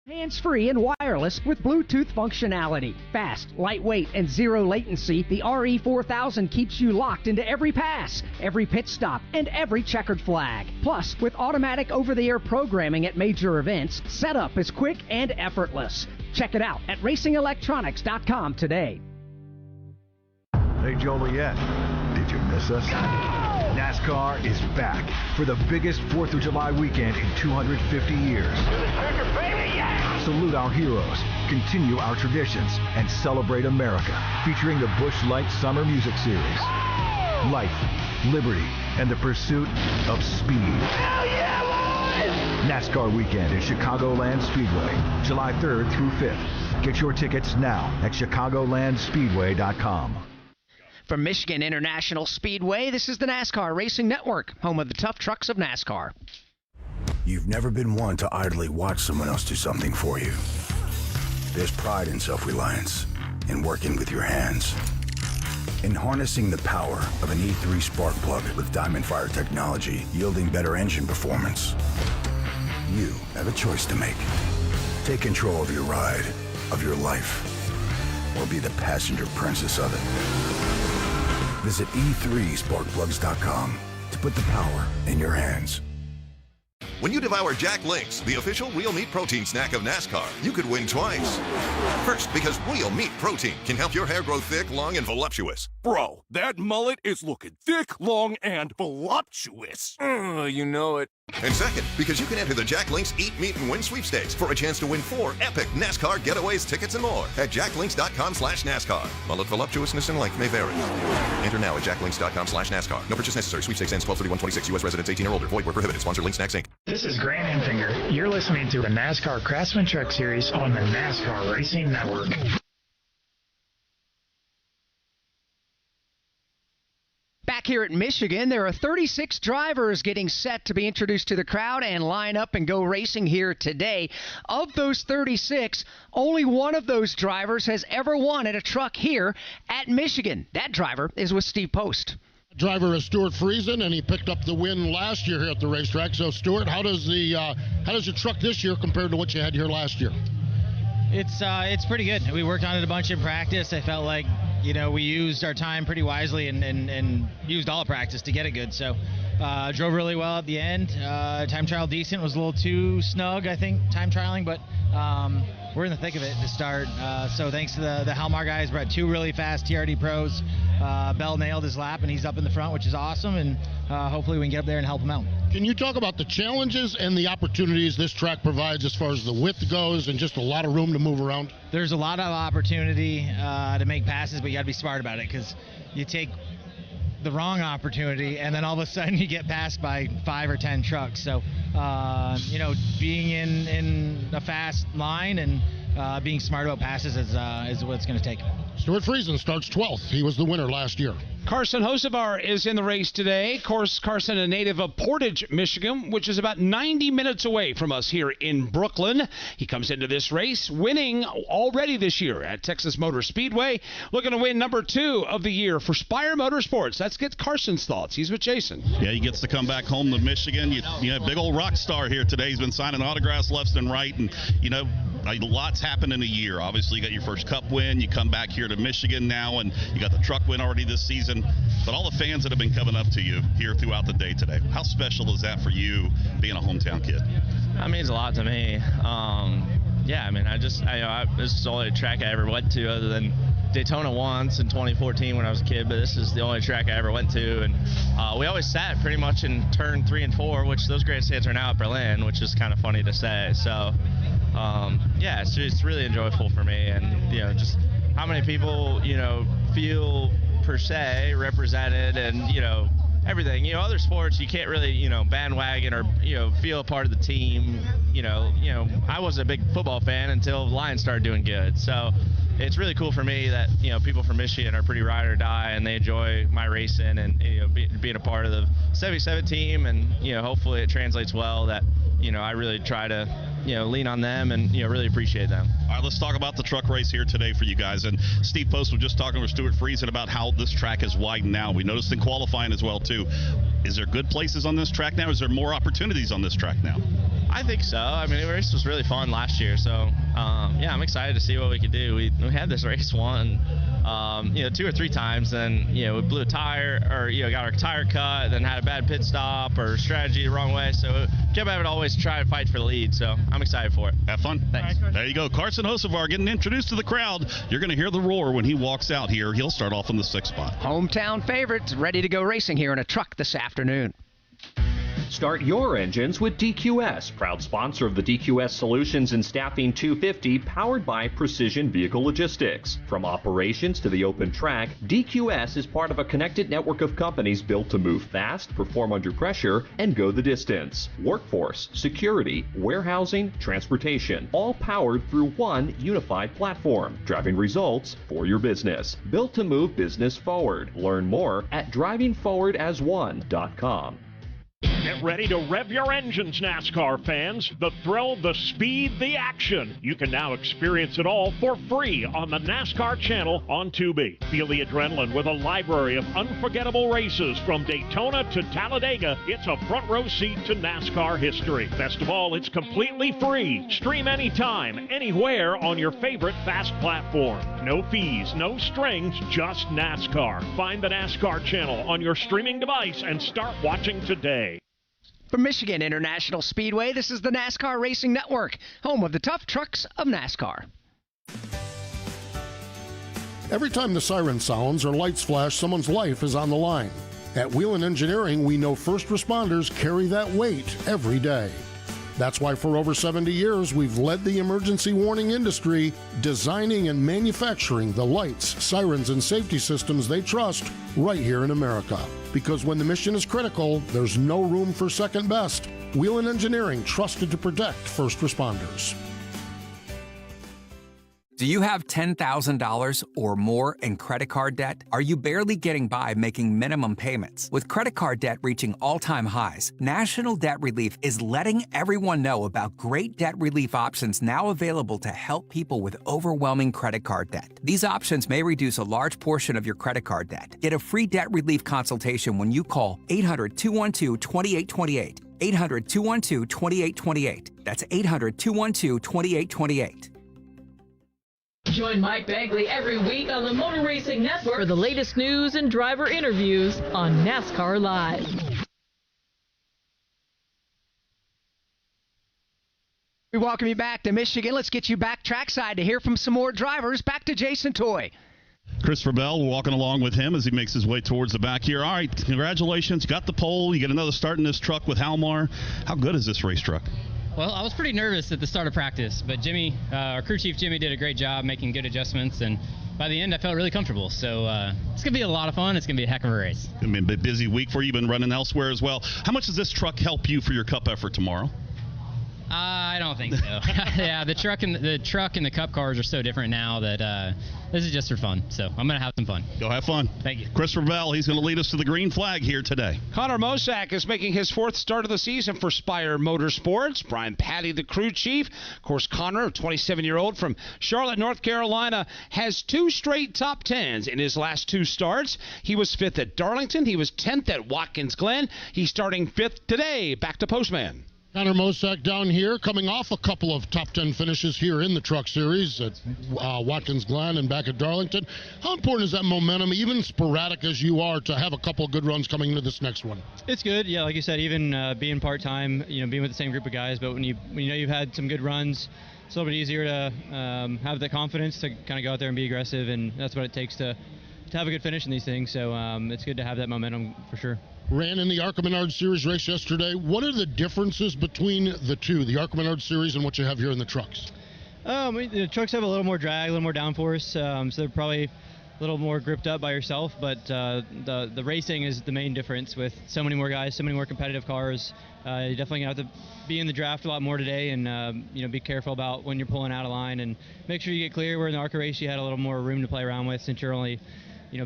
Hands-free and wireless with Bluetooth functionality. Fast, lightweight, and zero latency, the RE4000 keeps you locked into every pass, every pit stop, and every checkered flag. Plus, with automatic over-the-air programming at major events, setup is quick and effortless. Check it out at racingelectronics.com today. Hey, Joliet, did you miss us? NASCAR is back for the biggest 4th of July weekend in 250 years. Salute our heroes, continue our traditions, and celebrate America, featuring the Busch Light Summer Music Series. Life, liberty, and the pursuit of speed. Hell yeah, boys! NASCAR weekend at Chicagoland Speedway, July 3rd through 5th. Get your tickets now at chicagolandspeedway.com. From Michigan International Speedway, this is the NASCAR Racing Network, home of the tough trucks of NASCAR. You've never been one to idly watch someone else do something for you. There's pride in self-reliance, in working with your hands, in harnessing the power of an E3 spark plug with Diamond Fire technology, yielding better engine performance. You have a choice to make. Take control of your ride, of your life, or be the passenger princess of it. Visit e3sparkplugs.com to put the power in your hands. When you devour Jack Links, the official real meat protein snack of NASCAR, you could win twice. First, because real meat protein can help your hair grow thick, long, and voluptuous. Bro, that mullet is looking thick, long, and voluptuous. You know it. And second, because you can enter the Jack Links Eat, Meet, and Win sweepstakes for a chance to win 4 epic NASCAR getaways, tickets, and more at jacklinks.com/NASCAR. Mullet voluptuousness and length may vary. Enter now at jacklinks.com/NASCAR. No purchase necessary. Sweepstakes ends 12/31/26. U.S. residents 18 or older. Void where prohibited. Sponsor Link Snacks Inc. This is Grant Enfinger. You're listening to the NASCAR Craftsman Truck Series on the NASCAR Racing Network. Back here at Michigan, there are 36 drivers getting set to be introduced to the crowd and line up and go racing here today. Of those 36, only one of those drivers has ever won at a truck here at Michigan. That driver is with Steve Post. Driver is Stuart Friesen, and he picked up the win last year here at the racetrack. So, Stuart, how does your truck this year compare to what you had here last year? It's pretty good. We worked on it a bunch in practice. I felt like, we used our time pretty wisely and used all practice to get it good. So drove really well at the end. Time trial decent. Was a little too snug, I think, time trialing, but we're in the thick of it to start. So thanks to the Halmar guys, brought 2 really fast TRD pros. Bell nailed his lap, and he's up in the front, which is awesome, and hopefully we can get up there and help him out. Can you talk about the challenges and the opportunities this track provides as far as the width goes and just a lot of room to move around? There's a lot of opportunity to make passes, but you got to be smart about it, because you take the wrong opportunity and then all of a sudden you get passed by 5 or 10 trucks. So, being in a fast line and being smart about passes is what it's going to take. Stuart Friesen starts 12th. He was the winner last year. Carson Hocevar is in the race today. Of course, Carson, a native of Portage, Michigan, which is about 90 minutes away from us here in Brooklyn. He comes into this race winning already this year at Texas Motor Speedway, looking to win number 2 of the year for Spire Motorsports. Let's get Carson's thoughts. He's with Jason. Yeah, he gets to come back home to Michigan. You have big old rock star here today. He's been signing autographs left and right, and a lot's happened in a year. Obviously, you got your first Cup win. You come back here to Michigan now, and you got the truck win already this season. But all the fans that have been coming up to you here throughout the day today, how special is that for you, being a hometown kid? That means a lot to me. This is the only track I ever went to other than Daytona once in 2014 when I was a kid, but this is the only track I ever went to. And we always sat pretty much in turn 3 and 4, which those grandstands are now at Berlin, which is kind of funny to say. So, it's really enjoyable for me. And, just how many people, feel per se represented and, everything. Other sports you can't really, bandwagon or, feel a part of the team. I wasn't a big football fan until the Lions started doing good. So it's really cool for me that, people from Michigan are pretty ride or die and they enjoy my racing and, being a part of the 77 team. And, hopefully it translates well that, I really try to, lean on them and, really appreciate them. All right, let's talk about the truck race here today for you guys. And Steve Post was just talking with Stuart Friesen about how this track has widened now. We noticed in qualifying as well, too. Is there good places on this track now? Is there more opportunities on this track now? I think so. I mean, the race was really fun last year, so yeah, I'm excited to see what we can do. We had this race won, 2 or 3 times, and we blew a tire, or got our tire cut, then had a bad pit stop or strategy the wrong way. So kept having to always try to fight for the lead. So I'm excited for it. Have fun. Thanks. There you go, Carson Hocevar getting introduced to the crowd. You're going to hear the roar when he walks out here. He'll start off in the 6th spot. Hometown favorites ready to go racing here in a truck this afternoon. Start your engines with DQS, proud sponsor of the DQS Solutions and Staffing 250, powered by Precision Vehicle Logistics. From operations to the open track, DQS is part of a connected network of companies built to move fast, perform under pressure, and go the distance. Workforce, security, warehousing, transportation, all powered through one unified platform, driving results for your business. Built to move business forward. Learn more at drivingforwardasone.com. Get ready to rev your engines, NASCAR fans. The thrill, the speed, the action. You can now experience it all for free on the NASCAR channel on Tubi. Feel the adrenaline with a library of unforgettable races from Daytona to Talladega. It's a front row seat to NASCAR history. Best of all, it's completely free. Stream anytime, anywhere on your favorite fast platform. No fees, no strings, just NASCAR. Find the NASCAR channel on your streaming device and start watching today. From Michigan International Speedway, this is the NASCAR Racing Network, home of the tough trucks of NASCAR. Every time the siren sounds or lights flash, someone's life is on the line. At Wheelan Engineering, we know first responders carry that weight every day. That's why for over 70 years, we've led the emergency warning industry, designing and manufacturing the lights, sirens, and safety systems they trust right here in America. Because when the mission is critical, there's no room for second best. Wheelan Engineering, trusted to protect first responders. Do you have $10,000 or more in credit card debt? Are you barely getting by making minimum payments? With credit card debt reaching all-time highs, National Debt Relief is letting everyone know about great debt relief options now available to help people with overwhelming credit card debt. These options may reduce a large portion of your credit card debt. Get a free debt relief consultation when you call 800-212-2828. 800-212-2828. That's 800-212-2828. Join Mike Bagley every week on the Motor Racing Network for the latest news and driver interviews on NASCAR Live. We welcome you back to Michigan. Let's get you back trackside to hear from some more drivers. Back to Jason Toy. Christopher Bell walking along with him as he makes his way towards the back here. All right, congratulations. You got the pole. You get another start in this truck with Halmar. How good is this race truck? Well, I was pretty nervous at the start of practice, but Jimmy, our crew chief Jimmy, did a great job making good adjustments, and by the end I felt really comfortable. So it's going to be a lot of fun. It's going to be a heck of a race. I mean, a busy week for you. Been running elsewhere as well. How much does this truck help you for your Cup effort tomorrow? I don't think so. Yeah, the truck and the Cup cars are so different now that this is just for fun. So I'm going to have some fun. Go have fun. Thank you. Christopher Bell, he's going to lead us to the green flag here today. Connor Mosak is making his 4th start of the season for Spire Motorsports. Brian Patty, the crew chief. Of course, Connor, a 27-year-old from Charlotte, North Carolina, has 2 straight top 10s in his last 2 starts. He was 5th at Darlington. He was 10th at Watkins Glen. He's starting 5th today. Back to Postman. Connor Mosak down here, coming off a couple of top 10 finishes here in the Truck Series at Watkins Glen and back at Darlington. How important is that momentum, even sporadic as you are, to have a couple of good runs coming into this next one? It's good, yeah. Like you said, even being part-time, being with the same group of guys. But when you know you've had some good runs, it's a little bit easier to have the confidence to kind of go out there and be aggressive, and that's what it takes to have a good finish in these things. So it's good to have that momentum for sure. Ran in the ARCA Menard Series race yesterday. What are the differences between the two, the ARCA Menard Series and what you have here in the trucks? The trucks have a little more drag, a little more downforce, so they're probably a little more gripped up by yourself, but the racing is the main difference with so many more guys, so many more competitive cars. You're definitely going to have to be in the draft a lot more today and be careful about when you're pulling out of line and make sure you get clear, where in the ARCA race you had a little more room to play around with since you're only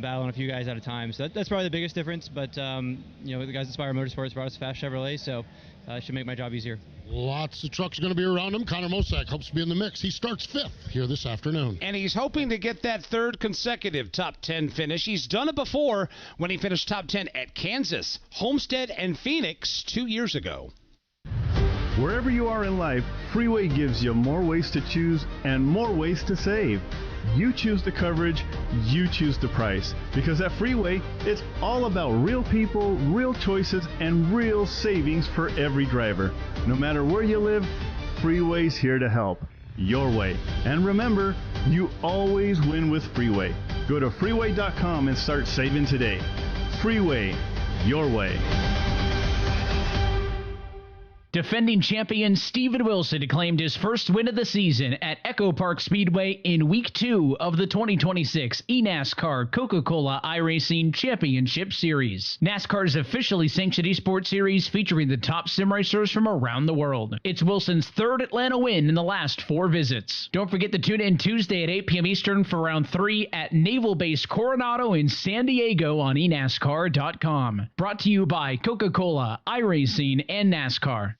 battling a few guys at a time. So that's probably the biggest difference. But the guys at JBMotorsports brought us a fast Chevrolet, so it should make my job easier. Lots of trucks going to be around him. Connor Mosak hopes to be in the mix. He starts 5th here this afternoon. And he's hoping to get that 3rd consecutive top 10 finish. He's done it before when he finished top 10 at Kansas, Homestead, and Phoenix 2 years ago. Wherever you are in life, Freeway gives you more ways to choose and more ways to save. You choose the coverage, you choose the price. Because at Freeway, it's all about real people, real choices, and real savings for every driver. No matter where you live, Freeway's here to help. Your way. And remember, you always win with Freeway. Go to freeway.com and start saving today. Freeway, your way. Defending champion Steven Wilson claimed his first win of the season at Echo Park Speedway in Week 2 of the 2026 NASCAR Coca-Cola iRacing Championship Series. NASCAR's officially sanctioned esports series featuring the top sim racers from around the world. It's Wilson's 3rd Atlanta win in the last 4 visits. Don't forget to tune in Tuesday at 8 p.m. Eastern for Round 3 at Naval Base Coronado in San Diego on eNASCAR.com. Brought to you by Coca-Cola, iRacing, and NASCAR.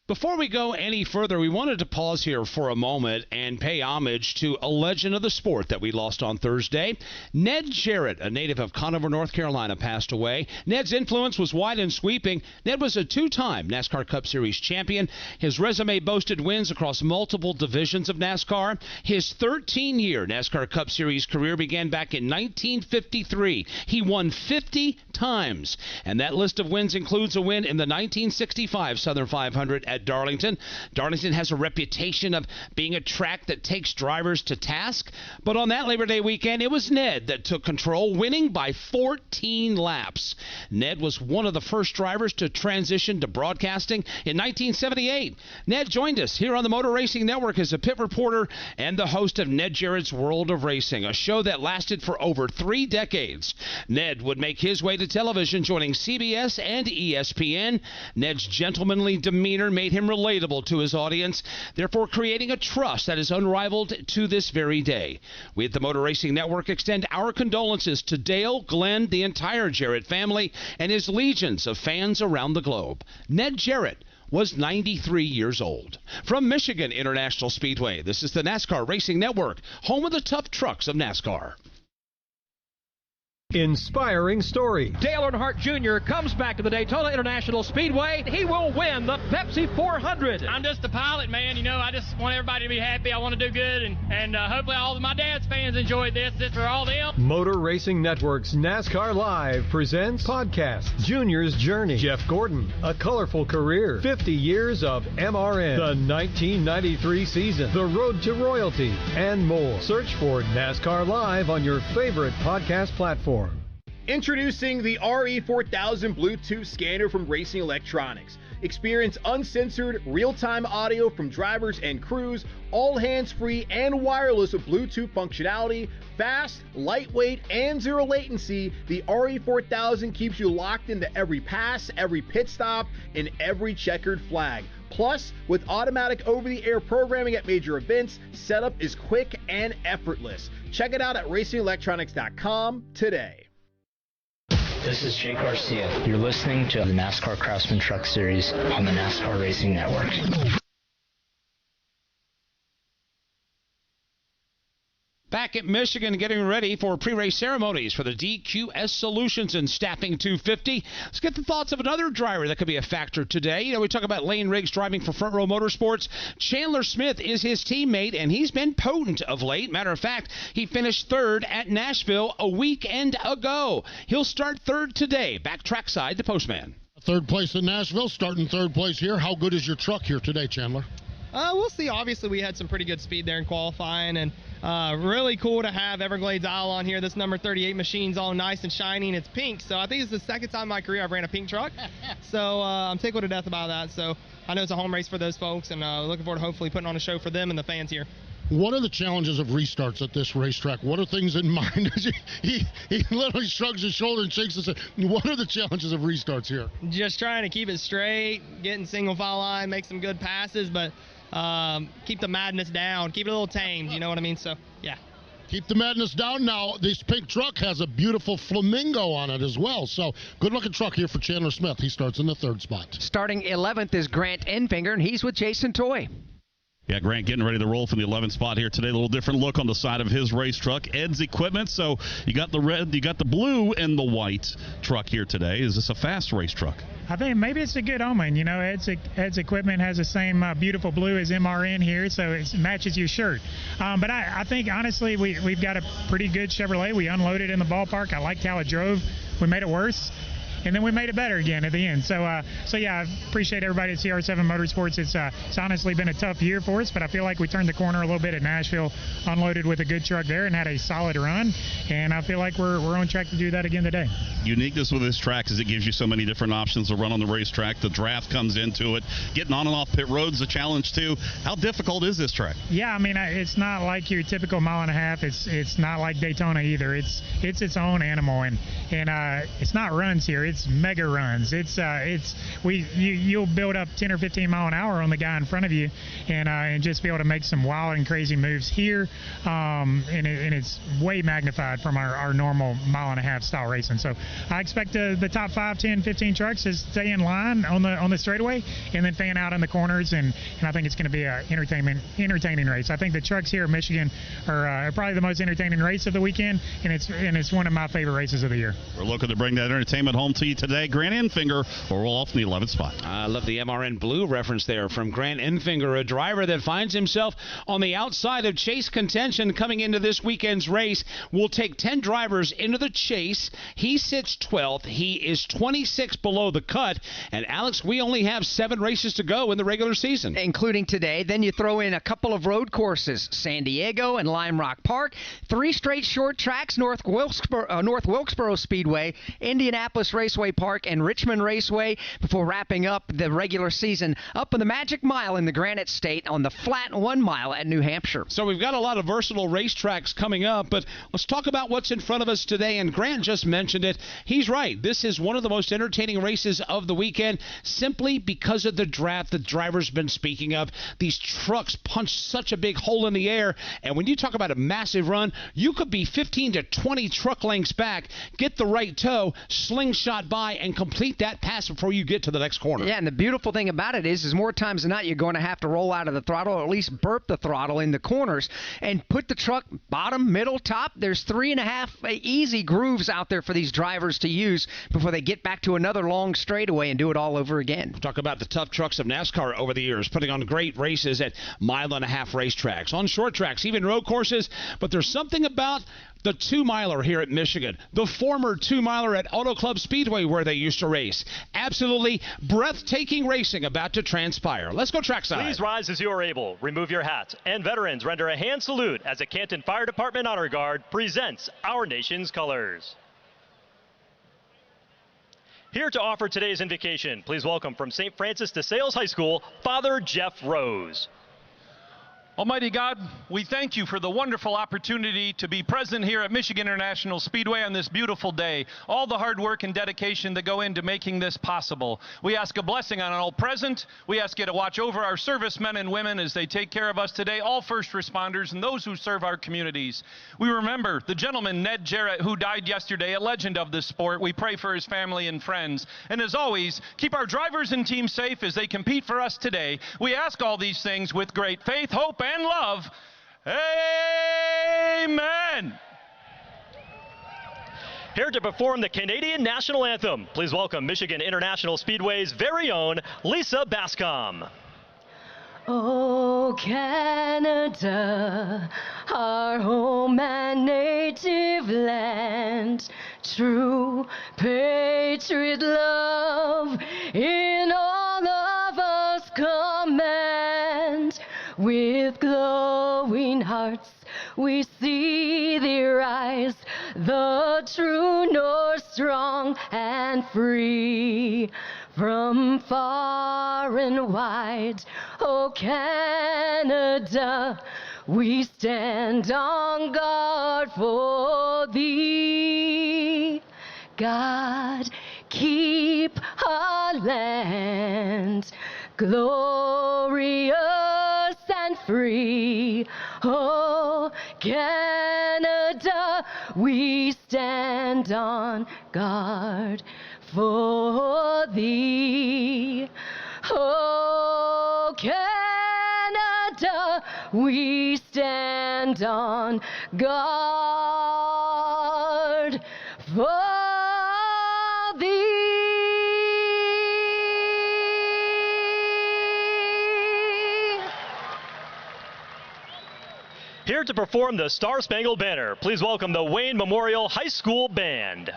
Before we go any further, we wanted to pause here for a moment and pay homage to a legend of the sport that we lost on Thursday. Ned Jarrett, a native of Conover, North Carolina, passed away. Ned's influence was wide and sweeping. Ned was a 2-time NASCAR Cup Series champion. His resume boasted wins across multiple divisions of NASCAR. His 13-year NASCAR Cup Series career began back in 1953. He won 50 times, and that list of wins includes a win in the 1965 Southern 500 at Darlington. Darlington has a reputation of being a track that takes drivers to task, but on that Labor Day weekend, it was Ned that took control, winning by 14 laps. Ned was one of the first drivers to transition to broadcasting in 1978. Ned joined us here on the Motor Racing Network as a pit reporter and the host of Ned Jarrett's World of Racing, a show that lasted for over 3 decades. Ned would make his way to television, joining CBS and ESPN. Ned's gentlemanly demeanor made him relatable to his audience, therefore creating a trust that is unrivaled to this very day. We at the Motor Racing Network extend our condolences to Dale, Glenn, the entire Jarrett family, and his legions of fans around the globe. Ned Jarrett was 93 years old. From Michigan International Speedway, this is the NASCAR Racing Network, home of the tough trucks of NASCAR. Inspiring story. Dale Earnhardt Jr. comes back to the Daytona International Speedway. He will win the Pepsi 400. I'm just a pilot, man. I just want everybody to be happy. I want to do good, and hopefully all of my dad's fans enjoyed this. This is for all them. Motor Racing Network's NASCAR Live presents podcast Junior's Journey. Jeff Gordon, a colorful career, 50 years of MRN, the 1993 season, the road to royalty, and more. Search for NASCAR Live on your favorite podcast platform. Introducing the RE4000 Bluetooth scanner from Racing Electronics. Experience uncensored, real-time audio from drivers and crews, all hands-free and wireless with Bluetooth functionality, fast, lightweight, and zero latency. The RE4000 keeps you locked into every pass, every pit stop, and every checkered flag. Plus, with automatic over-the-air programming at major events, setup is quick and effortless. Check it out at racingelectronics.com today. This is Jake Garcia. You're listening to the NASCAR Craftsman Truck Series on the NASCAR Racing Network. Back at Michigan, getting ready for pre-race ceremonies for the DQS Solutions and Staffing 250. Let's get the thoughts of another driver that could be a factor today. We talk about Lane Riggs driving for Front Row Motorsports. Chandler Smith is his teammate, and he's been potent of late. Matter of fact, he finished 3rd at Nashville a weekend ago. He'll start 3rd today. Back trackside, the Postman. 3rd place in Nashville, starting 3rd place here. How good is your truck here today, Chandler? We'll see. Obviously, we had some pretty good speed there in qualifying, and really cool to have Everglades Isle on here. This number 38 machine's all nice and shiny, and it's pink. So I think it's the 2nd time in my career I've ran a pink truck. So I'm tickled to death about that. So I know it's a home race for those folks, and looking forward to hopefully putting on a show for them and the fans here. What are the challenges of restarts at this racetrack? What are things in mind? he literally shrugs his shoulder and shakes his head. What are the challenges of restarts here? Just trying to keep it straight, getting single file line, make some good passes, but keep the madness down, keep it a little tamed, you know what I mean? So, yeah. Keep the madness down. Now, this pink truck has a beautiful flamingo on it as well. So, good-looking truck here for Chandler Smith. He starts in the 3rd spot. Starting 11th is Grant Enfinger, and he's with Jason Toy. Yeah, Grant getting ready to roll from the 11th spot here today. A little different look on the side of his race truck. Ed's equipment. So you got the red, you got the blue, and the white truck here today. Is this a fast race truck? I think maybe it's a good omen. You know, Ed's equipment has the same beautiful blue as MRN here, so it matches your shirt. But I think, honestly, we've got a pretty good Chevrolet. We unloaded in the ballpark. I liked how it drove. We made it worse, and then we made it better again at the end. So yeah, I appreciate everybody at CR7 Motorsports. It's honestly been a tough year for us, but I feel like we turned the corner a little bit at Nashville, unloaded with a good truck there, and had a solid run. And I feel like we're on track to do that again today. Uniqueness with this track is it gives you so many different options to run on the racetrack. The draft comes into it. Getting on and off pit road's a challenge too. How difficult is this track? Yeah, I mean, it's not like your typical mile and a half. It's not like Daytona either. It's its own animal, and it's not runs here. It's mega runs. You'll build up 10 or 15 mile an hour on the guy in front of you, and just be able to make some wild and crazy moves here. And it's way magnified from our normal mile and a half style racing. So I expect the top 5, 10, 15 trucks to stay in line on the straightaway and then fan out in the corners. And I think it's going to be an entertaining race. I think the trucks here in Michigan are probably the most entertaining race of the weekend, and it's one of my favorite races of the year. We're looking to bring that entertainment home to you today. Grant Enfinger will roll off in the 11th spot. I love the MRN Blue reference there from Grant Enfinger, a driver that finds himself on the outside of chase contention coming into this weekend's race. We'll take 10 drivers into the chase. He sits 12th. He is 26 below the cut. And, Alex, we only have 7 races to go in the regular season. Including today. Then you throw in a couple of road courses, San Diego and Lime Rock Park, 3 straight short tracks, North Wilkesboro Speedway, Indianapolis Raceway Park, and Richmond Raceway, before wrapping up the regular season up in the Magic Mile in the Granite State on the flat 1 mile at New Hampshire. So we've got a lot of versatile racetracks coming up, but let's talk about what's in front of us today. And Grant just mentioned it. He's right. This is one of the most entertaining races of the weekend simply because of the draft the driver's been speaking of. These trucks punch such a big hole in the air, and when you talk about a massive run, you could be 15 to 20 truck lengths back, get the right toe, slingshot by, and complete that pass before you get to the next corner. Yeah, and the beautiful thing about it is more times than not you're going to have to roll out of the throttle, or at least burp the throttle in the corners, and put the truck bottom, middle, top. There's 3.5 easy grooves out there for these drivers to use before they get back to another long straightaway and do it all over again. Talk about the tough trucks of NASCAR over the years, putting on great races at mile-and-a-half racetracks, on short tracks, even road courses, but there's something about the 2-miler here at Michigan, the former 2-miler at Auto Club Speedway where they used to race. Absolutely breathtaking racing about to transpire. Let's go trackside. Please rise as you are able. Remove your hat. And veterans, render a hand salute as the Canton Fire Department Honor Guard presents our nation's colors. Here to offer today's invocation, please welcome from St. Francis de Sales High School, Father Jeff Rose. Almighty God, we thank you for the wonderful opportunity to be present here at Michigan International Speedway on this beautiful day. All the hard work and dedication that go into making this possible. We ask a blessing on all present. We ask you to watch over our servicemen and women as they take care of us today, all first responders and those who serve our communities. We remember the gentleman, Ned Jarrett, who died yesterday, a legend of this sport. We pray for his family and friends. And as always, keep our drivers and team safe as they compete for us today. We ask all these things with great faith, hope, and love. Amen. Here to perform the Canadian National Anthem, please welcome Michigan International Speedway's very own Lisa Bascom. Oh, Canada, our home and native land, true patriot love in all of us command. With glowing hearts we see thee rise, the true North strong and free. From far and wide, oh Canada, we stand on guard for thee. God, keep our land glorious and free. Oh, Canada, stand on guard for thee. Oh, Canada, we stand on guard for thee. Here to perform the Star Spangled Banner, please welcome the Wayne Memorial High School Band.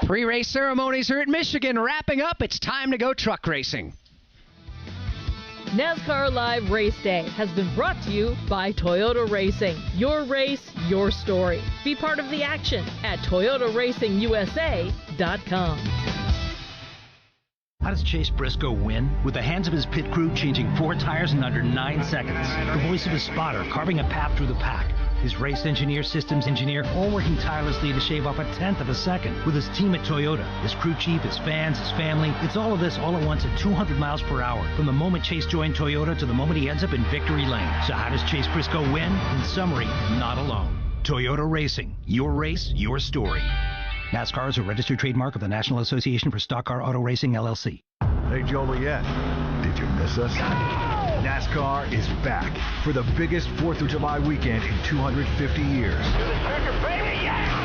Pre-race ceremonies are at Michigan wrapping up. It's time to go truck racing. NASCAR Live Race Day has been brought to you by Toyota Racing. Your race, your story. Be part of the action at ToyotaRacingUSA.com. How does Chase Briscoe win? With the hands of his pit crew changing 4 tires in under 9 seconds. The voice of his spotter carving a path through the pack. His race engineer, systems engineer, all working tirelessly to shave off 1/10 of a second. With his team at Toyota, his crew chief, his fans, his family. It's all of this all at once at 200 miles per hour. From the moment Chase joined Toyota to the moment he ends up in victory lane. So how does Chase Briscoe win? In summary, not alone. Toyota Racing. Your race, your story. NASCAR is a registered trademark of the National Association for Stock Car Auto Racing, LLC. Hey, Joliet, did you miss us? NASCAR is back for the biggest 4th of July weekend in 250 years.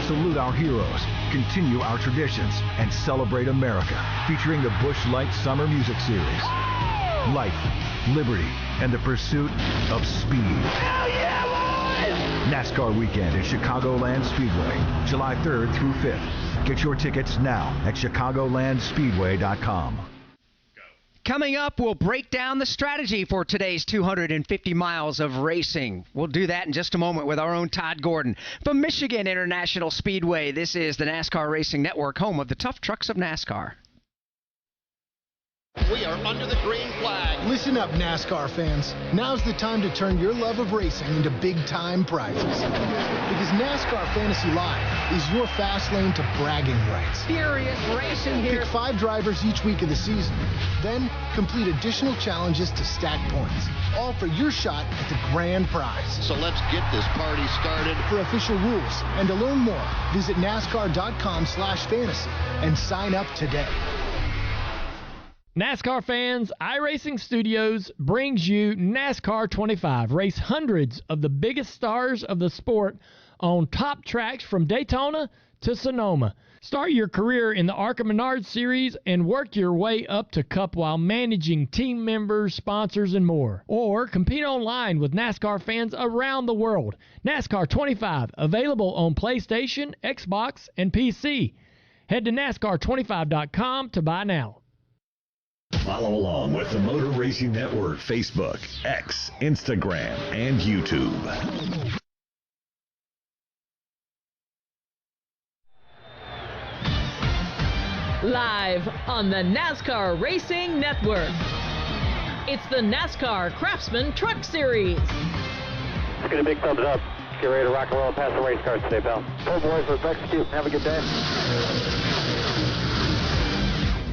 Salute our heroes, continue our traditions, and celebrate America, featuring the Busch Light Summer Music Series. Life, liberty, and the pursuit of speed. Hell yeah, boys! NASCAR weekend at Chicagoland Speedway, July 3rd through 5th. Get your tickets now at chicagolandspeedway.com. Coming up, we'll break down the strategy for today's 250 miles of racing. We'll do that in just a moment with our own Todd Gordon. From Michigan International Speedway, this is the NASCAR Racing Network, home of the tough trucks of NASCAR. We are under the green flag. Listen up, NASCAR fans. Now's the time to turn your love of racing into big-time prizes. Because NASCAR Fantasy Live is your fast lane to bragging rights. Furious racing here. Pick 5 drivers each week of the season. Then complete additional challenges to stack points. All for your shot at the grand prize. So let's get this party started. For official rules and to learn more, visit NASCAR.com/fantasy and sign up today. NASCAR fans, iRacing Studios brings you NASCAR 25. Race hundreds of the biggest stars of the sport on top tracks from Daytona to Sonoma. Start your career in the ARCA Menard Series and work your way up to Cup while managing team members, sponsors, and more. Or compete online with NASCAR fans around the world. NASCAR 25, available on PlayStation, Xbox, and PC. Head to NASCAR25.com to buy now. Follow along with the Motor Racing Network, Facebook, X, Instagram, and YouTube. Live on the NASCAR Racing Network. It's the NASCAR Craftsman Truck Series. Let's get a big thumbs up. Get ready to rock and roll and pass the race cars today, pal. Go boys, let's execute. Have a good day.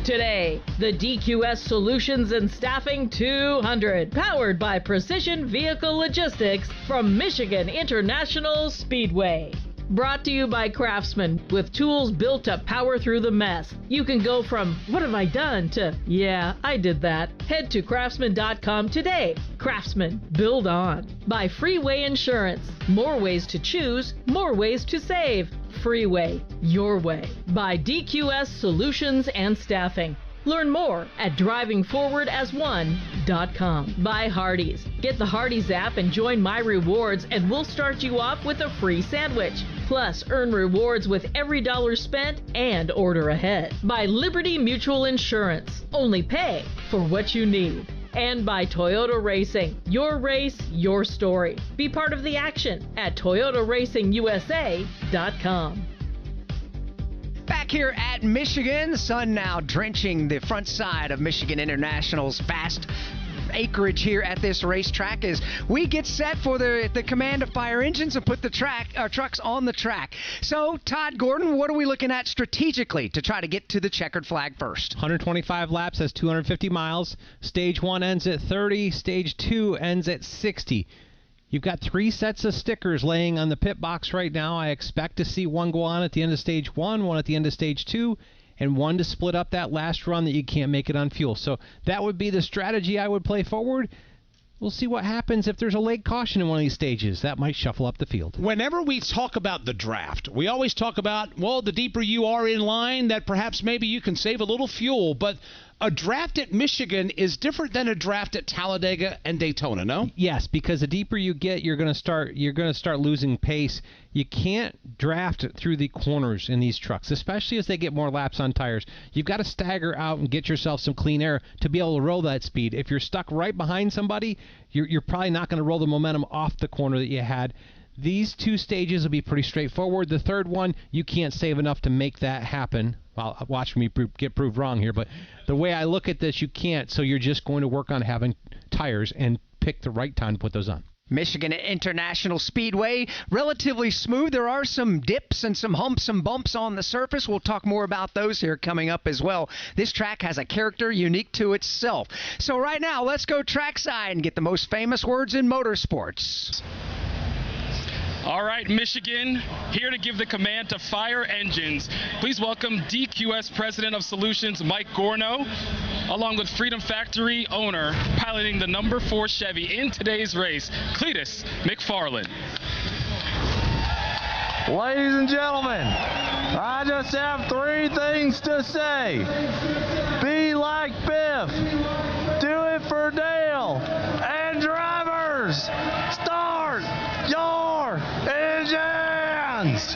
today. The DQS Solutions and Staffing 200, powered by Precision Vehicle Logistics from Michigan International Speedway. Brought to you by Craftsman, with tools built to power through the mess. You can go from, what have I done, to, yeah, I did that. Head to craftsman.com today. Craftsman, build on. By Freeway Insurance. More ways to choose, more ways to save. Freeway, your way. By DQS Solutions and Staffing. Learn more at drivingforwardasone.com. By Hardee's. Get the Hardee's app and join My Rewards, and we'll start you off with a free sandwich. Plus, earn rewards with every dollar spent and order ahead. By Liberty Mutual Insurance. Only pay for what you need. And by Toyota Racing. Your race, your story. Be part of the action at toyotaracingusa.com. Back here at Michigan, the sun now drenching the front side of Michigan International's vast acreage here at this racetrack as we get set for the command to fire engines and put the trucks on the track. So, Todd Gordon, what are we looking at strategically to try to get to the checkered flag first? 125 laps, that's 250 miles. Stage 1 ends at 30. Stage 2 ends at 60. You've got 3 sets of stickers laying on the pit box right now. I expect to see one go on at the end of Stage 1, one at the end of Stage 2, and one to split up that last run that you can't make it on fuel. So that would be the strategy I would play forward. We'll see what happens if there's a late caution in one of these stages. That might shuffle up the field. Whenever we talk about the draft, we always talk about, well, the deeper you are in line, that perhaps maybe you can save a little fuel. But a draft at Michigan is different than a draft at Talladega and Daytona, no? Yes, because the deeper you get, you're going to start losing pace. You can't draft through the corners in these trucks, especially as they get more laps on tires. You've got to stagger out and get yourself some clean air to be able to roll that speed. If you're stuck right behind somebody, you're probably not going to roll the momentum off the corner that you had. These 2 stages will be pretty straightforward. The third one, you can't save enough to make that happen. Well, watch me get proved wrong here, but the way I look at this, you can't, so you're just going to work on having tires and pick the right time to put those on. Michigan International Speedway, relatively smooth. There are some dips and some humps, some bumps on the surface. We'll talk more about those here coming up as well. This track has a character unique to itself. So right now, let's go trackside and get the most famous words in motorsports. All right, Michigan, here to give the command to fire engines. Please welcome DQS President of Solutions, Mike Gorno, along with Freedom Factory owner, piloting the number 4 Chevy in today's race, Cletus McFarland. Ladies and gentlemen, I just have 3 things to say. Be like Biff, do it for Dale, and drivers, start your engines!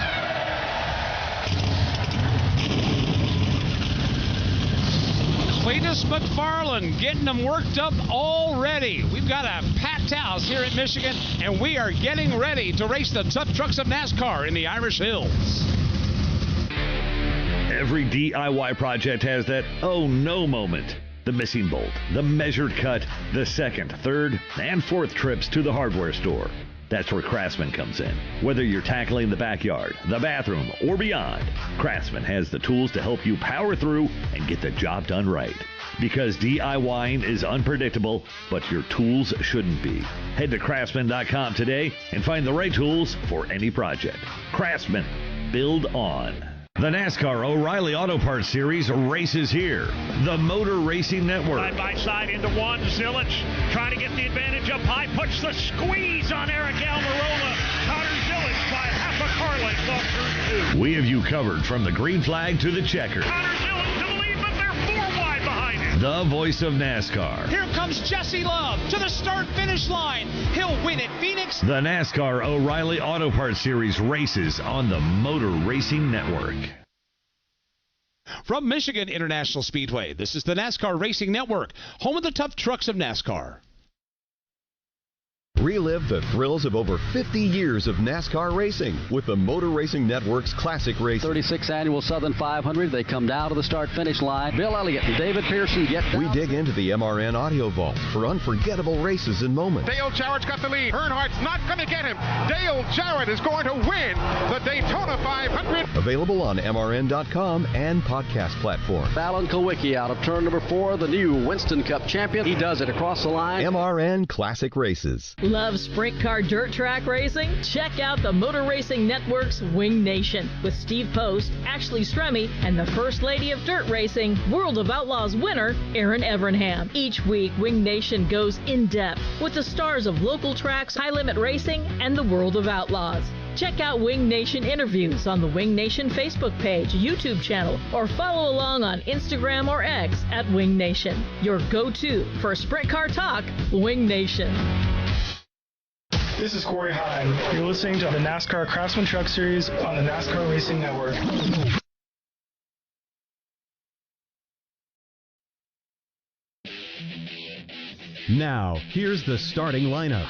Cletus McFarland getting them worked up already. We've got a packed house here at Michigan, and we are getting ready to race the tough trucks of NASCAR in the Irish Hills. Every DIY project has that oh no moment. The missing bolt, the measured cut, the second, third, and fourth trips to the hardware store. That's where Craftsman comes in. Whether you're tackling the backyard, the bathroom, or beyond, Craftsman has the tools to help you power through and get the job done right. Because DIYing is unpredictable, but your tools shouldn't be. Head to Craftsman.com today and find the right tools for any project. Craftsman, build on. The NASCAR O'Reilly Auto Parts Series races here. The Motor Racing Network. Side by side into one. Zilich trying to get the advantage up high. Puts the squeeze on Eric Almirola. Connor Zilich by half a car length off through 2. We have you covered from the green flag to the checker. Connor Zilich to the lead, but they're 4 wide behind him. The voice of NASCAR. Here comes Jesse Love to the start-finish line. He'll win at Phoenix. The NASCAR O'Reilly Auto Parts Series races on the Motor Racing Network. From Michigan International Speedway, this is the NASCAR Racing Network, home of the tough trucks of NASCAR. Relive the thrills of over 50 years of NASCAR racing with the Motor Racing Network's Classic Race. 36th Annual Southern 500. They come down to the start-finish line. Bill Elliott and David Pearson get down. We dig into the MRN audio vault for unforgettable races and moments. Dale Jarrett's got the lead. Earnhardt's not going to get him. Dale Jarrett is going to win the Daytona 500. Available on MRN.com and podcast platforms. Alan Kulwicki out of turn number 4, the new Winston Cup champion. He does it across the line. MRN Classic Races. Love sprint car dirt track racing? Check out the Motor Racing Network's Wing Nation with Steve Post, Ashley Stremme, and the First Lady of Dirt Racing, World of Outlaws winner, Erin Evernham. Each week, Wing Nation goes in-depth with the stars of local tracks, high-limit racing, and the World of Outlaws. Check out Wing Nation interviews on the Wing Nation Facebook page, YouTube channel, or follow along on Instagram or X at Wing Nation. Your go-to for sprint car talk, Wing Nation. This is Corey Heim. You're listening to the NASCAR Craftsman Truck Series on the NASCAR Racing Network. Now, here's the starting lineup.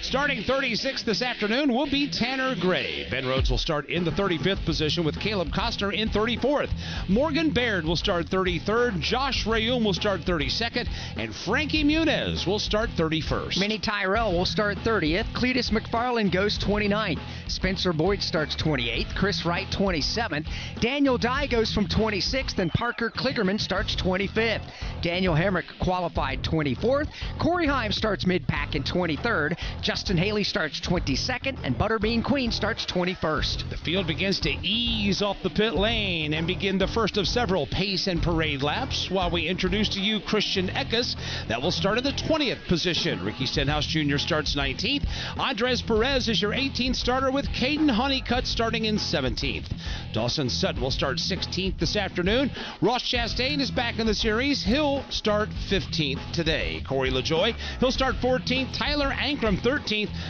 Starting 36th this afternoon will be Tanner Gray. Ben Rhodes will start in the 35th position with Caleb Costner in 34th. Morgan Baird will start 33rd. Josh Rayum will start 32nd. And Frankie Muniz will start 31st. Minnie Tyrell will start 30th. Cletus McFarland goes 29th. Spencer Boyd starts 28th. Chris Wright 27th. Daniel Dye goes from 26th. And Parker Kligerman starts 25th. Daniel Hemrick qualified 24th. Corey Heim starts mid-pack in 23rd. Justin Haley starts 22nd, and Butterbean Queen starts 21st. The field begins to ease off the pit lane and begin the first of several pace and parade laps, while we introduce to you Christian Eckes. That will start in the 20th position. Ricky Stenhouse Jr. starts 19th. Andres Perez is your 18th starter, with Caden Honeycutt starting in 17th. Dawson Sutton will start 16th this afternoon. Ross Chastain is back in the series. He'll start 15th today. Corey LaJoie, he'll start 14th. Tyler Ankrum 13th.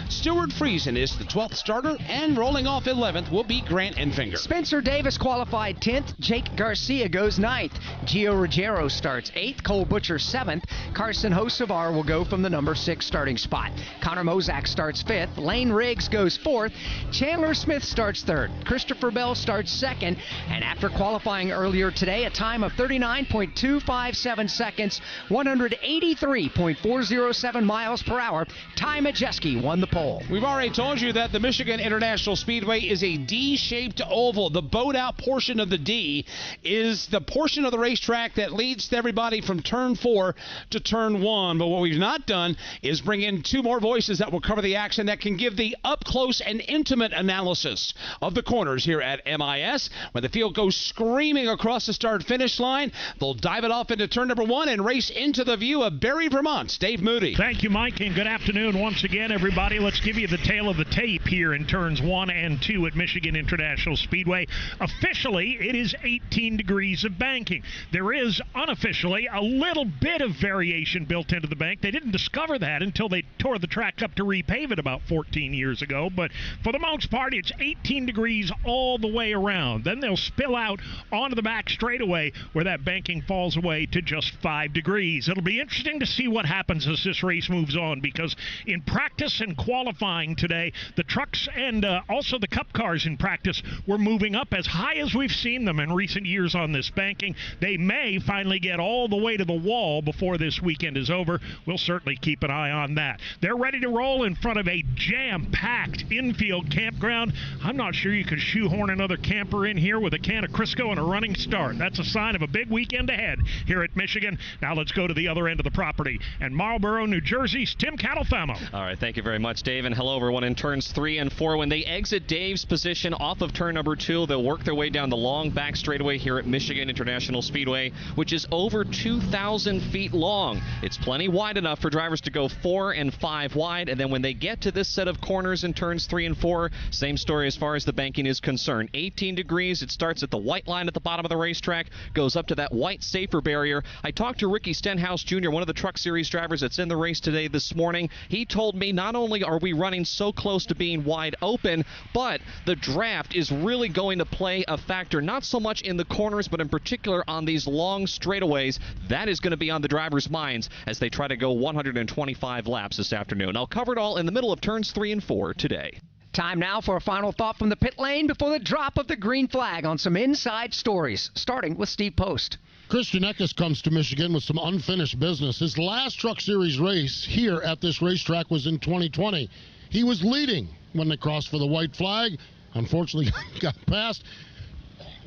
Stuart Friesen is the 12th starter, and rolling off 11th will be Grant Enfinger. Spencer Davis qualified 10th. Jake Garcia goes 9th. Gio Ruggiero starts 8th. Cole Butcher 7th. Carson Hocevar will go from the number 6 starting spot. Connor Mozak starts 5th. Lane Riggs goes 4th. Chandler Smith starts 3rd. Christopher Bell starts 2nd. And after qualifying earlier today, a time of 39.257 seconds, 183.407 miles per hour, Ty Majeski won the pole. We've already told you that the Michigan International Speedway is a D-shaped oval. The boat-out portion of the D is the portion of the racetrack that leads everybody from turn 4 to turn 1. But what we've not done is bring in 2 more voices that will cover the action that can give the up-close and intimate analysis of the corners here at MIS. When the field goes screaming across the start-finish line, they'll dive it off into turn number 1 and race into the view of Barry, Vermont's Dave Moody. Thank you, Mike, and good afternoon once again, everybody. Let's give you the tale of the tape here in turns 1 and 2 at Michigan International Speedway. Officially, it is 18 degrees of banking. There is unofficially a little bit of variation built into the bank. They didn't discover that until they tore the track up to repave it about 14 years ago. But for the most part, it's 18 degrees all the way around. Then they'll spill out onto the back straightaway where that banking falls away to just 5 degrees. It'll be interesting to see what happens as this race moves on, because in practice and qualifying today, the trucks and also the cup cars in practice were moving up as high as we've seen them in recent years on this banking. They may finally get all the way to the wall before this weekend is over. We'll certainly keep an eye on that. They're ready to roll in front of a jam-packed infield campground. I'm not sure you could shoehorn another camper in here with a can of Crisco and a running start. That's a sign of a big weekend ahead here at Michigan. Now let's go to the other end of the property. And Marlboro, New Jersey's Tim Catalfamo. All right, thank you very much, Dave, and hello everyone in turns 3 and 4. When they exit Dave's position off of turn number 2, they'll work their way down the long back straightaway here at Michigan International Speedway, which is over 2,000 feet long. It's plenty wide enough for drivers to go 4 and 5 wide, and then when they get to this set of corners in turns 3 and 4, same story as far as the banking is concerned. 18 degrees. It starts at the white line at the bottom of the racetrack, goes up to that white safer barrier. I talked to Ricky Stenhouse Jr., one of the Truck Series drivers that's in the race today this morning. He told me not only are we running so close to being wide open, but the draft is really going to play a factor, not so much in the corners, but in particular on these long straightaways. That is going to be on the drivers' minds as they try to go 125 laps this afternoon. I'll cover it all in the middle of turns 3 and 4 today. Time now for a final thought from the pit lane before the drop of the green flag on some inside stories, starting with Steve Post. Christian Eckes comes to Michigan with some unfinished business. His last Truck Series race here at this racetrack was in 2020. He was leading when they crossed for the white flag. Unfortunately, got passed.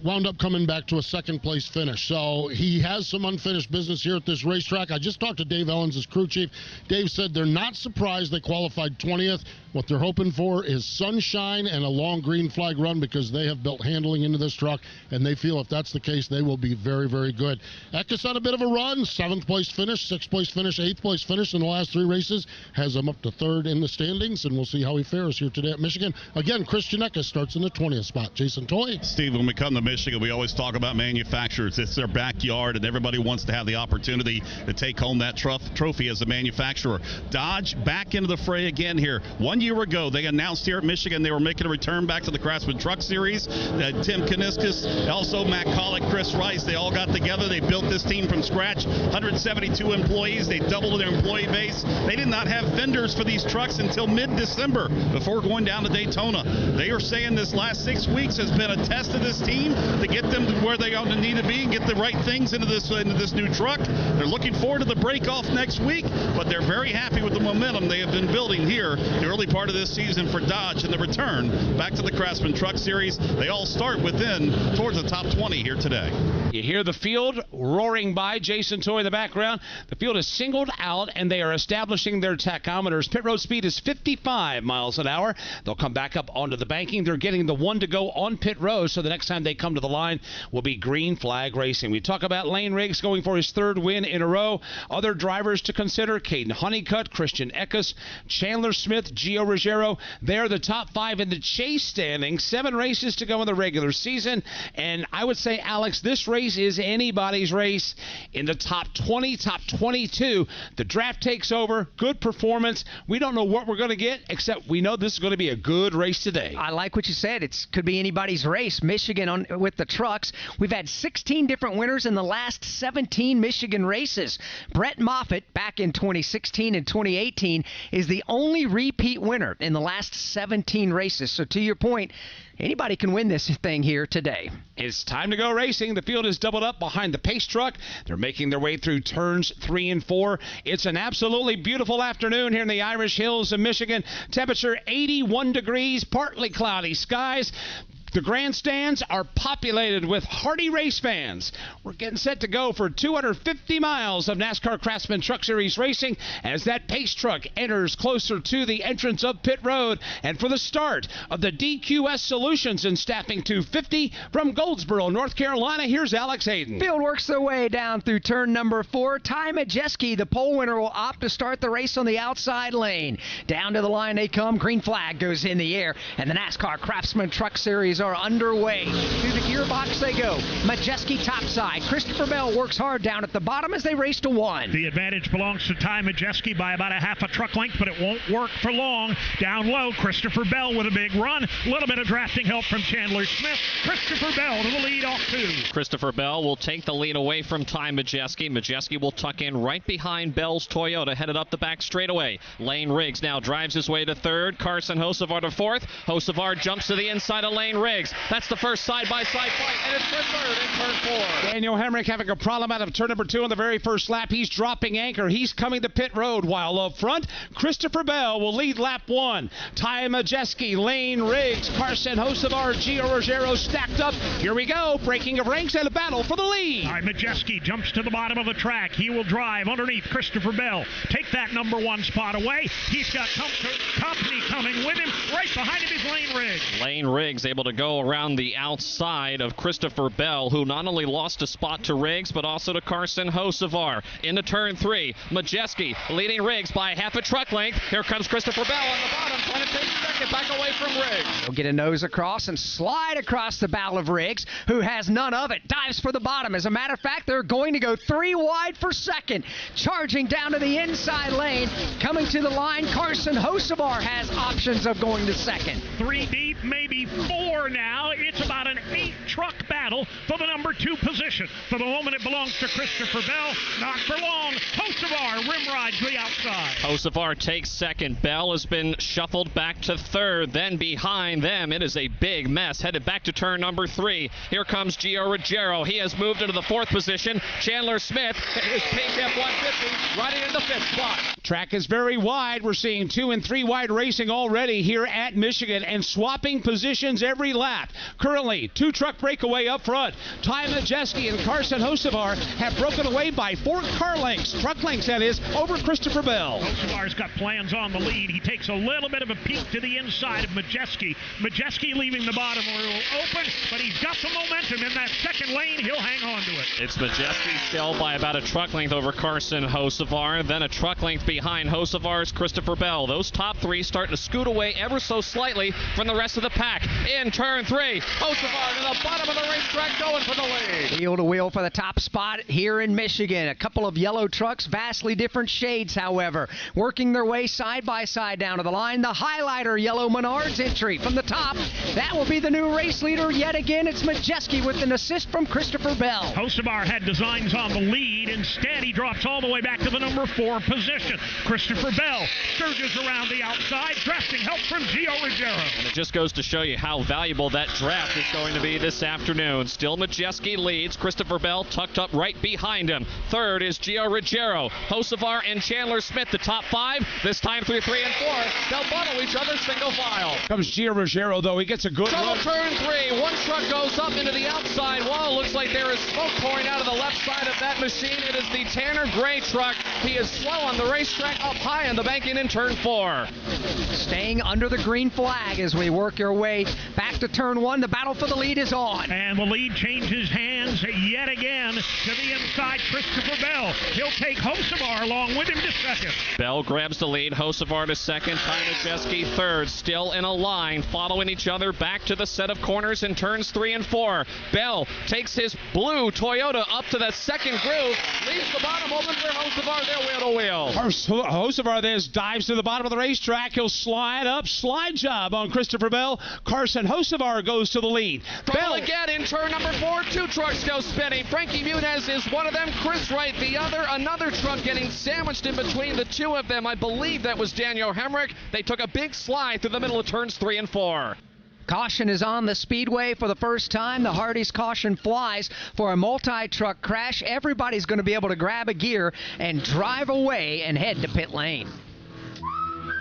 Wound up coming back to a second-place finish. So he has some unfinished business here at this racetrack. I just talked to Dave Ellens, his crew chief. Dave said they're not surprised they qualified 20th. What they're hoping for is sunshine and a long green flag run because they have built handling into this truck, and they feel if that's the case, they will be very, very good. Eckes had a bit of a run. 7th-place finish, 6th-place finish, 8th-place finish in the last 3 races. Has him up to 3rd in the standings, and we'll see how he fares here today at Michigan. Again, Christian Eckes starts in the 20th spot. Jason Toy. Steve, when we come to Michigan, we always talk about manufacturers. It's their backyard, and everybody wants to have the opportunity to take home that trophy as a manufacturer. Dodge back into the fray again here. 1 year ago, they announced here at Michigan they were making a return back to the Craftsman Truck Series. Tim Kaniskis, also Matt Collick, Chris Rice, they all got together. They built this team from scratch. 172 employees. They doubled their employee base. They did not have vendors for these trucks until mid-December before going down to Daytona. They are saying this last 6 weeks has been a test of this team to get them to where they need to be and get the right things into this new truck. They're looking forward to the break off next week, but they're very happy with the momentum they have been building here the early part of this season for Dodge and the return back to the Craftsman Truck Series. They all start towards the top 20 here today. You hear the field roaring by. Jason Toy in the background. The field is singled out, and they are establishing their tachometers. Pit road speed is 55 miles an hour. They'll come back up onto the banking. They're getting the 1 to go on pit road, so the next time they come to the line will be green flag racing. We talk about Lane Riggs going for his 3rd win in a row. Other drivers to consider: Caden Honeycutt, Christian Eckes, Chandler Smith, Gio Ruggiero. They're the top 5 in the chase standings. 7 races to go in the regular season. And I would say, Alex, this race is anybody's race. In the top 20, top 22, the draft takes over. Good performance. We don't know what we're going to get, except we know this is going to be a good race today. I like what you said. It could be anybody's race. Michigan with the trucks. We've had 16 different winners in the last 17 Michigan races. Brett Moffitt, back in 2016 and 2018, is the only repeat winner in the last 17 races. So to your point, anybody can win this thing here today. It's time to go racing. The field is doubled up behind the pace truck. They're making their way through turns 3 and 4. It's an absolutely beautiful afternoon here in the Irish Hills of Michigan. Temperature 81 degrees, partly cloudy skies. The grandstands are populated with hardy race fans. We're getting set to go for 250 miles of NASCAR Craftsman Truck Series racing as that pace truck enters closer to the entrance of pit road. And for the start of the DQS Solutions and Staffing 250 from Goldsboro, North Carolina, here's Alex Hayden. Field works their way down through turn number 4. Ty Majeski, the pole winner, will opt to start the race on the outside lane. Down to the line they come. Green flag goes in the air, and the NASCAR Craftsman Truck Series are underway. Through the gearbox they go. Majeski topside. Christopher Bell works hard down at the bottom as they race to 1. The advantage belongs to Ty Majeski by about a half a truck length, but it won't work for long. Down low, Christopher Bell with a big run. A little bit of drafting help from Chandler Smith. Christopher Bell to the lead off 2. Christopher Bell will take the lead away from Ty Majeski. Majeski will tuck in right behind Bell's Toyota, headed up the back straightaway. Lane Riggs now drives his way to 3rd. Carson Hocevar to 4th. Hocevar jumps to the inside of Lane Riggs. That's the first side-by-side fight, and it's for 3rd in turn 4. Daniel Hemrick having a problem out of turn number 2 on the very first lap. He's dropping anchor. He's coming to pit road, while up front, Christopher Bell will lead lap 1. Ty Majeski, Lane Riggs, Carson Hocevar, Gio Ruggiero stacked up. Here we go, breaking of ranks and a battle for the lead. Ty Majeski jumps to the bottom of the track. He will drive underneath Christopher Bell. Take that number 1 spot away. He's got company coming with him. Right behind him is Lane Riggs. Lane Riggs able to go around the outside of Christopher Bell, who not only lost a spot to Riggs, but also to Carson Hocevar. Into turn 3, Majeski leading Riggs by half a truck length. Here comes Christopher Bell on the bottom, trying to take 2nd. it back away from Riggs. He'll get a nose across and slide across the bow of Riggs, who has none of it. Dives for the bottom. As a matter of fact, they're going to go 3 wide for second. Charging down to the inside lane. Coming to the line, Carson Hocevar has options of going to second. 3 deep, maybe 4 now. It's about an 8-truck battle for the number 2 position. For the moment, it belongs to Christopher Bell. Not for long. Hocevar rim rides the outside. Hocevar takes second. Bell has been shuffled back to third. Then behind them, it is a big mess. Headed back to turn number 3. Here comes Gio Ruggiero. He has moved into the 4th position. Chandler Smith is pink F-150, riding in the 5th spot. Track is very wide. We're seeing 2 and 3 wide racing already here at Michigan and swapping positions every lap. Currently, 2-truck breakaway up front. Ty Majeski and Carson Hocevar have broken away by 4 car lengths, truck lengths that is, over Christopher Bell. Hocevar's got plans on the lead. He takes a little bit of a peek to the inside of Majeski. Majeski leaving the bottom rule open, but he's got the momentum in that second lane. He'll hang on to it. It's Majeski still by about a truck length over Carson Hocevar, then a truck length behind Hocevar's Christopher Bell. Those top 3 starting to scoot away ever so slightly from the rest of the pack. In turn 3, Hocevar to the bottom of the racetrack going for the lead. Wheel to wheel for the top spot here in Michigan. A couple of yellow trucks, vastly different shades, however, working their way side by side down to the line. The highlighter yellow Menards entry from the top. That will be the new race leader yet again. It's Majeski with an assist from Christopher Bell. Hocevar had designs on the lead. Instead, he drops all the way back to the number 4 position. Christopher Bell surges around the outside, drafting help from Gio Ruggiero. And it just goes to show you how valuable that draft is going to be this afternoon. Still Majeski leads. Christopher Bell tucked up right behind him. Third is Gio Ruggiero. Hocevar and Chandler Smith, the top 5. This time through 3 and 4. They'll bundle each other single file. Comes Gio Ruggiero, though. He gets a good Double run. turn 3. One truck goes up into the outside wall. Looks like there is smoke pouring out of the left side of that machine. It is the Tanner Gray truck. He is slow on the racetrack, up high on the banking in turn 4. Staying under the green flag as we work our way back to turn 1. The battle for the lead is on. And the lead changes hands yet again to the inside. Christopher Bell. He'll take Hocevar along with him to second. Bell grabs the lead. Hocevar to second. Ty Majeski third. Still in a line, following each other back to the set of corners in turns 3 and 4. Bell takes his blue Toyota up to the second groove. Leaves the bottom open for Hocevar. They're wheel to wheel. Hocevar there dives to the bottom of the racetrack. He'll slide up. Slide job on Christopher Bell. Carson Hocevar goes to the lead. Bell again in turn number 4. 2 trucks go spinning. Frankie Muniz is one of them. Chris Wright the other. Another truck getting sandwiched in between the 2 of them. I believe that was Daniel Hemrick. They took a big slide through the middle of turns 3 and 4. Caution is on the speedway for the first time. The Hardee's caution flies for a multi-truck crash. Everybody's going to be able to grab a gear and drive away and head to pit lane.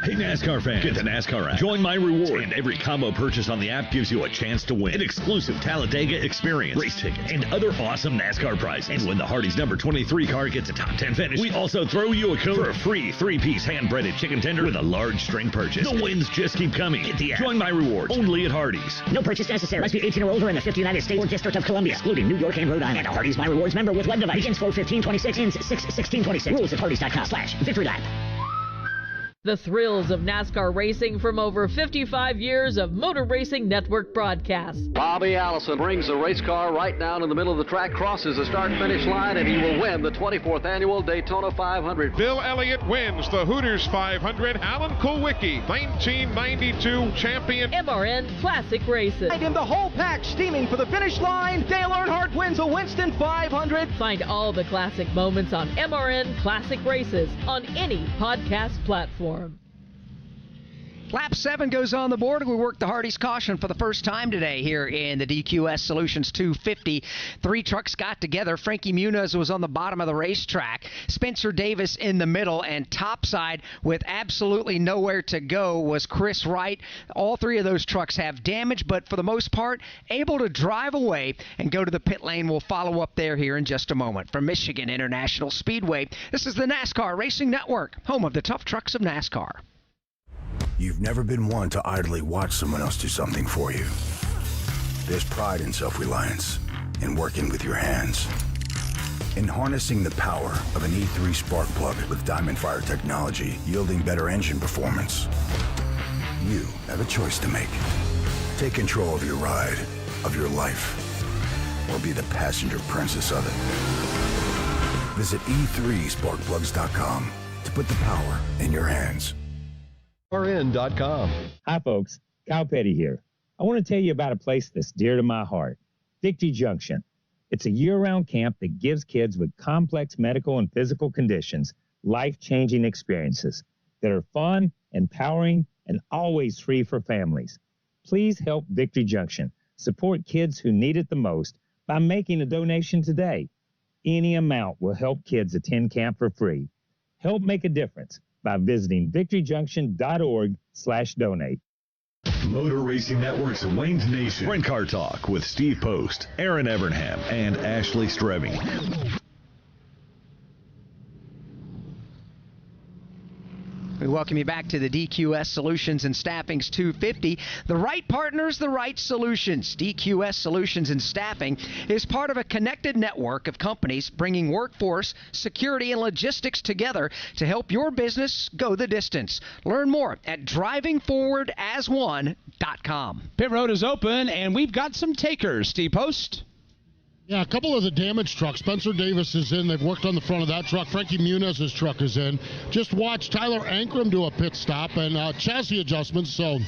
Hey NASCAR fans, get the NASCAR app. Join My Reward, and every combo purchase on the app gives you a chance to win an exclusive Talladega experience, race tickets, and other awesome NASCAR prizes. And when the Hardee's number 23 car gets a top 10 finish, we also throw you a code for a free 3-piece hand-breaded chicken tender with a large string purchase. The wins just keep coming. Get the app. Join My Rewards, only at Hardee's. No purchase necessary. Must be 18 or older in the 50 United States or District of Columbia, excluding New York and Rhode Island. A Hardee's My Rewards member with web device. Begins 4/15/26, ends 6/16/26. Rules at Hardee's.com/Victory Lap. The thrills of NASCAR racing from over 55 years of Motor Racing Network broadcasts. Bobby Allison brings the race car right down in the middle of the track, crosses the start-finish line, and he will win the 24th annual Daytona 500. Bill Elliott wins the Hooters 500. Alan Kulwicki, 1992 champion. MRN Classic Races. And in the whole pack, steaming for the finish line, Dale Earnhardt wins a Winston 500. Find all the classic moments on MRN Classic Races on any podcast platform. Lap 7 goes on the board. We worked the Hardee's caution for the first time today here in the DQS Solutions 250. 3 trucks got together. Frankie Muniz was on the bottom of the racetrack. Spencer Davis in the middle, and topside with absolutely nowhere to go was Chris Wright. All 3 of those trucks have damage, but for the most part, able to drive away and go to the pit lane. We'll follow up there here in just a moment. From Michigan International Speedway, this is the NASCAR Racing Network, home of the tough trucks of NASCAR. You've never been one to idly watch someone else do something for you. There's pride in self-reliance, in working with your hands, in harnessing the power of an E3 spark plug with Diamond Fire technology, yielding better engine performance. you have a choice to make. Take control of your ride, of your life, or be the passenger princess of it. Visit e3sparkplugs.com to put the power in your hands. RN.com. Hi, folks. Kyle Petty here. I want to tell you about a place that's dear to my heart, Victory Junction. It's a year-round camp that gives kids with complex medical and physical conditions life-changing experiences that are fun, empowering, and always free for families. Please help Victory Junction support kids who need it the most by making a donation today. Any amount will help kids attend camp for free. Help make a difference by visiting victoryjunction.org/donate. Motor Racing Network's Wayne's Nation. Sprint Car Talk with Steve Post, Aaron Evernham, and Ashley Streving. We welcome you back to the DQS Solutions and Staffing's 250. The right partners, the right solutions. DQS Solutions and Staffing is part of a connected network of companies bringing workforce, security, and logistics together to help your business go the distance. Learn more at drivingforwardasone.com. Pit road is open, and we've got some takers. Steve Post. Yeah, a couple of the damaged trucks. Spencer Davis is in. They've worked on the front of that truck. Frankie Muniz's truck is in. Just watch Tyler Ankrum do a pit stop and chassis adjustments. So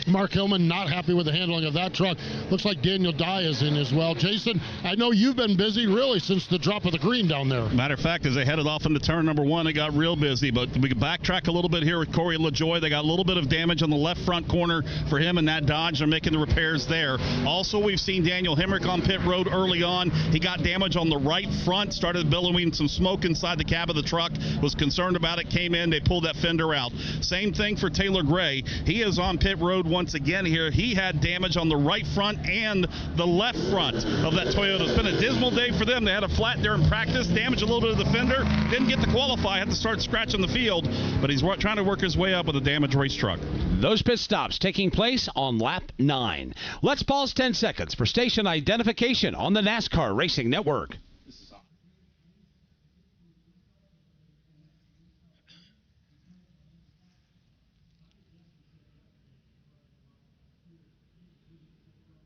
Mark Hillman not happy with the handling of that truck. Looks like Daniel Dye is in as well. Jason, I know you've been busy really since the drop of the green down there. Matter of fact, as they headed off into turn number one, it got real busy. But we can backtrack a little bit here with Corey LaJoy. They got a little bit of damage on the left front corner for him and that Dodge. They're making the repairs there. Also, we've seen Daniel Hemrick on pit road early on. He got damage on the right front, started billowing some smoke inside the cab of the truck, was concerned about it, came in, they pulled that fender out. Same thing for Taylor Gray. He is on pit road once again here. He had damage on the right front and the left front of that Toyota. It's been a dismal day for them. They had a flat there in practice, damaged a little bit of the fender, didn't get to qualify, had to start scratching the field, but he's trying to work his way up with a damaged race truck. Those pit stops taking place on lap 9. Let's pause 10 seconds for station identification on the NASCAR Racing Network.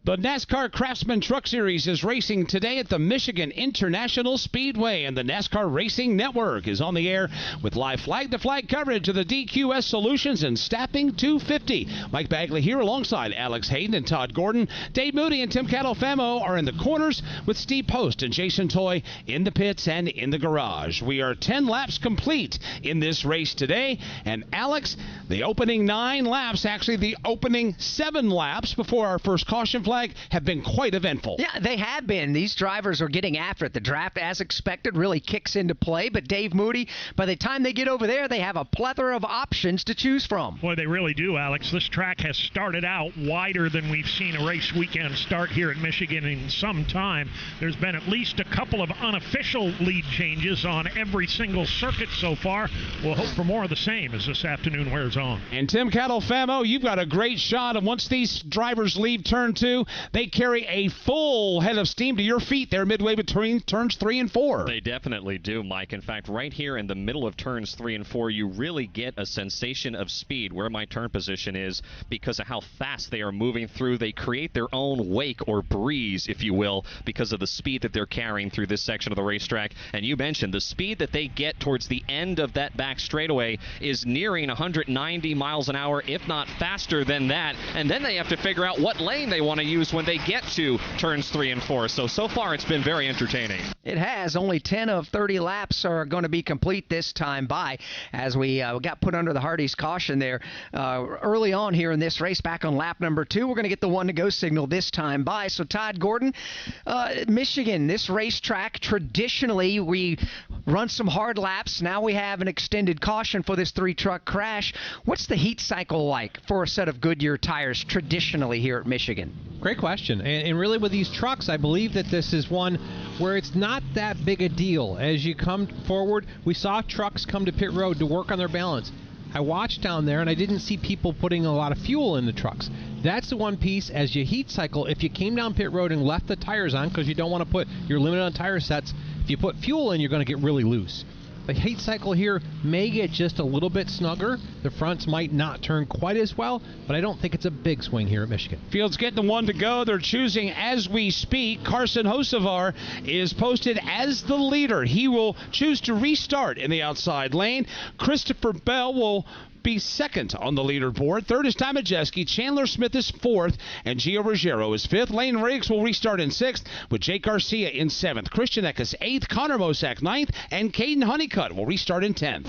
The NASCAR Craftsman Truck Series is racing today at the Michigan International Speedway, and the NASCAR Racing Network is on the air with live flag-to-flag coverage of the DQS Solutions and Staffing 250. Mike Bagley here alongside Alex Hayden and Todd Gordon. Dave Moody and Tim Catalfamo are in the corners with Steve Post and Jason Toy in the pits and in the garage. We are 10 laps complete in this race today, and Alex, the opening 9 laps, actually the opening 7 laps before our first caution flag, have been quite eventful. Yeah, they have been. These drivers are getting after it. The draft, as expected, really kicks into play. But Dave Moody, by the time they get over there, they have a plethora of options to choose from. Boy, they really do, Alex. This track has started out wider than we've seen a race weekend start here at Michigan in some time. There's been at least a couple of unofficial lead changes on every single circuit so far. We'll hope for more of the same as this afternoon wears on. And Tim Catalfamo, you've got a great shot. And once these drivers leave turn 2, they carry a full head of steam to your feet there midway between turns 3 and 4. They definitely do, Mike. In fact, right here in the middle of turns 3 and 4, you really get a sensation of speed where my turn position is because of how fast they are moving through. They create their own wake or breeze, if you will, because of the speed that they're carrying through this section of the racetrack. And you mentioned the speed that they get towards the end of that back straightaway is nearing 190 miles an hour, if not faster than that. And then they have to figure out what lane they want to use when they get to turns 3 and 4. So far it's been very entertaining. It has. Only 10 of 30 laps are going to be complete this time by, as we got put under the Hardee's caution there early on here in this race back on lap number 2. We're going to get the 1-to-go signal this time by. So Todd Gordon, Michigan, this racetrack, traditionally we run some hard laps. Now we have an extended caution for this 3-truck crash. What's the heat cycle like for a set of Goodyear tires traditionally here at Michigan? Great question. And really with these trucks, I believe that this is one where it's not that big a deal. As you come forward, we saw trucks come to pit road to work on their balance. I watched down there, and I didn't see people putting a lot of fuel in the trucks. That's the one piece, as you heat cycle, if you came down pit road and left the tires on because you don't want to put your limit on tire sets, if you put fuel in, you're going to get really loose. The heat cycle here may get just a little bit snugger. The fronts might not turn quite as well, but I don't think it's a big swing here at Michigan. Field's getting the one to go. They're choosing as we speak. Carson Hocevar is posted as the leader. He will choose to restart in the outside lane. Christopher Bell will be second on the leaderboard. Third is Ty Majeski. Chandler Smith is fourth, and Gio Ruggiero is fifth. Lane Riggs will restart in sixth, with Jake Garcia in seventh. Christian Eckes eighth, Connor Mosack ninth, and Caden Honeycutt will restart in 10th.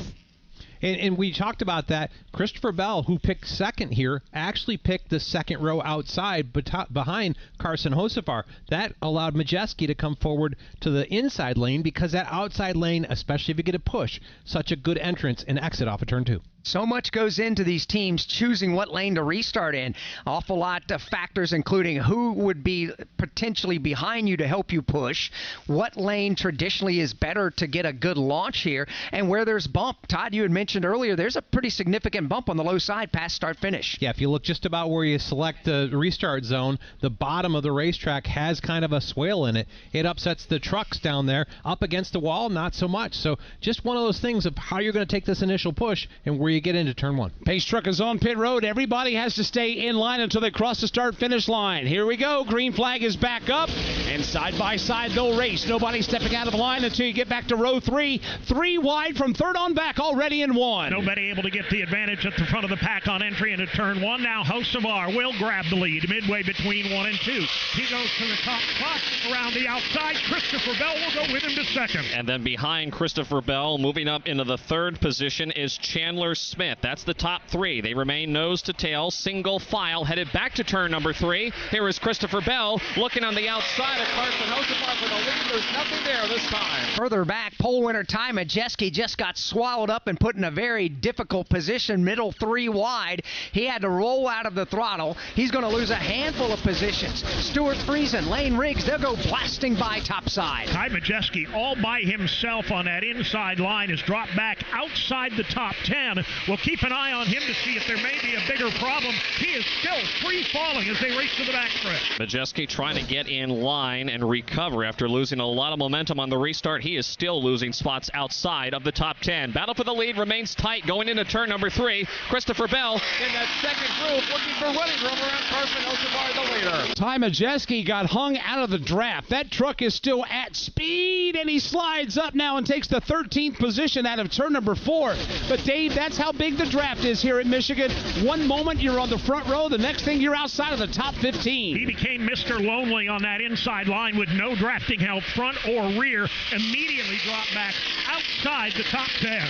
And we talked about that. Christopher Bell, who picked second here, actually picked the second row outside behind Carson Hocevar. That allowed Majeski to come forward to the inside lane, because that outside lane, especially if you get a push, such a good entrance and exit off of turn 2. So much goes into these teams choosing what lane to restart in. Awful lot of factors, including who would be potentially behind you to help you push, what lane traditionally is better to get a good launch here, and where there's bump. Todd, you had mentioned earlier, there's a pretty significant bump on the low side past start finish. Yeah, if you look just about where you select the restart zone, the bottom of the racetrack has kind of a swale in it. It upsets the trucks down there. Up against the wall, not so much. So just one of those things of how you're going to take this initial push and where you get into turn 1. Pace truck is on pit road. Everybody has to stay in line until they cross the start-finish line. Here we go. Green flag is back up, and side by side they'll race. Nobody stepping out of the line until you get back to row 3. 3 wide from third on back, already in 1. Nobody able to get the advantage at the front of the pack on entry into turn 1. Now Hocevar will grab the lead midway between 1 and 2. He goes to the top spot around the outside. Christopher Bell will go with him to second. And then behind Christopher Bell, moving up into the third position, is Chandler Smith. That's the top 3. They remain nose to tail, single file, headed back to turn number 3. Here is Christopher Bell looking on the outside of Carson Hocevar for the lead. There's nothing there this time. Further back, pole winner Ty Majeski just got swallowed up and put in a very difficult position, middle 3 wide. He had to roll out of the throttle. He's going to lose a handful of positions. Stuart Friesen, Lane Riggs, they'll go blasting by topside. Ty Majeski all by himself on that inside line has dropped back outside the top 10. We'll keep an eye on him to see if there may be a bigger problem. He is still free falling as they race to the backstretch. Majeski trying to get in line and recover after losing a lot of momentum on the restart. He is still losing spots outside of the top 10. Battle for the lead remains tight going into turn number 3. Christopher Bell in that second group looking for running room around Carson Hocevar, the leader. Ty Majeski got hung out of the draft. That truck is still at speed, and he slides up now and takes the 13th position out of turn number 4. But Dave, that's how big the draft is here at Michigan. One moment you're on the front row, the next thing you're outside of the top 15. He became Mr. Lonely on that inside line with no drafting help, front or rear. Immediately dropped back outside the top 10.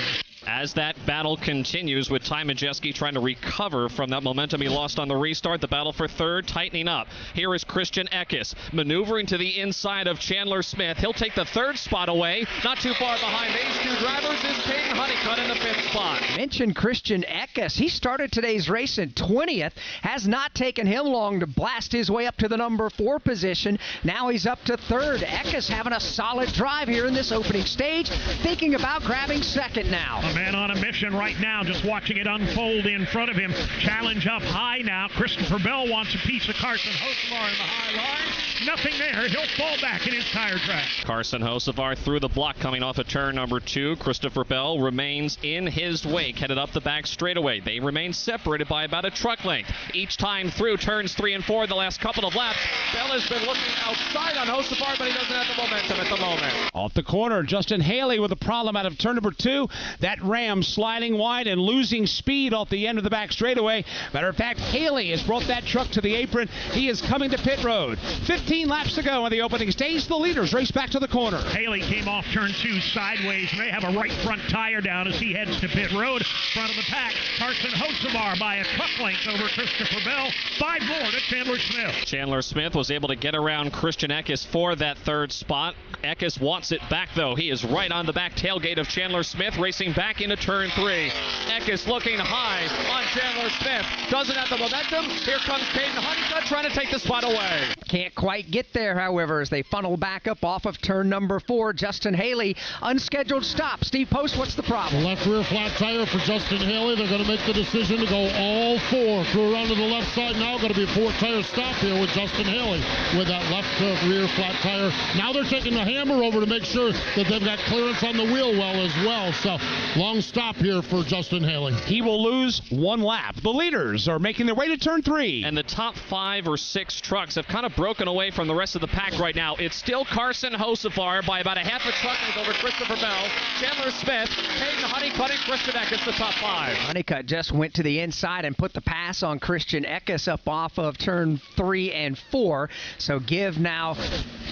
As that battle continues with Ty Majeski trying to recover from that momentum he lost on the restart, the battle for third tightening up. Here is Christian Eckes maneuvering to the inside of Chandler Smith. He'll take the third spot away. Not too far behind these two drivers is Caden Honeycutt in the 5th spot. Mentioned Christian Eckes. He started today's race in 20th. Has not taken him long to blast his way up to the number 4 position. Now he's up to 3rd. Eckes having a solid drive here in this opening stage. Thinking about grabbing 2nd now. A man on a mission right now, just watching it unfold in front of him. Challenge up high now. Christopher Bell wants a piece of Carson Hocevar in the high line. Nothing there. He'll fall back in his tire track. Carson Hocevar through the block coming off of turn number 2. Christopher Bell remains in his wake, headed up the back straightaway. They remain separated by about a truck length. Each time through turns 3 and 4, the last couple of laps, Bell has been looking outside on Hocevar, but he doesn't have the momentum at the moment. Off the corner, Justin Haley with a problem out of turn number 2. That Ram sliding wide and losing speed off the end of the back straightaway. Matter of fact, Haley has brought that truck to the apron. He is coming to pit road. 15 laps to go on the opening stage. The leaders race back to the corner. Haley came off turn 2 sideways. May have a right front tire down as he heads to pit road. Front of the pack, Carson Hocevar by a truck length over Christopher Bell. 5 more to Chandler Smith. Chandler Smith was able to get around Christian Eckes for that 3rd spot. Eckes wants it back, though. He is right on the back tailgate of Chandler Smith, racing back back into turn 3. Eckes looking high on Chandler Smith. Doesn't have the momentum. Here comes Caden Honeycutt trying to take the spot away. Can't quite get there, however, as they funnel back up off of turn number 4. Justin Haley, unscheduled stop. Steve Post, what's the problem? Left rear flat tire for Justin Haley. They're going to make the decision to go all 4. Through around to the left side now. Going to be a 4-tire stop here with Justin Haley with that left rear flat tire. Now they're taking the hammer over to make sure that they've got clearance on the wheel well as well. So long stop here for Justin Haley. He will lose 1 lap. The leaders are making their way to turn 3. And the top 5 or 6 trucks have kind of broken away from the rest of the pack right now. It's still Carson Hocevar by about a half a truck length over Christopher Bell, Chandler Smith, Caden Honeycutt, and Christian Eckes, the top 5. Honeycutt just went to the inside and put the pass on Christian Eckes up off of turn 3 and 4. So give now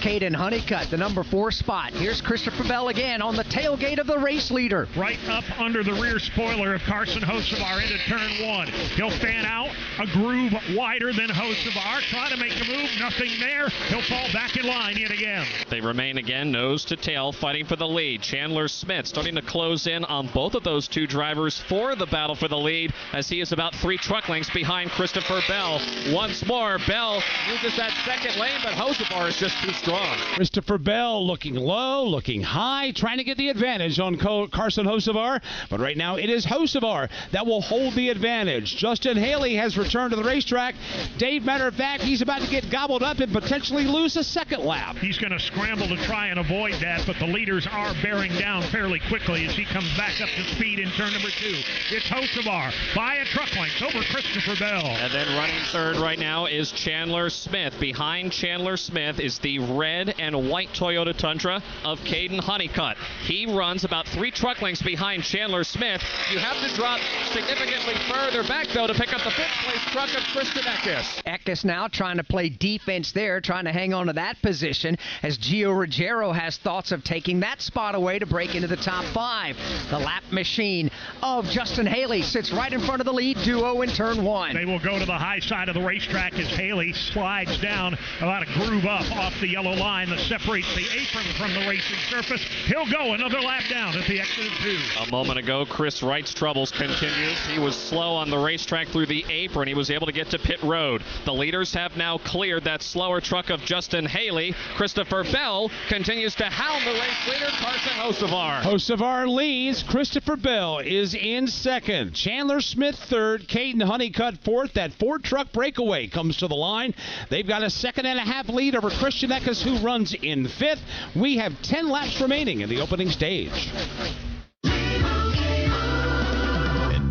Caden Honeycutt the number 4 spot. Here's Christopher Bell again on the tailgate of the race leader. Right up under the rear spoiler of Carson Hocevar into turn 1. He'll fan out a groove wider than Hocevar. Try to make a move. Nothing there. He'll fall back in line yet again. They remain again nose to tail fighting for the lead. Chandler Smith starting to close in on both of those 2 drivers for the battle for the lead as he is about 3 truck lengths behind Christopher Bell. Once more, Bell uses that second lane, but Hocevar is just too strong. Christopher Bell looking low, looking high, trying to get the advantage on Carson Hocevar. But right now it is Hocevar that will hold the advantage. Justin Haley has returned to the racetrack. Dave, matter of fact, he's about to get gobbled up and potentially lose a second lap. He's going to scramble to try and avoid that, but the leaders are bearing down fairly quickly as he comes back up to speed in turn number 2. It's Hocevar by a truck length over Christopher Bell. And then running third right now is Chandler Smith. Behind Chandler Smith is the red and white Toyota Tundra of Caden Honeycutt. He runs about 3 truck lengths behind Chandler Smith. You have to drop significantly further back, though, to pick up the 5th place truck of Christian Eckes. Eckes now trying to play defense there, trying to hang on to that position as Gio Ruggiero has thoughts of taking that spot away to break into the top 5. The lap machine of Justin Haley sits right in front of the lead duo in turn 1. They will go to the high side of the racetrack as Haley slides down about a groove up off the yellow line that separates the apron from the racing surface. He'll go another lap down at the exit of 2. A moment ago, Chris Wright's troubles continues. He was slow on the racetrack through the apron. He was able to get to pit road. The leaders have now cleared that slower truck of Justin Haley. Christopher Bell continues to hound the race leader, Carson Hocevar. Hocevar leads. Christopher Bell is in second. Chandler Smith third. Caden Honeycutt fourth. That 4-truck breakaway comes to the line. They've got a 2.5 lead over Christian Eckes, who runs in 5th. We have 10 laps remaining in the opening stage.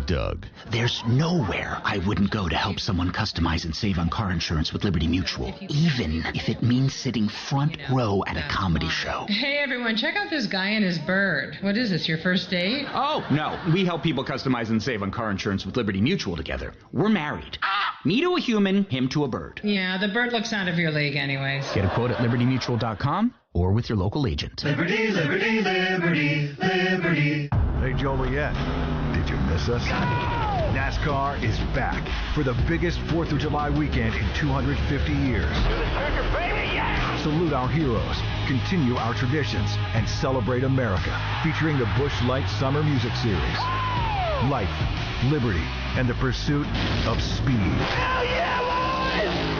Doug. There's nowhere I wouldn't go to help someone customize and save on car insurance with Liberty Mutual, even if it means sitting front row at a comedy show. Hey everyone, check out this guy and his bird. What is this, your first date? Oh, no. We help people customize and save on car insurance with Liberty Mutual together. We're married. Me to a human, him to a bird. Yeah, the bird looks out of your league anyways. Get a quote at libertymutual.com or with your local agent. Liberty, liberty, liberty, liberty. Hey, Joliet, did you miss us? NASCAR is back for the biggest 4th of July weekend in 250 years. Salute our heroes, continue our traditions, and celebrate America, featuring the Busch Light Summer Music Series. Life, liberty, and the pursuit of speed.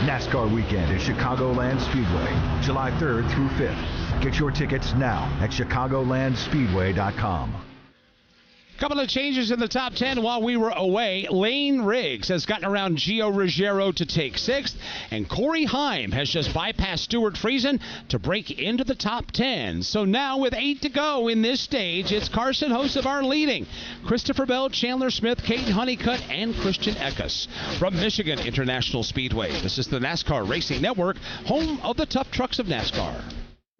NASCAR weekend at Chicagoland Speedway, July 3rd through 5th. Get your tickets now at chicagolandspeedway.com. Couple of changes in the top 10 while we were away. Lane Riggs has gotten around Gio Ruggiero to take 6th, and Corey Heim has just bypassed Stuart Friesen to break into the top 10. So now with 8 to go in this stage, it's Carson Hocevar leading. Christopher Bell, Chandler Smith, Caden Honeycutt, and Christian Eckes. From Michigan International Speedway, this is the NASCAR Racing Network, home of the tough trucks of NASCAR.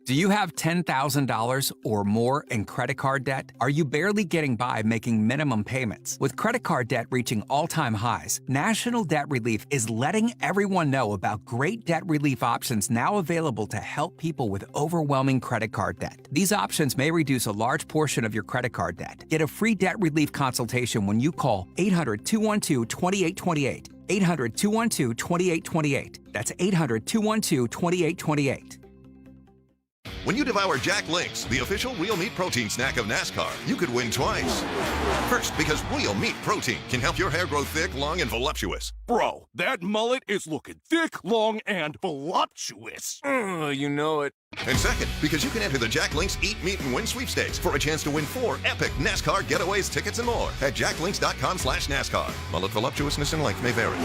Do you have $10,000 or more in credit card debt? Are you barely getting by making minimum payments? With credit card debt reaching all-time highs, National Debt Relief is letting everyone know about great debt relief options now available to help people with overwhelming credit card debt. These options may reduce a large portion of your credit card debt. Get a free debt relief consultation when you call 800-212-2828. 800-212-2828. That's 800-212-2828. When you devour Jack Links, the official real meat protein snack of NASCAR, you could win twice. First, because real meat protein can help your hair grow thick, long, and voluptuous. Bro, that mullet is looking thick, long, and voluptuous. You know it. And second, because you can enter the Jack Links Eat, Meet, and Win sweepstakes for a chance to win 4 epic NASCAR getaways, tickets, and more at jacklinks.com/NASCAR. Mullet voluptuousness and length may vary.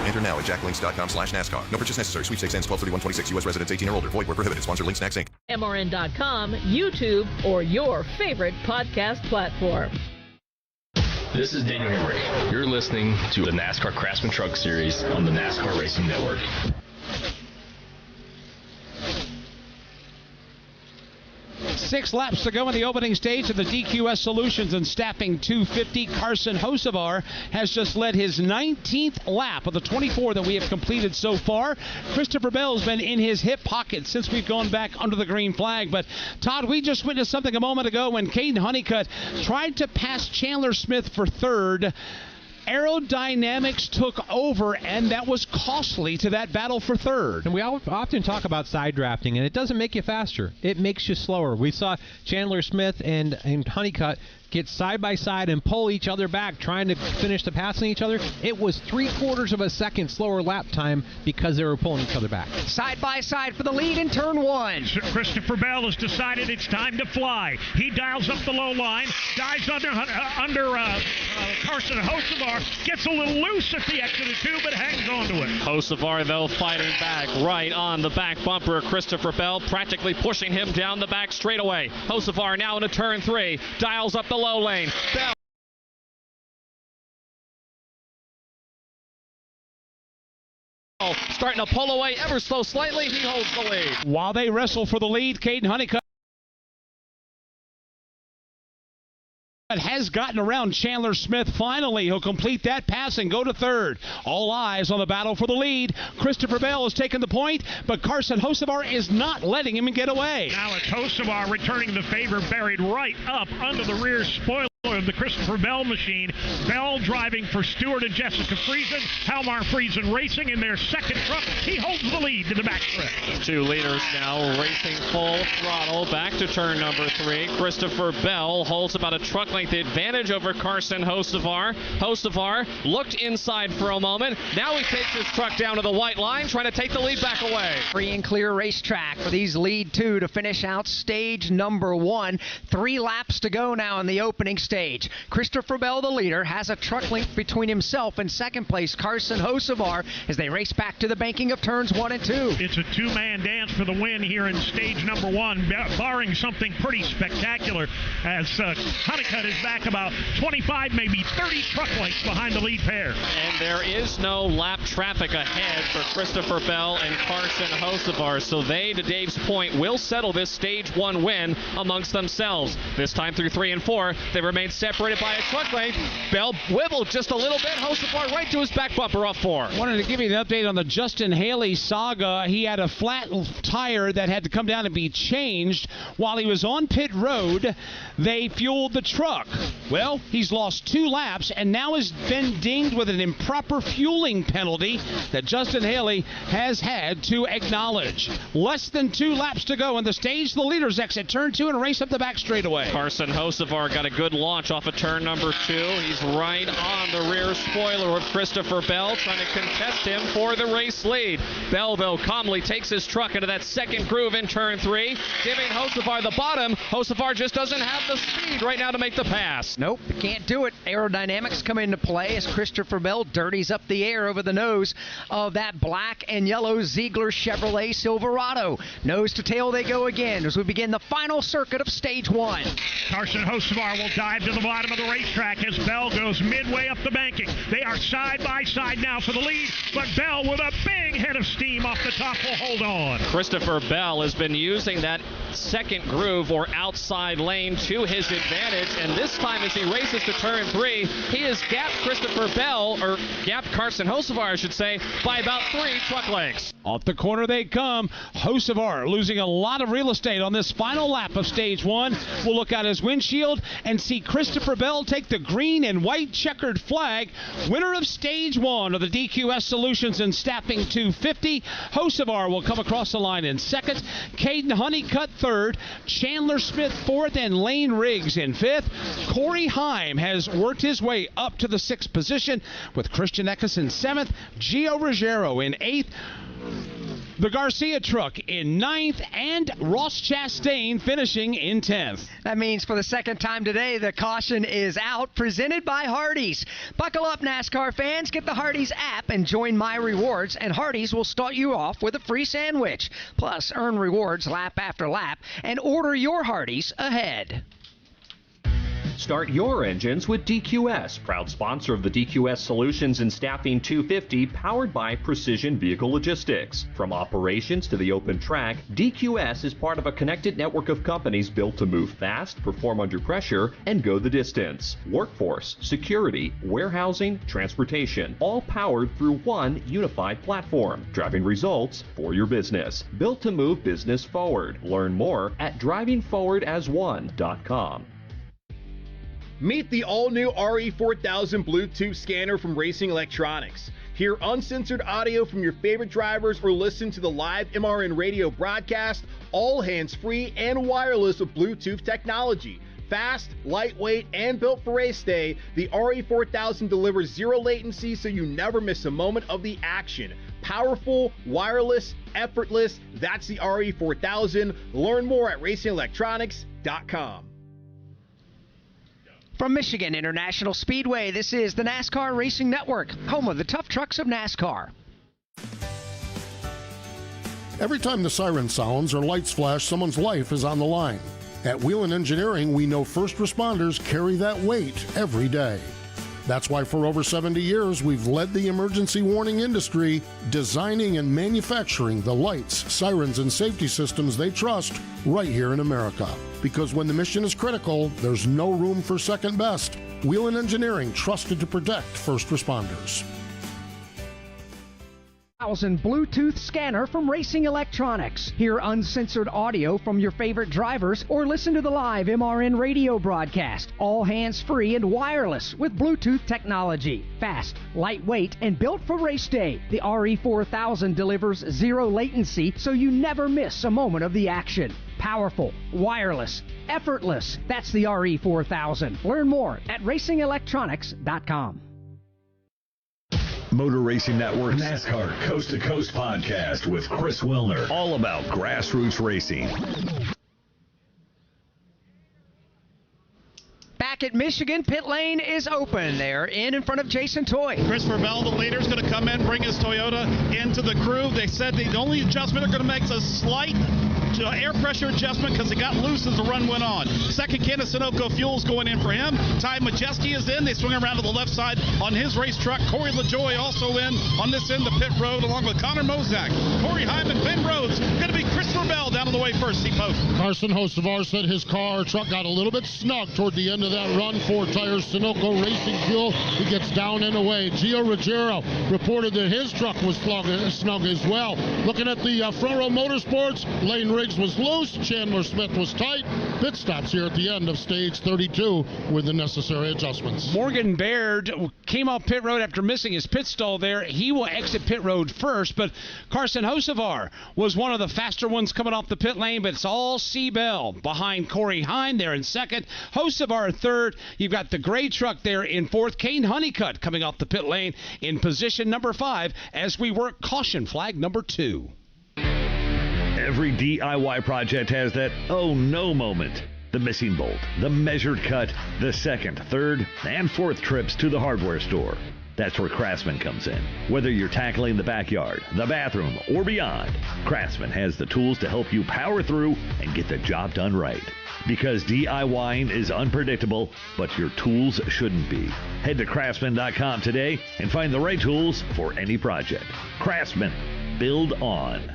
Enter now at jacklinks.com/NASCAR. No purchase necessary. Sweepstakes ends 12/31/26. U.S. residents 18 or older. Void where prohibited. Sponsor Link Snacks Inc. MRN.com, YouTube, or your favorite podcast platform. This is Daniel Henry. You're listening to the NASCAR Craftsman Truck Series on the NASCAR Racing Network. 6 laps to go in the opening stage of the DQS Solutions and Staffing 250. Carson Hocevar has just led his 19th lap of the 24 that we have completed so far. Christopher Bell's been in his hip pocket since we've gone back under the green flag. But, Todd, we just witnessed something a moment ago when Caden Honeycutt tried to pass Chandler Smith for third. Aerodynamics took over, and that was costly to that battle for third. And we often talk about side drafting, and it doesn't make you faster. It makes you slower. We saw Chandler Smith and Honeycutt get side by side and pull each other back, trying to finish the pass on each other. It was 3/4 of a second slower lap time because they were pulling each other back. Side by side for the lead in turn 1. Christopher Bell has decided it's time to fly. He dials up the low line, dives under Carson Hocevar, gets a little loose at the exit of 2, but hangs on to it. Hocevar, though, fighting back right on the back bumper. Christopher Bell practically pushing him down the back straightaway. Hocevar now into turn 3, dials up the low lane. Bell starting to pull away ever so slightly. He holds the lead. While they wrestle for the lead, Caden Honeycutt has gotten around Chandler Smith. Finally, he'll complete that pass and go to third. All eyes on the battle for the lead. Christopher Bell has taken the point, but Carson Hocevar is not letting him get away. Now it's Hocevar returning the favor, buried right up under the rear spoiler of the Christopher Bell machine. Bell driving for Stewart and Jessica Friesen. Halmar Friesen racing in their second truck. He holds the lead to the backstretch. 2 leaders now racing full throttle back to turn number 3. Christopher Bell holds about a truck length advantage over Carson Hocevar. Hocevar looked inside for a moment. Now he takes his truck down to the white line, trying to take the lead back away. Free and clear racetrack for these lead 2 to finish out stage number 1. 3 laps to go now in the opening stage. Christopher Bell, the leader, has a truck length between himself and second place Carson Hocevar as they race back to the banking of turns 1 and 2. It's a 2-man dance for the win here in stage number 1, barring something pretty spectacular, as Honeycutt is back about 25, maybe 30 truck lengths behind the lead pair. And there is no lap traffic ahead for Christopher Bell and Carson Hocevar, so they, to Dave's point, will settle this stage 1 win amongst themselves. This time through 3 and 4, they remain separated by a truck length. Bell wibbled just a little bit. Hocevar right to his back bumper off 4. Wanted to give you an update on the Justin Haley saga. He had a flat tire that had to come down and be changed. While he was on pit road, they fueled the truck. Well, he's lost 2 laps and now has been dinged with an improper fueling penalty that Justin Haley has had to acknowledge. Less than 2 laps to go in the stage. The leaders exit turn 2 and race up the back straightaway. Carson Hocevar got a good launch off of turn number 2. He's right on the rear spoiler of Christopher Bell, trying to contest him for the race lead. Bell, though, calmly takes his truck into that second groove in turn 3, giving Hocevar the bottom. Hocevar just doesn't have the speed right now to make the pass. Nope, can't do it. Aerodynamics come into play as Christopher Bell dirties up the air over the nose of that black and yellow Ziegler Chevrolet Silverado. Nose to tail they go again as we begin the final circuit of stage 1. Carson Hocevar will dive to the bottom of the racetrack as Bell goes midway up the banking. They are side by side now for the lead, but Bell with a big head of steam off the top will hold on. Christopher Bell has been using that second groove or outside lane to his advantage, and this time as he races to turn 3, he has gapped Carson Hocevar, I should say, by about 3 truck lengths. Off the corner they come. Hocevar losing a lot of real estate on this final lap of stage 1. We'll look out his windshield and see Christopher Bell take the green and white checkered flag. Winner of stage 1 of the DQS Solutions and Staffing 2 250. Hocevar will come across the line in second. Caden Honeycutt third. Chandler Smith fourth, and Lane Riggs in fifth. Corey Heim has worked his way up to the sixth position with Christian Eckes in seventh. Gio Ruggiero in eighth. The Garcia truck in ninth, and Ross Chastain finishing in 10th. That means for the second time today, the caution is out, presented by Hardee's. Buckle up, NASCAR fans. Get the Hardee's app and join My Rewards, and Hardee's will start you off with a free sandwich. Plus, earn rewards lap after lap, and order your Hardee's ahead. Start your engines with DQS, proud sponsor of the DQS Solutions and Staffing 250, powered by Precision Vehicle Logistics. From operations to the open track, DQS is part of a connected network of companies built to move fast, perform under pressure, and go the distance. Workforce, security, warehousing, transportation, all powered through one unified platform, driving results for your business. Built to move business forward. Learn more at drivingforwardasone.com. Meet the all-new RE4000 Bluetooth scanner from Racing Electronics. Hear uncensored audio from your favorite drivers or listen to the live MRN radio broadcast, all hands-free and wireless with Bluetooth technology. Fast, lightweight, and built for race day, the RE4000 delivers zero latency so you never miss a moment of the action. Powerful, wireless, effortless, that's the RE4000. Learn more at racingelectronics.com. From Michigan International Speedway, this is the NASCAR Racing Network, home of the tough trucks of NASCAR. Every time the siren sounds or lights flash, someone's life is on the line. At Whelen Engineering, we know first responders carry that weight every day. That's why for over 70 years, we've led the emergency warning industry, designing and manufacturing the lights, sirens, and safety systems they trust right here in America. Because when the mission is critical, there's no room for second best. Whelen Engineering, trusted to protect first responders. Bluetooth scanner from Racing Electronics. Hear uncensored audio from your favorite drivers or listen to the live MRN radio broadcast. All hands-free and wireless with Bluetooth technology. Fast, lightweight, and built for race day. The RE4000 delivers zero latency so you never miss a moment of the action. Powerful, wireless, effortless. That's the RE4000. Learn more at racingelectronics.com. Motor Racing Network's NASCAR Coast to Coast podcast with Chris Wilner. All about grassroots racing. Back at Michigan, pit lane is open. They're in front of Jason Toy. Christopher Bell, the leader, is going to come in, bring his Toyota into the groove. They said the only adjustment they're going to make is a slight air pressure adjustment because it got loose as the run went on. Second can of Sunoco Fuel's going in for him. Ty Majeski is in. They swing around to the left side on his race truck. Corey LaJoy also in on this end of the pit road along with Connor Mozak. Corey Hyman, Ben Rhodes. Going to be Christopher Bell down on the way first. See post. Carson Hocevar said his truck got a little bit snug toward the end of that run. 4 tires, Sunoco Racing Fuel. He gets down and away. Gio Ruggiero reported that his truck was snug as well. Looking at the Front Row Motorsports, Lane Riggs was loose. Chandler Smith was tight. Pit stops here at the end of stage 32 with the necessary adjustments. Morgan Baird came off pit road after missing his pit stall there. He will exit pit road first, but Carson Hocevar was one of the faster ones coming off the pit lane, but it's all C. Bell behind Corey Heim there in second. Hocevar third. You've got the gray truck there in fourth. Kane Honeycutt coming off the pit lane in position number 5 as we work caution flag number 2. Every DIY project has that oh no moment. The missing bolt, the measured cut, the second, third, and fourth trips to the hardware store. That's where Craftsman comes in. Whether you're tackling the backyard, the bathroom, or beyond, Craftsman has the tools to help you power through and get the job done right. Because DIYing is unpredictable, but your tools shouldn't be. Head to Craftsman.com today and find the right tools for any project. Craftsman, build on.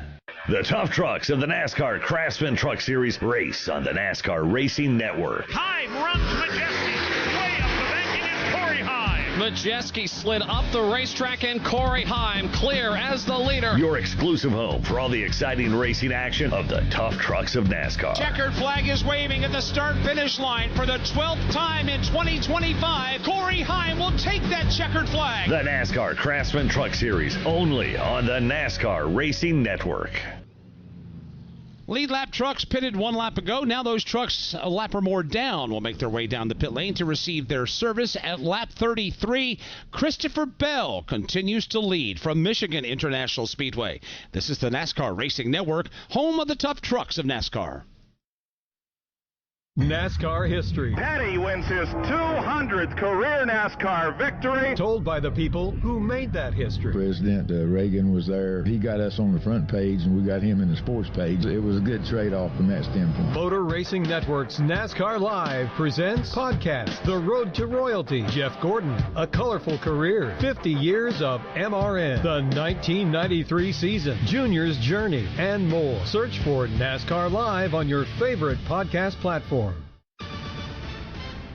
The tough trucks of the NASCAR Craftsman Truck Series race on the NASCAR Racing Network. Heim runs majestic. Way up the bank, it is Corey Heim. Majeski slid up the racetrack, and Corey Heim clear as the leader. Your exclusive home for all the exciting racing action of the tough trucks of NASCAR. Checkered flag is waving at the start-finish line for the 12th time in 2025. Corey Heim will take that checkered flag. The NASCAR Craftsman Truck Series, only on the NASCAR Racing Network. Lead lap trucks pitted 1 lap ago. Now those trucks a lap or more down will make their way down the pit lane to receive their service at lap 33. Christopher Bell continues to lead from Michigan International Speedway. This is the NASCAR Racing Network, home of the tough trucks of NASCAR. NASCAR history. Petty wins his 200th career NASCAR victory. Told by the people who made that history. President Reagan was there. He got us on the front page, and we got him in the sports page. It was a good trade-off from that standpoint. Motor Racing Network's NASCAR Live presents podcast The Road to Royalty. Jeff Gordon, A Colorful Career, 50 Years of MRN, the 1993 season, Junior's Journey, and more. Search for NASCAR Live on your favorite podcast platform.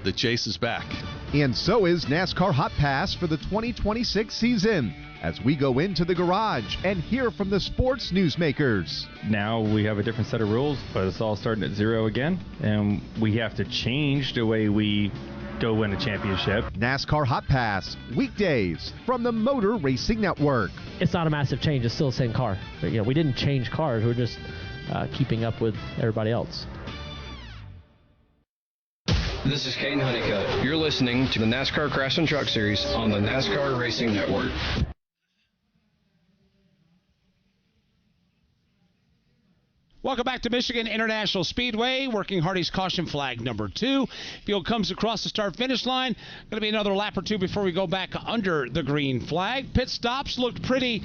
The chase is back. And so is NASCAR Hot Pass for the 2026 season, as we go into the garage and hear from the sports newsmakers. Now we have a different set of rules, but it's all starting at zero again, and we have to change the way we go win a championship. NASCAR Hot Pass, weekdays from the Motor Racing Network. It's not a massive change. It's still the same car. But, we didn't change cars. We're just keeping up with everybody else. This is Caden Honeycutt. You're listening to the NASCAR Craftsman Truck Series on the NASCAR Racing Network. Welcome back to Michigan International Speedway. Working Hardy's caution flag number 2. Field comes across the start-finish line. Going to be another lap or two before we go back under the green flag. Pit stops looked pretty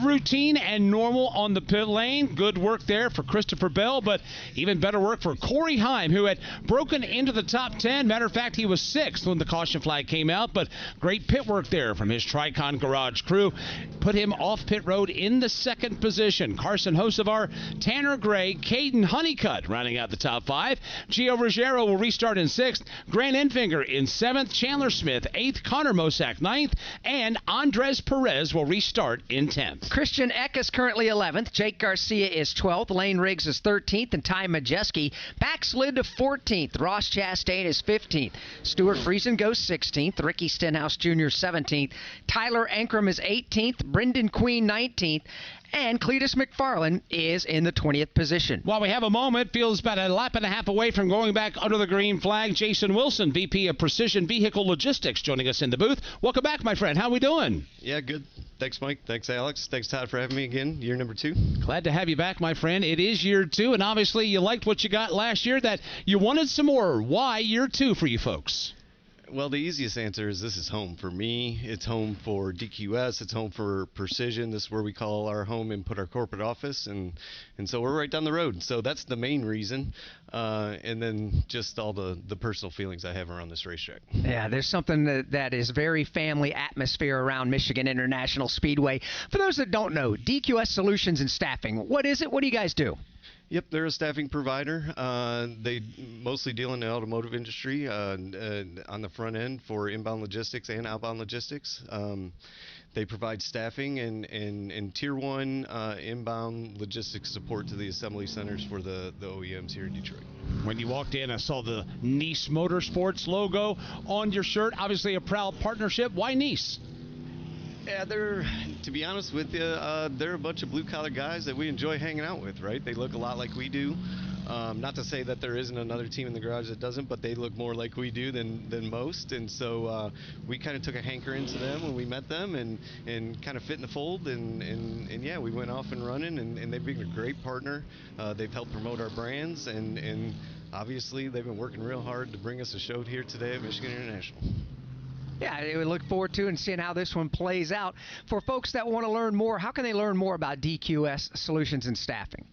routine and normal on the pit lane. Good work there for Christopher Bell, but even better work for Corey Heim, who had broken into the top 10. Matter of fact, he was 6th when the caution flag came out, but great pit work there from his Tricon Garage crew. Put him off pit road in the 2nd position. Carson Hocevar, Tanner Gray, Caden Honeycutt rounding out the top 5. Gio Ruggiero will restart in 6th. Grant Enfinger in 7th. Chandler Smith 8th. Connor Mosack 9th. And Andres Perez will restart in 10th. Christian Eck is currently 11th. Jake Garcia is 12th. Lane Riggs is 13th. And Ty Majeski backslid to 14th. Ross Chastain is 15th. Stuart Friesen goes 16th. Ricky Stenhouse Jr. 17th. Tyler Ankrum is 18th. Brendan Queen 19th. And Cletus McFarland is in the 20th position. While we have a moment, feels about a lap and a half away from going back under the green flag. Jason Wilson, VP of Precision Vehicle Logistics, joining us in the booth. Welcome back, my friend. How are we doing? Yeah, good. Thanks, Mike. Thanks, Alex. Thanks, Todd, for having me again. Year number 2. Glad to have you back, my friend. It is year 2, and obviously you liked what you got last year, that you wanted some more. Why year 2 for you folks? Well, the easiest answer is this is home for me. It's home for DQS. It's home for Precision. This is where we call our home and put our corporate office, and so we're right down the road. So that's the main reason, and then just all the personal feelings I have around this racetrack. Yeah, there's something that is very family atmosphere around Michigan International Speedway. For those that don't know, DQS Solutions and Staffing, what is it? What do you guys do? Yep, they're a staffing provider. They mostly deal in the automotive industry on the front end for inbound logistics and outbound logistics. They provide staffing and Tier 1 inbound logistics support to the assembly centers for the OEMs here in Detroit. When you walked in, I saw the Nice Motorsports logo on your shirt. Obviously a proud partnership. Why Nice? Yeah, to be honest with you, they're a bunch of blue-collar guys that we enjoy hanging out with, right? They look a lot like we do. Not to say that there isn't another team in the garage that doesn't, but they look more like we do than most. And so we kind of took a hankering to them when we met them and kind of fit in the fold. And yeah, we went off and running, and they've been a great partner. They've helped promote our brands, and obviously they've been working real hard to bring us a show here today at Michigan International. Yeah, we look forward to and seeing how this one plays out. For folks that want to learn more, how can they learn more about DQS Solutions and Staffing?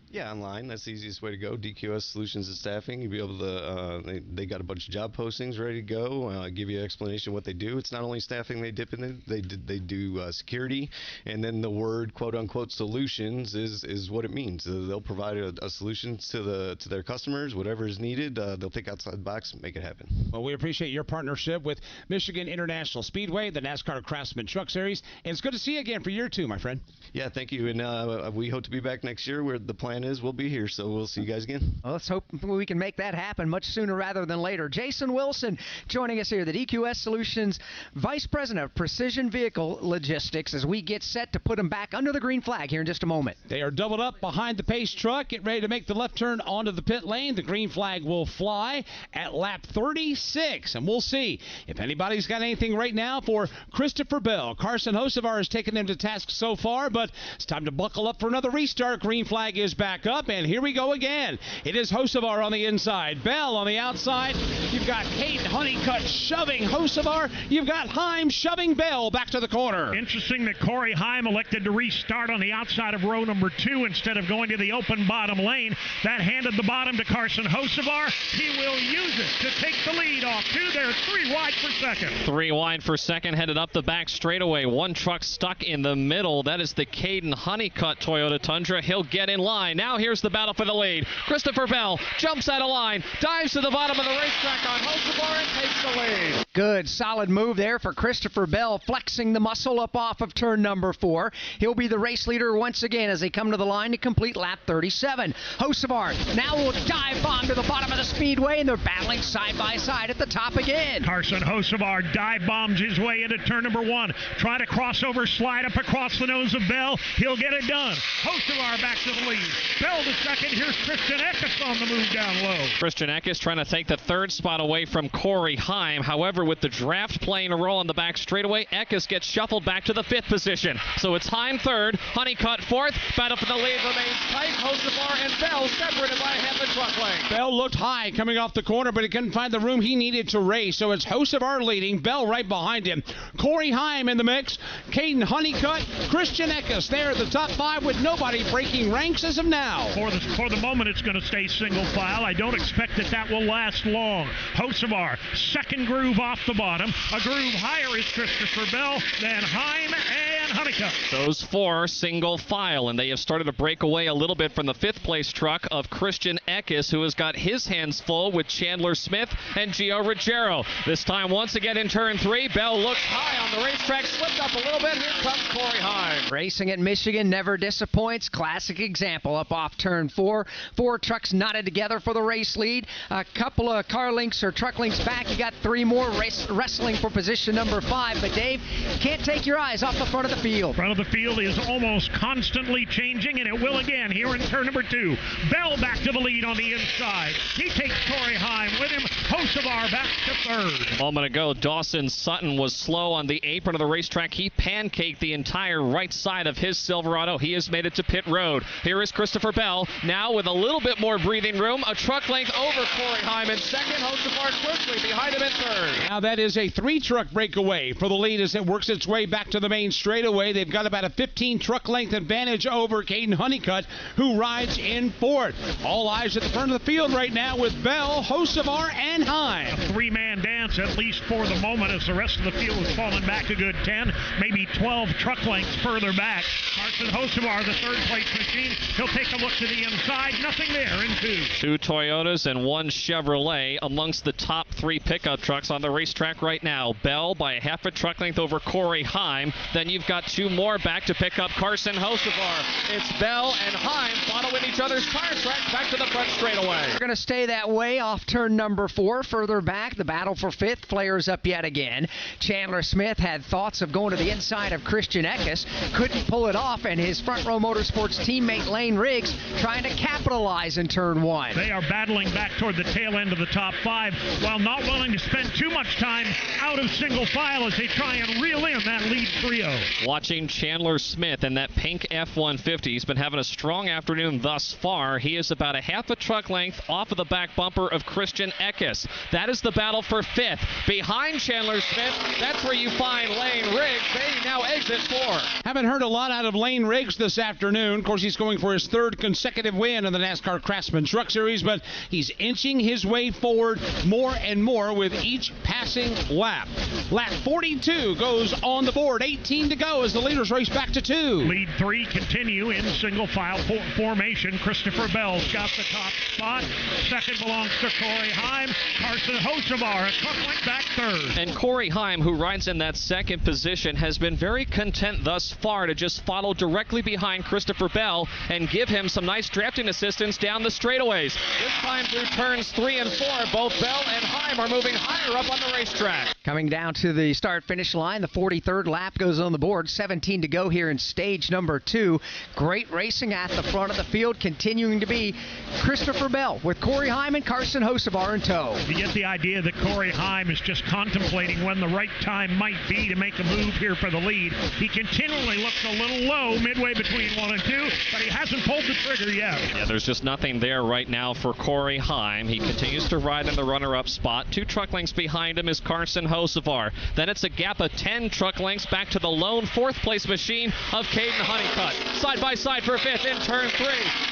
Yeah, online. That's the easiest way to go. DQS Solutions and Staffing. You'll be able to, they got a bunch of job postings ready to go, give you an explanation of what they do. It's not only staffing they dip in, they do security, and then the word quote-unquote solutions is what it means. They'll provide a solution to their customers, whatever is needed. They'll think outside the box and make it happen. Well, we appreciate your partnership with Michigan International Speedway, the NASCAR Craftsman Truck Series, and it's good to see you again for year 2, my friend. Yeah, thank you, and we hope to be back next year where the plan is we'll be here, so we'll see you guys again. Well, let's hope we can make that happen much sooner rather than later. Jason Wilson joining us here, the DQS Solutions Vice President of Precision Vehicle Logistics, as we get set to put them back under the green flag here in just a moment. They are doubled up behind the pace truck, get ready to make the left turn onto the pit lane. The green flag will fly at lap 36, and we'll see if anybody's got anything right now for Christopher Bell. Carson Hocevar has taken them to task so far, but it's time to buckle up for another restart. Green flag is back up, and here we go again. It is Hocevar on the inside, Bell on the outside. You've got Kate Honeycutt shoving Hocevar. You've got Heim shoving Bell back to the corner. Interesting that Corey Heim elected to restart on the outside of row number 2 instead of going to the open bottom lane. That handed the bottom to Carson Hocevar. He will use it to take the lead off 2. They're 3 wide for second. 3 wide for second, headed up the back straightaway. One truck stuck in the middle. That is the Caden Honeycutt Toyota Tundra. He'll get in line. Now here's the battle for the lead. Christopher Bell jumps out of line, dives to the bottom of the racetrack on Hocevar and takes the lead. Good, solid move there for Christopher Bell, flexing the muscle up off of turn number 4. He'll be the race leader once again as they come to the line to complete lap 37. Hocevar now will dive bomb to the bottom of the speedway, and they're battling side by side at the top again. Carson Hocevar dive bombs his way into turn number 1. Try to crossover, slide up across the nose of Bell. He'll get it done. Hocevar back to the lead. Bell to second. Here's Christian Eckes on the move down low. Christian Eckes trying to take the 3rd spot away from Corey Heim. However, with the draft playing a role on the back straightaway, Eckes gets shuffled back to the 5th position. So it's Heim 3rd, Honeycutt 4th. Battle for the lead remains tight. Hocevar and Bell separated by a half a truck length. Bell looked high coming off the corner, but he couldn't find the room he needed to race. So it's Hocevar leading, Bell right behind him. Corey Heim in the mix, Caden Honeycutt, Christian Eckes there at the top 5 with nobody breaking ranks as of now. For the moment, it's going to stay single file. I don't expect that will last long. Hocevar, second groove off the bottom. A groove higher is Christopher Bell, then Heim and Honeycutt. Those 4 single file, and they have started to break away a little bit from the 5th place truck of Christian Eckes, who has got his hands full with Chandler Smith and Gio Ruggiero. This time, once again in turn 3, Bell looks high on the racetrack, slipped up a little bit. Here comes Corey Heim. Racing at Michigan never disappoints. Classic example up off turn 4. 4 trucks knotted together for the race lead. A couple of car links or truck links back. You got 3 more wrestling for position number 5. But Dave, can't take your eyes off the front of the field. Front of the field is almost constantly changing, and it will again here in turn number 2. Bell back to the lead on the inside. He takes Corey Heim with him. Hocevar back to 3rd. A moment ago, Dawson Sutton was slow on the apron of the racetrack. He pancaked the entire right side of his Silverado. He has made it to pit road. Here is Christopher Bell, now with a little bit more breathing room. A truck length over Corey Heim in second. Hocevar quickly behind him in 3rd. Now that is a 3-truck breakaway for the lead as it works its way back to the main straightaway. They've got about a 15-truck length advantage over Caden Honeycutt, who rides in 4th. All eyes at the front of the field right now with Bell, Hocevar, and Heim. A 3-man dance, at least for the moment, as the rest of the field has fallen back a good 10, maybe 12 truck lengths further back. Carson Hocevar, the 3rd-place machine. He'll take a look to the inside. Nothing there in 2. 2 Toyotas and 1 Chevrolet amongst the top 3 pickup trucks on the racetrack right now. Bell by a half a truck length over Corey Heim. Then you've got 2 more back to pick up Carson Hocevar. It's Bell and Heim following each other's tire tracks back to the front straightaway. We're going to stay that way off turn number 4. Further back, the battle for 5th flares up yet again. Chandler Smith had thoughts of going to the inside of Christian Eckes. Couldn't pull it off, and his Front Row Motorsports teammate Lane Riggs trying to capitalize in turn 1. They are battling back toward the tail end of the top 5 while not willing to spend too much time out of single file as they try and reel in that lead trio. Watching Chandler Smith in that pink F-150. He's been having a strong afternoon thus far. He is about a half a truck length off of the back bumper of Christian Eckes. That is the battle for 5th. Behind Chandler Smith, that's where you find Lane Riggs. They now exit 4. Haven't heard a lot out of Lane Riggs this afternoon. Of course, he's going for his third consecutive win in the NASCAR Craftsman Truck Series, but he's inching his way forward more and more with each passing lap. Lap 42 goes on the board. 18 to go as the leaders race back to 2. Lead 3 continue in single file formation. Christopher Bell's got the top spot. Second belongs to Corey Heim. Carson Hocevar, a truck length back third. And Corey Heim, who rides in that second position, has been very content thus far to just follow directly behind Christopher Bell and give him some nice drafting assistance down the straightaways. This time through turns 3 and 4, both Bell and Heim are moving higher up on the racetrack. Coming down to the start-finish line, the 43rd lap goes on the board. 17 to go here in stage number 2. Great racing at the front of the field, continuing to be Christopher Bell with Corey Heim and Carson Hocevar in tow. You get the idea that Corey Heim is just contemplating when the right time might be to make a move here for the lead. He continually looks a little low midway between 1 and 2, but he hasn't pulled the trigger yet. Yeah, there's just nothing there right now for Corey Heim. He continues to ride in the runner-up spot. 2 truck lengths behind him is Carson Hocevar. Then it's a gap of 10 truck lengths back to the lone 4th place machine of Caden Honeycutt. Side by side for 5th in turn 3.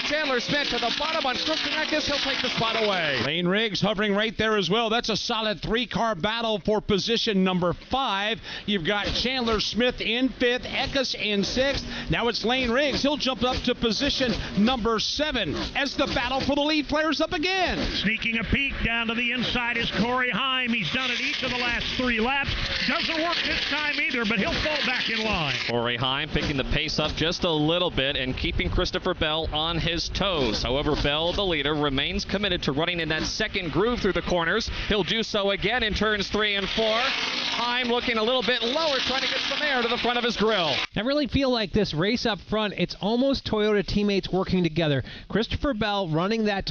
Chandler Smith to the bottom on Christian Eckes. He'll take the spot away. Lane Riggs hovering right there as well. That's a solid 3-car battle for position number 5. You've got Chandler Smith in 5th, Eckes in 6th. Now it's Lane Riggs. He'll jump up to position number 7 as the battle for the lead flares up again. Sneaking a peek down to the inside is Corey Heim. He's done it each of the last 3 laps. Doesn't work this time either, but he'll fall back in line. Corey Heim picking the pace up just a little bit and keeping Christopher Bell on his toes. However, Bell, the leader, remains committed to running in that second groove through the corners. He'll do so again in turns 3 and 4. Heim looking a little bit lower, trying to get some air to the front of his grill. I really feel like this race up front, it's almost Toyota teammates working together. Christopher Bell running that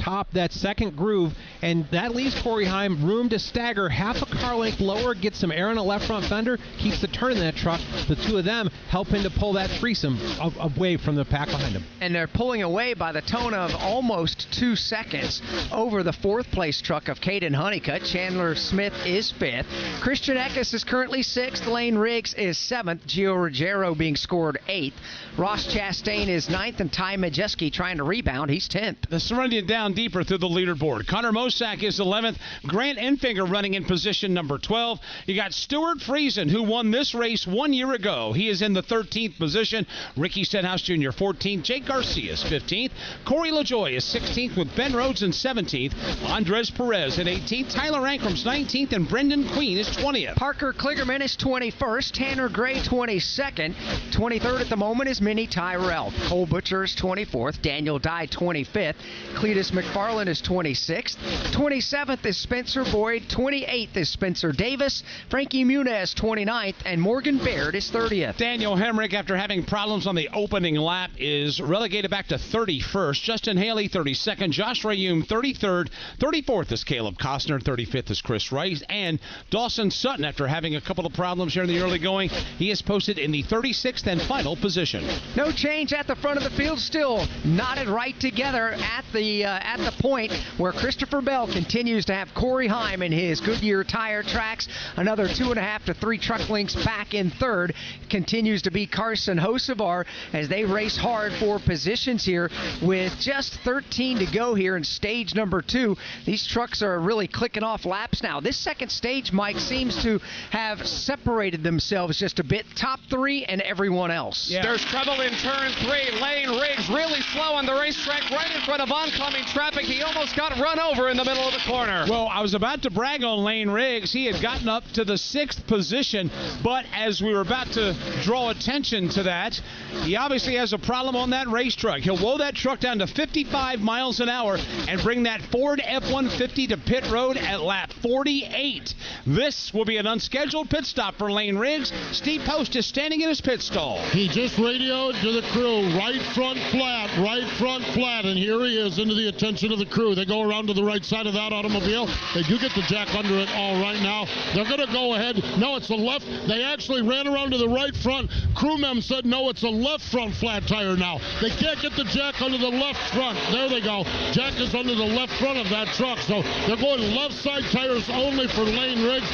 second groove, and that leaves Corey Heim room to stagger half a car length lower, get some air on the left front fender, keeps the turn in that truck. The two of them helping to pull that threesome away from the pack behind them. And they're pulling away by the tone of almost 2 seconds over the 4th place truck of Caden Honeycutt. Chandler Smith is 5th. Christian Eckes is currently 6th. Lane Riggs is 7th. Gio Ruggiero being scored 8th. Ross Chastain is 9th, and Ty Majeski trying to rebound. He's 10th. That's running it down deeper through the leaderboard. Connor Mosack is 11th. Grant Enfinger running in position number 12. You got Stuart Friesen, who won this race 1 year ago. He is in the 13th position. Ricky Stenhouse Jr. 14th. Jake Garcia is 15th. Corey LaJoie is 16th with Ben Rhodes in 17th. Andres Perez at 18th. Tyler Ankram's 19th, and Brendan Queen is 20th. Parker Kligerman is 21st. Tanner Gray 22nd. 23rd at the moment is Minnie Tyrell. Cole Butcher is 24th. Daniel Dye 25th. Cletus McFarland is 26th. 27th is Spencer Boyd. 28th is Spencer Davis. Frankie Muniz 29th, and Morgan Baird is 30th. Daniel Hemrick, after having problems on the opening lap, is relegated back to 31st. Justin Haley 32nd. Josh Rayum 33rd. 34th is Caleb Costner. 35th is Chris Rice. And Dawson Sutton, after having a couple of problems here in the early going, he is posted in the 36th and final position. No change at the front of the field. Still knotted right together at the point where Christopher Bell continues to have Corey Heim in his Goodyear tire tracks. Another 2.5 to 3 truck lengths back in third. Continues to be Carson Hocevar as they race hard for positions here with just 13 to go here in stage number 2. These trucks are really clicking off laps now. This second stage, Mike, seems to have separated themselves just a bit. Top 3 and everyone else. Yeah. There's trouble in turn 3. Lane Riggs really slow on the racetrack right in front of oncoming traffic. He almost got run over in the middle of the corner. Well, I was about to brag on Lane Riggs. He had gotten up to the 6th position, but as we were about to draw attention to that, he obviously has a problem on that race truck. He'll low that truck down to 55 miles an hour and bring that Ford F-150 to pit road at lap 48. This will be an unscheduled pit stop for Lane Riggs. Steve Post is standing in his pit stall. He just radioed to the crew, right front flat, right front flat, and here he is into the attention of the crew. They go around to the right side of that automobile. They do get the jack under it all right now. They're going to go ahead. No, it's the left. They actually ran around to the right front. Crew mem said, no, it's a left front flat tire now. They can't get the jack under the left front. There they go. Jack is under the left front of that truck, so they're going left side tires only for Lane Riggs.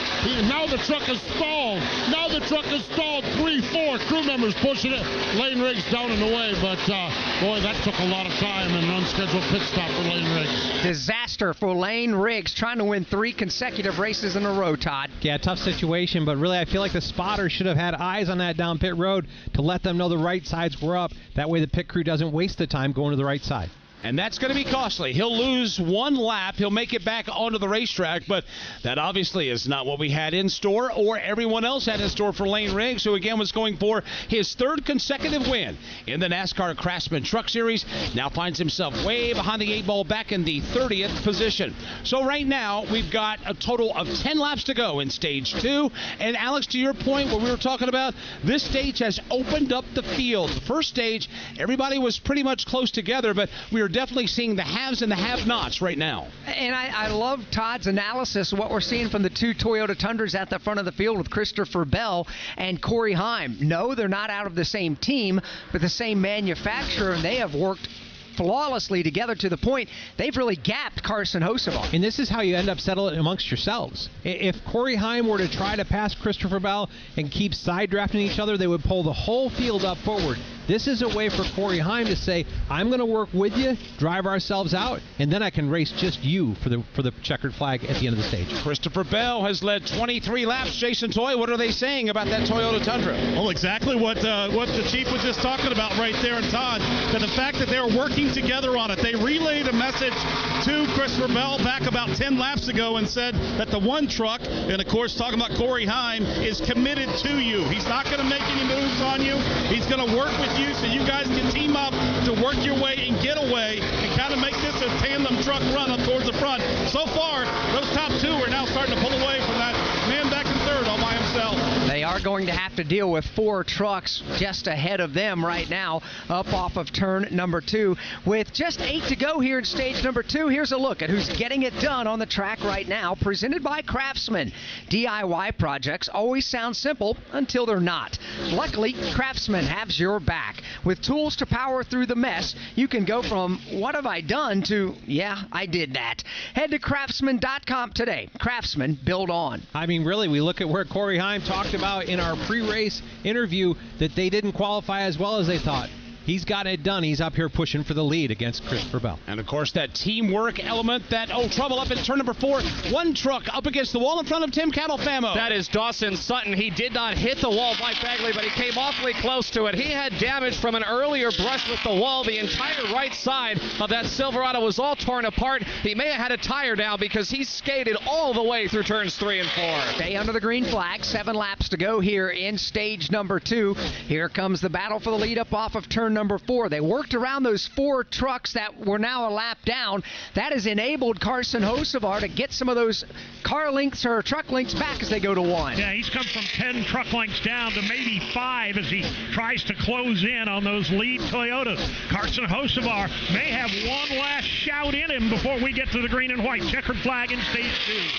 Now the truck is stalled. Now the truck is stalled. 3-4 crew members pushing it. Lane Riggs down and away, but boy, that took a lot of time and an unscheduled pit stop for Lane Riggs. Disaster for Lane Riggs, trying to win 3 consecutive races in a row, Todd. Yeah, tough situation, but really I feel like the spotter should have had eyes on that down pit road to let them know the right sides were up. That way the pit crew doesn't waste the time going to the right side. And that's going to be costly. He'll lose 1 lap. He'll make it back onto the racetrack, but that obviously is not what we had in store or everyone else had in store for Lane Riggs, who again was going for his 3rd consecutive win in the NASCAR Craftsman Truck Series. Now finds himself way behind the 8 ball, back in the 30th position. So right now we've got a total of 10 laps to go in Stage 2. And Alex, to your point, what we were talking about, this stage has opened up the field. The first stage, everybody was pretty much close together, but we are definitely seeing the haves and the have-nots right now. And I love Todd's analysis of what we're seeing from the 2 Toyota Tundras at the front of the field with Christopher Bell and Corey Heim. No, they're not out of the same team, but the same manufacturer, and they have worked flawlessly together to the point they've really gapped Carson Hocevar. And this is how you end up settling amongst yourselves. If Corey Heim were to try to pass Christopher Bell and keep side drafting each other, they would pull the whole field up forward. This is a way for Corey Heim to say, I'm going to work with you, drive ourselves out, and then I can race just you for the checkered flag at the end of the stage. Christopher Bell has led 23 laps. Jason Toy, what are they saying about that Toyota Tundra? Well, exactly what the Chief was just talking about right there, and Todd, that the fact that they were working together on it. They relayed a message to Christopher Bell back about 10 laps ago and said that the one truck, and of course talking about Corey Heim, is committed to you. He's not going to make any moves on you. He's going to work with you so you guys can team up to work your way and get away and kind of make this a tandem truck run up towards the front. So far, those top 2 are now starting to pull away from that man back in 3rd all by himself. They are going to have to deal with 4 trucks just ahead of them right now, up off of turn number 2. With just 8 to go here in stage number 2, here's a look at who's getting it done on the track right now, presented by Craftsman. DIY projects always sound simple until they're not. Luckily, Craftsman has your back. With tools to power through the mess, you can go from, what have I done, to, yeah, I did that. Head to craftsman.com today. Craftsman, build on. I mean, really, we look at where Corey Heim talked about in our pre-race interview that they didn't qualify as well as they thought. He's got it done. He's up here pushing for the lead against Christopher Bell. And, of course, that teamwork element, trouble up in turn number 4. 1 truck up against the wall in front of Tim Catalfamo. That is Dawson Sutton. He did not hit the wall, Mike Bagley, but he came awfully close to it. He had damage from an earlier brush with the wall. The entire right side of that Silverado was all torn apart. He may have had a tire down because he skated all the way through turns 3 and 4. Stay under the green flag. 7 laps to go here in stage number 2. Here comes the battle for the lead up off of turn number 4. They worked around those 4 trucks that were now a lap down. That has enabled Carson Hocevar to get some of those car lengths or truck lengths back as they go to 1. Yeah, he's come from 10 truck lengths down to maybe 5 as he tries to close in on those lead Toyotas. Carson Hocevar may have one last shout in him before we get to the green and white checkered flag in stage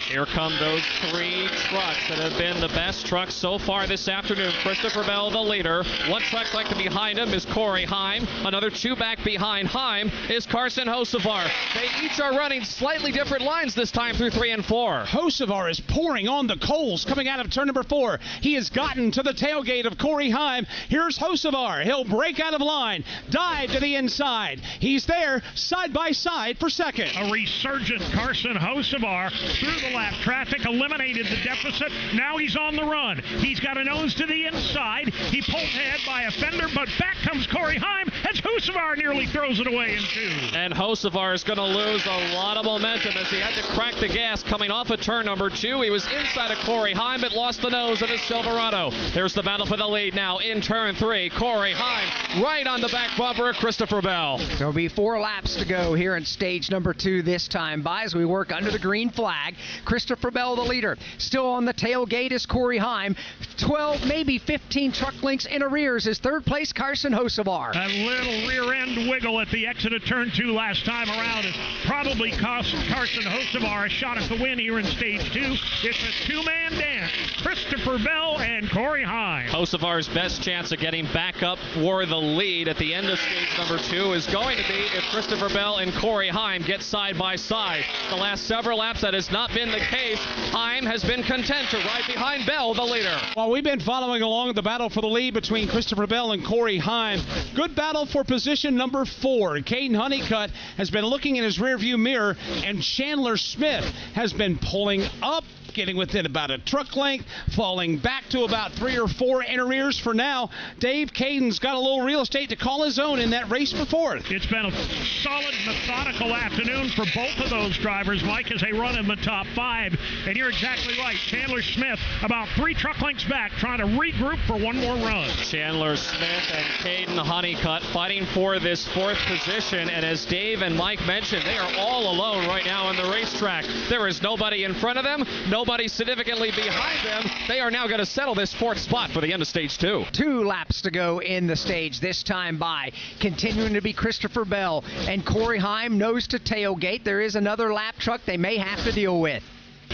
2. Here come those 3 trucks that have been the best trucks so far this afternoon. Christopher Bell, the leader. 1 truck length behind him is Corey Heim. Another 2 back behind Heim is Carson Hocevar. They each are running slightly different lines this time through 3 and 4. Hocevar is pouring on the coals coming out of turn number 4. He has gotten to the tailgate of Corey Heim. Here's Hocevar. He'll break out of line, dive to the inside. He's there side by side for second. A resurgent Carson Hocevar through the lap traffic, eliminated the deficit. Now he's on the run. He's got a nose to the inside. He pulled ahead by a fender, but back comes Corey Heim as Hocevar nearly throws it away in 2. And Hocevar is going to lose a lot of momentum as he had to crack the gas coming off of turn number 2. He was inside of Corey Heim, but lost the nose of his Silverado. There's the battle for the lead now in turn 3. Corey Heim right on the back bumper of Christopher Bell. There'll be 4 laps to go here in stage number 2 this time by as we work under the green flag. Christopher Bell, the leader. Still on the tailgate is Corey Heim. 12, maybe 15 truck lengths in arrears is third place Carson Hocevar. A little rear end wiggle at the exit of turn 2 last time around has probably cost Carson Hocevar a shot at the win here in stage 2. It's a two-man dance. Christopher Bell and Corey Heim. Hocevar's best chance of getting back up for the lead at the end of stage number 2 is going to be if Christopher Bell and Corey Heim get side by side. The last several laps, that has not been the case. Heim has been content to ride behind Bell, the leader. Well, we've been following along the battle for the lead between Christopher Bell and Corey Heim. Good battle for position number 4. Caden Honeycutt has been looking in his rearview mirror, and Chandler Smith has been pulling up, getting within about a truck length, falling back to about 3 or 4 in arrears for now. Dave, Caden's got a little real estate to call his own in that race for 4th. It's been a solid, methodical afternoon for both of those drivers, Mike, as they run in the top 5. And you're exactly right. Chandler Smith about 3 truck lengths back, trying to regroup for one more run. Chandler Smith and Caden Honeycutt fighting for this 4th position. And as Dave and Mike mentioned, they are all alone right now on the racetrack. There is nobody in front of them, nobody significantly behind them. They are now going to settle this 4th spot for the end of stage 2. 2 laps to go in the stage, this time by continuing to be Christopher Bell and Corey Heim, nose to tailgate. There is another lap truck they may have to deal with.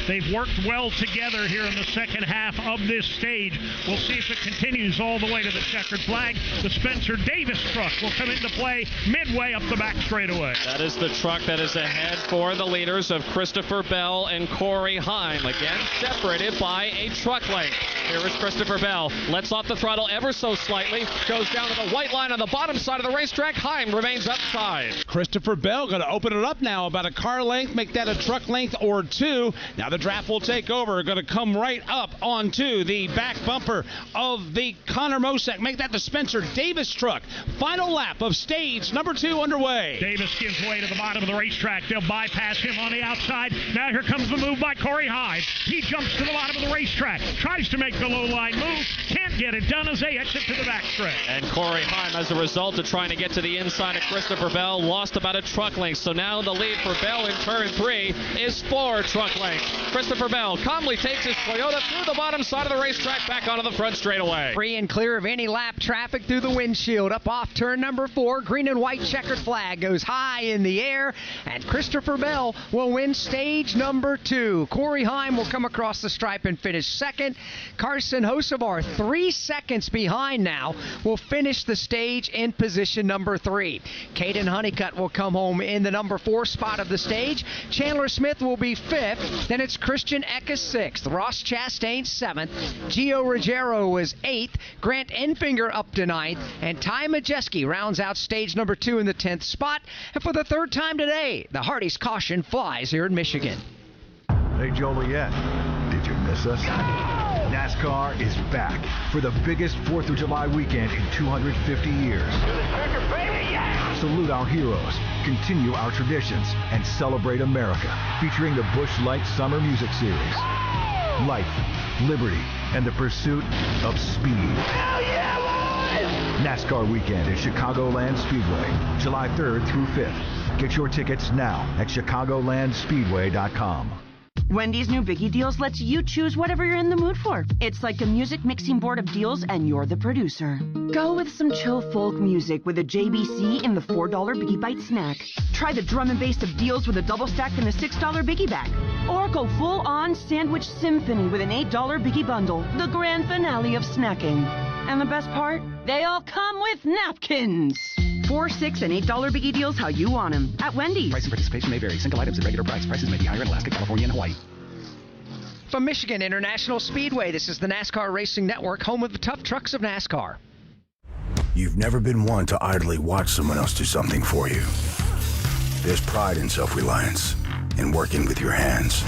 They've worked well together here in the second half of this stage. We'll see if it continues all the way to the checkered flag. The Spencer Davis truck will come into play midway up the back straightaway. That is the truck that is ahead for the leaders of Christopher Bell and Corey Heim. Again, separated by a truck length. Here is Christopher Bell. Lets off the throttle ever so slightly. Goes down to the white line on the bottom side of the racetrack. Heim remains upside. Christopher Bell going to open it up now about a car length, make that a truck length or 2. Now the draft will take over. Going to come right up onto the back bumper of the Connor Mosack. Make that the Spencer Davis truck. Final lap of stage number 2 underway. Davis gives way to the bottom of the racetrack. They'll bypass him on the outside. Now here comes the move by Corey Heim. He jumps to the bottom of the racetrack. Tries to make the low line move. Can't get it done as they exit to the backstretch. And Corey Heim, as a result of trying to get to the inside of Christopher Bell, lost about a truck length. So now the lead for Bell in turn 3 is 4 truck lengths. Christopher Bell calmly takes his Toyota through the bottom side of the racetrack back onto the front straightaway. Free and clear of any lap traffic through the windshield. Up off turn number 4, green and white checkered flag goes high in the air, and Christopher Bell will win stage number 2. Corey Heim will come across the stripe and finish 2nd. Carson Hocevar, 3 seconds behind now, will finish the stage in position number 3. Caden Honeycutt will come home in the number 4 spot of the stage. Chandler Smith will be 5th. Then it's Christian Eckes 6th. Ross Chastain 7th. Gio Ruggiero was 8th. Grant Enfinger up to 9th. And Ty Majeski rounds out stage number 2 in the 10th spot. And for the 3rd time today, the Hardy's caution flies here in Michigan. Hey, Joliet, did you miss us? NASCAR is back for the biggest 4th of July weekend in 250 years. Salute our heroes, continue our traditions, and celebrate America, featuring the Busch Light Summer Music Series. Life, liberty, and the pursuit of speed. NASCAR weekend at Chicagoland Speedway, July 3rd through 5th. Get your tickets now at chicagolandspeedway.com. Wendy's new Biggie Deals lets you choose whatever you're in the mood for. It's like a music mixing board of deals, and you're the producer. Go with some chill folk music with a JBC in the $4 Biggie Bite snack. Try the drum and bass of deals with a double stack and a $6 Biggie bag. Or go full-on sandwich symphony with an $8 Biggie bundle, the grand finale of snacking. And the best part? They all come with napkins. 4, 6, and $8 Biggie Deals how you want them at Wendy's. Price and participation may vary. Single items at regular price. Prices may be higher in Alaska, California, and Hawaii. From Michigan International Speedway, this is the NASCAR Racing Network, home of the tough trucks of NASCAR. You've never been one to idly watch someone else do something for you. There's pride in self-reliance, in working with your hands,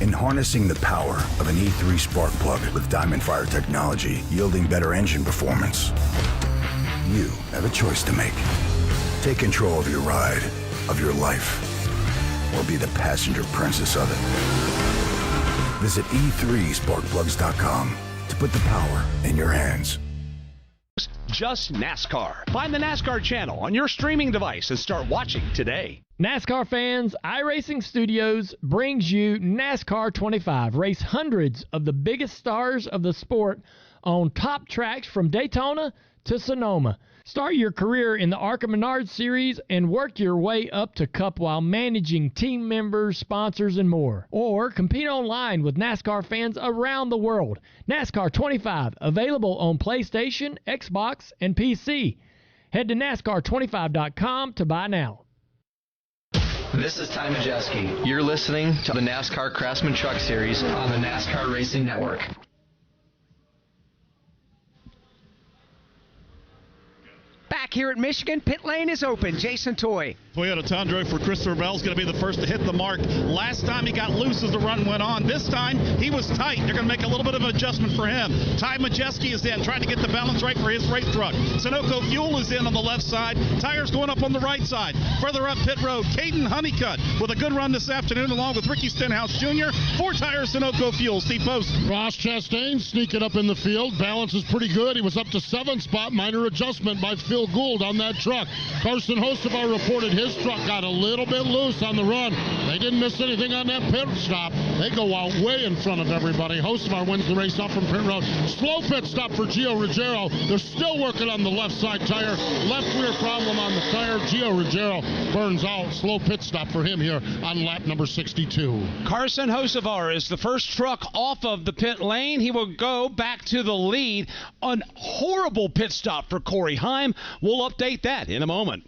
in harnessing the power of an E3 spark plug with Diamond Fire technology, yielding better engine performance. You have a choice to make. Take control of your ride, of your life, or be the passenger princess of it. Visit e3sparkplugs.com to put the power in your hands. Just NASCAR. Find the NASCAR channel on your streaming device and start watching today. NASCAR fans, iRacing Studios brings you NASCAR 25. Race hundreds of the biggest stars of the sport on top tracks from Daytona to Sonoma. Start your career in the ARCA Menard Series and work your way up to Cup while managing team members, sponsors, and more. Or compete online with NASCAR fans around the world. NASCAR 25, available on PlayStation, Xbox, and PC. Head to NASCAR25.com to buy now. This is Ty Majeski. You're listening to the NASCAR Craftsman Truck Series on the NASCAR Racing Network. Back here at Michigan, pit lane is open. Jason Toy. Toyota Tundra for Christopher Bell's going to be the first to hit the mark. Last time he got loose as the run went on. This time he was tight. They're going to make a little bit of an adjustment for him. Ty Majeski is in, trying to get the balance right for his race truck. Sunoco Fuel is in on the left side. Tires going up on the right side. Further up pit road, Caden Honeycutt with a good run this afternoon along with Ricky Stenhouse Jr. 4 tires Sunoco Fuel. Steve Post. Ross Chastain sneaking up in the field. Balance is pretty good. He was up to 7th spot. Minor adjustment by Phil Gould on that truck. Carson Hocevar reported his truck got a little bit loose on the run. They didn't miss anything on that pit stop. They go out way in front of everybody. Hocevar wins the race off from pit road. Slow pit stop for Gio Ruggiero. They're still working on the left side tire. Left rear problem on the tire. Gio Ruggiero burns out. Slow pit stop for him here on lap number 62. Carson Hocevar is the first truck off of the pit lane. He will go back to the lead. A horrible pit stop for Corey Heim. We'll update that in a moment.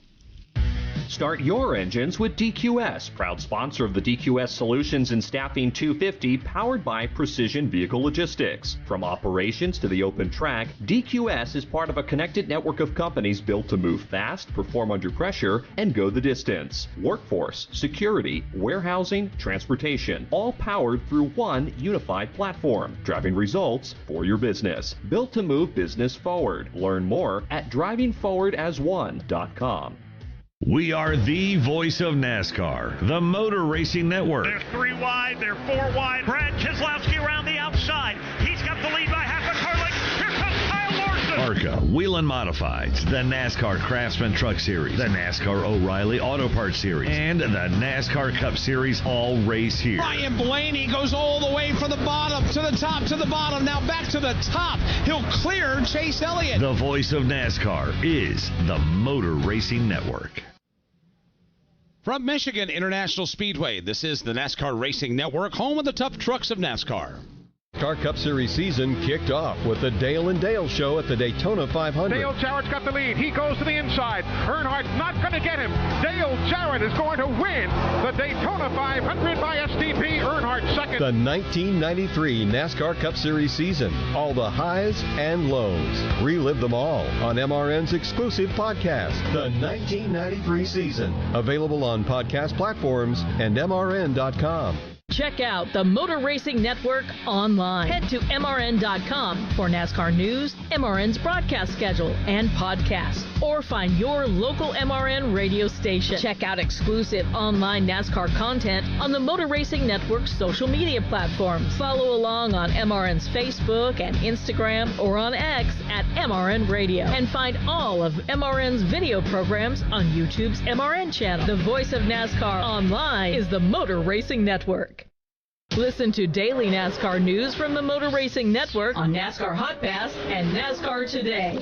Start your engines with DQS, proud sponsor of the DQS Solutions and Staffing 250, powered by Precision Vehicle Logistics. From operations to the open track, DQS is part of a connected network of companies built to move fast, perform under pressure, and go the distance. Workforce, security, warehousing, transportation, all powered through one unified platform, driving results for your business. Built to move business forward. Learn more at drivingforwardasone.com. We are the voice of NASCAR, the Motor Racing Network. They're 3 wide, they're 4 wide. Brad Keselowski around the outside. He's got the lead by half a car length. Here comes Kyle Larson. ARCA, Whelen Modifieds, the NASCAR Craftsman Truck Series, the NASCAR O'Reilly Auto Parts Series, and the NASCAR Cup Series all race here. Ryan Blaney goes all the way from the bottom to the top to the bottom. Now back to the top. He'll clear Chase Elliott. The voice of NASCAR is the Motor Racing Network. From Michigan International Speedway, this is the NASCAR Racing Network, home of the tough trucks of NASCAR. NASCAR Cup Series season kicked off with the Dale and Dale show at the Daytona 500. Dale Jarrett's got the lead. He goes to the inside. Earnhardt's not going to get him. Dale Jarrett is going to win the Daytona 500 by STP. Earnhardt second. The 1993 NASCAR Cup Series season. All the highs and lows. Relive them all on MRN's exclusive podcast, The 1993 Season. Available on podcast platforms and MRN.com. Check out the Motor Racing Network online. Head to MRN.com for NASCAR news, MRN's broadcast schedule, and podcasts. Or find your local MRN radio station. Check out exclusive online NASCAR content on the Motor Racing Network's social media platforms. Follow along on MRN's Facebook and Instagram or on X at MRN Radio. And find all of MRN's video programs on YouTube's MRN channel. The voice of NASCAR online is the Motor Racing Network. Listen to daily NASCAR news from the Motor Racing Network on NASCAR Hot Pass and NASCAR Today.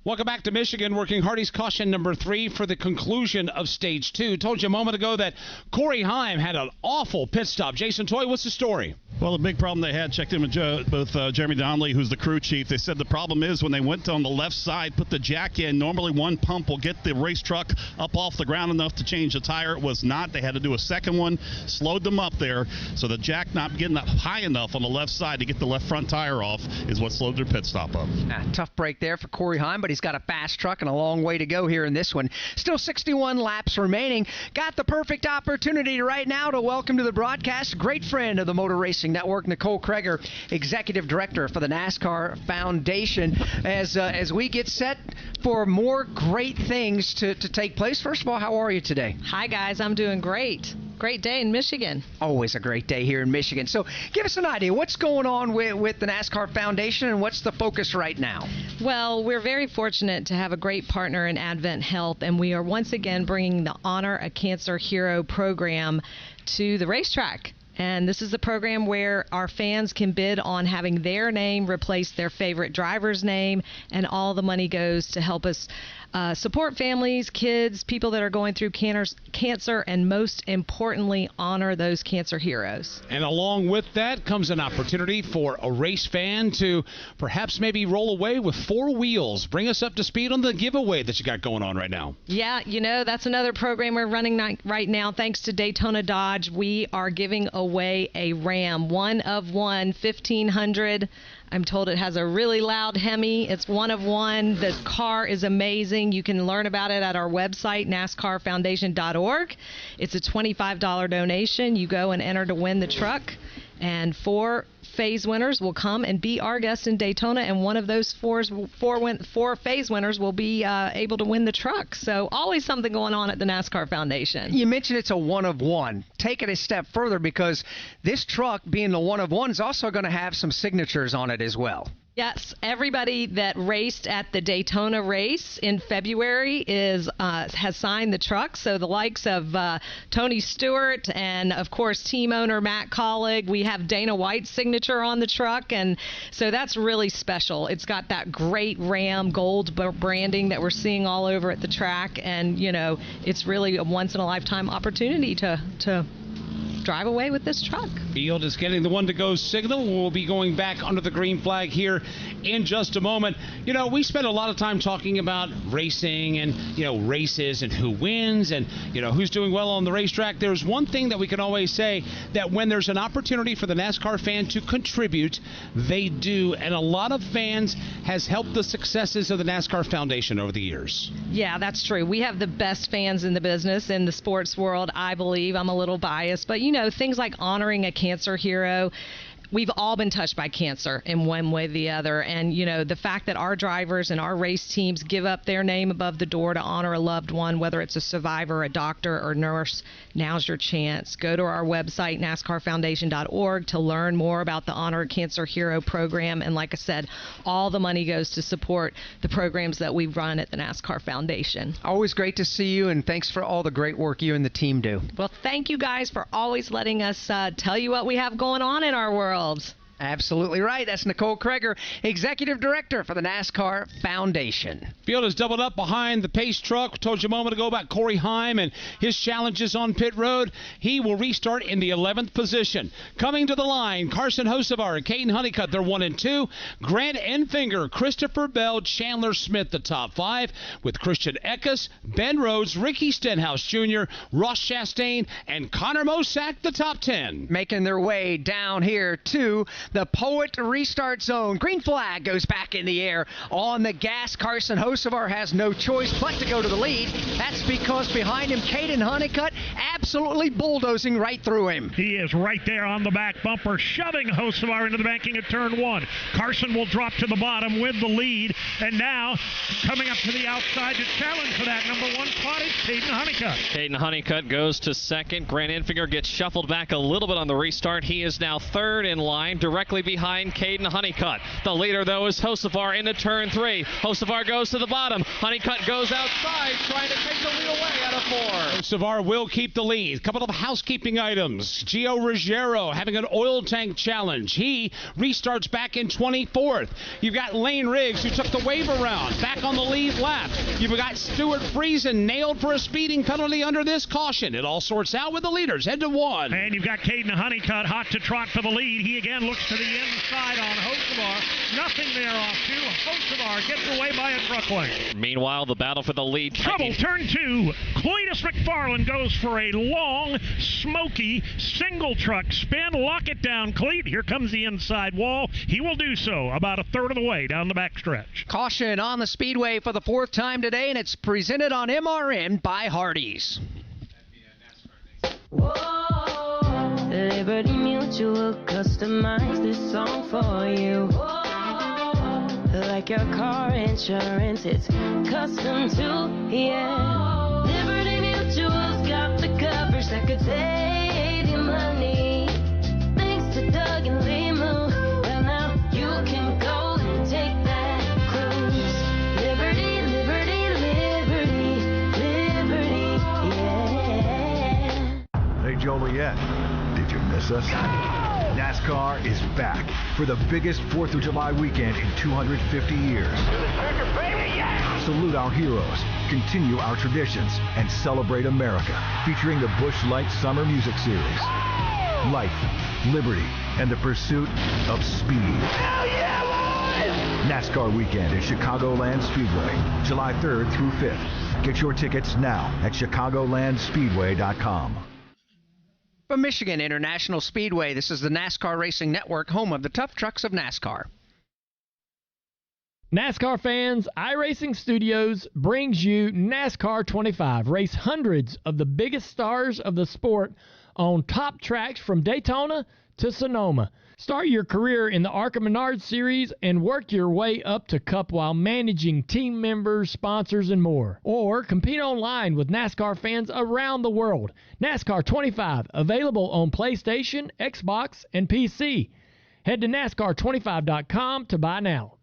Welcome back to Michigan, working Hardy's caution number 3 for the conclusion of Stage 2. Told you a moment ago that Corey Heim had an awful pit stop. Jason Toy, what's the story? Well, the big problem they had, checked in with both Jeremy Donnelly, who's the crew chief. They said the problem is when they went on the left side, put the jack in, normally one pump will get the race truck up off the ground enough to change the tire. It was not. They had to do a second one, slowed them up there. So the jack not getting up high enough on the left side to get the left front tire off is what slowed their pit stop up. Tough break there for Corey Heim, but he's got a fast truck and a long way to go here in this one. Still 61 laps remaining. Got the perfect opportunity right now to welcome to the broadcast great friend of the Motor Racing Network, Nicole Kreger, Executive Director for the NASCAR Foundation, as we get set for more great things to take place. First of all, how are you today? Hi, guys. I'm doing great. Great day in Michigan. Always a great day here in Michigan. So give us an idea. What's going on with the NASCAR Foundation, and what's the focus right now? Well, we're very fortunate to have a great partner in Advent Health, and we are once again bringing the Honor a Cancer Hero program to the racetrack. And this is the program where our fans can bid on having their name replace their favorite driver's name, and all the money goes to help us support families, kids, people that are going through cancer, and most importantly, honor those cancer heroes. And along with that comes an opportunity for a race fan to perhaps maybe roll away with 4 wheels. Bring us up to speed on the giveaway that you got going on right now. Yeah, that's another program we're running right now. Thanks to Daytona Dodge, we are giving away a Ram, 1 of 1, 1500. I'm told it has a really loud Hemi. It's 1 of 1. The car is amazing. You can learn about it at our website, NASCARfoundation.org. It's a $25 donation. You go and enter to win the truck. And 4 phase winners will come and be our guests in Daytona, and one of those 4 phase winners will be able to win the truck. So always something going on at the NASCAR Foundation. You mentioned it's a 1 of 1. Take it a step further, because this truck, being the 1 of 1, is also going to have some signatures on it as well. Yes, everybody that raced at the Daytona race in February has signed the truck. So the likes of Tony Stewart and, of course, team owner Matt Collig. We have Dana White's signature on the truck, and so that's really special. It's got that great Ram gold branding that we're seeing all over at the track, and, it's really a once-in-a-lifetime opportunity to drive away with this truck. Field is getting the 1-to-go signal. We'll be going back under the green flag here in just a moment. We spend a lot of time talking about racing and, races and who wins and, who's doing well on the racetrack. There's one thing that we can always say, that when there's an opportunity for the NASCAR fan to contribute, they do. And a lot of fans has helped the successes of the NASCAR Foundation over the years. Yeah, that's true. We have the best fans in the business, in the sports world, I believe. I'm a little biased, but things like honoring a cancer hero. We've all been touched by cancer in one way or the other. And, the fact that our drivers and our race teams give up their name above the door to honor a loved one, whether it's a survivor, a doctor, or nurse, now's your chance. Go to our website, NASCARfoundation.org, to learn more about the Honor a Cancer Hero program. And like I said, all the money goes to support the programs that we run at the NASCAR Foundation. Always great to see you, and thanks for all the great work you and the team do. Well, thank you guys for always letting us tell you what we have going on in our world. Absolutely right. That's Nicole Kreger, Executive Director for the NASCAR Foundation. Field is doubled up behind the pace truck. We told you a moment ago about Corey Heim and his challenges on pit road. He will restart in the 11th position. Coming to the line, Carson Hocevar and Caden Honeycutt, they're 1 and 2. Grant Enfinger, Christopher Bell, Chandler Smith, the top 5, with Christian Eckes, Ben Rhodes, Ricky Stenhouse Jr., Ross Chastain, and Connor Mosack, the top 10. Making their way down here to the Poet Restart Zone. Green flag goes back in the air on the gas. Carson Hocevar has no choice but to go to the lead. That's because behind him, Caden Honeycutt absolutely bulldozing right through him. He is right there on the back bumper, shoving Hocevar into the banking at turn 1. Carson will drop to the bottom with the lead, and now coming up to the outside to challenge for that number 1 spot is Caden Honeycutt. Caden Honeycutt goes to second. Grant Enfinger gets shuffled back a little bit on the restart. He is now third in line, directly behind Caden Honeycutt. The leader, though, is Hocevar into turn 3. Hocevar goes to the bottom. Honeycutt goes outside, trying to take the lead away out of 4. Hocevar will keep the lead. A couple of housekeeping items. Gio Ruggiero having an oil tank challenge. He restarts back in 24th. You've got Lane Riggs, who took the wave around, back on the lead lap. You've got Stuart Friesen nailed for a speeding penalty under this caution. It all sorts out with the leaders, head to 1. And you've got Caden Honeycutt hot to trot for the lead. He again looks to the inside on Hocevar. Nothing there off 2. Hocevar gets away by a truck length. Meanwhile, the battle for the lead. Trouble, turn 2. Cletus McFarland goes for a long, smoky, single truck spin. Lock it down, Cleet. Here comes the inside wall. He will do so about a third of the way down the backstretch. Caution on the speedway for the 4th time today, and it's presented on MRN by Hardee's. Liberty Mutual customized this song for you. Like your car insurance, it's custom too, yeah. Liberty Mutual's got the coverage that could save you money. Thanks to Doug and Limu. Well, now you can go and take that cruise. Liberty, liberty, liberty, liberty, yeah. Hey, Joliet, did you miss us? NASCAR is back for the biggest 4th of July weekend in 250 years. Salute our heroes, continue our traditions, and celebrate America, featuring the Busch Light Summer Music Series. Life, liberty, and the pursuit of speed. NASCAR weekend at Chicagoland Speedway, July 3rd through 5th. Get your tickets now at chicagolandspeedway.com. From Michigan International Speedway, this is the NASCAR Racing Network, home of the tough trucks of NASCAR. NASCAR fans, iRacing Studios brings you NASCAR 25. Race hundreds of the biggest stars of the sport on top tracks from Daytona to Sonoma. Start your career in the ARCA Menard Series and work your way up to Cup while managing team members, sponsors, and more. Or compete online with NASCAR fans around the world. NASCAR 25, available on PlayStation, Xbox, and PC. Head to NASCAR25.com to buy now.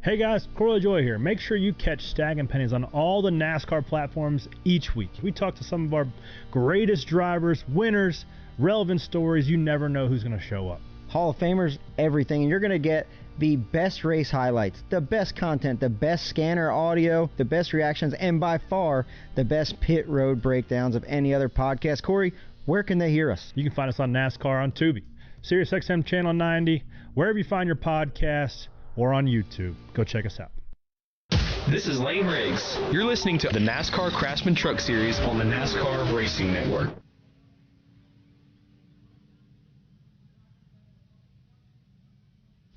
Hey guys, Corley Joy here. Make sure you catch Stag and Pennies on all the NASCAR platforms each week. We talk to some of our greatest drivers, winners, relevant stories. You never know who's going to show up. Hall of Famers, everything, and you're going to get the best race highlights, the best content, the best scanner audio, the best reactions, and by far the best pit road breakdowns of any other podcast. Corey, where can they hear us? You can find us on NASCAR on Tubi, SiriusXM Channel 90, wherever you find your podcasts, or on YouTube. Go check us out. This is Lane Riggs. You're listening to the NASCAR Craftsman Truck Series on the NASCAR Racing Network.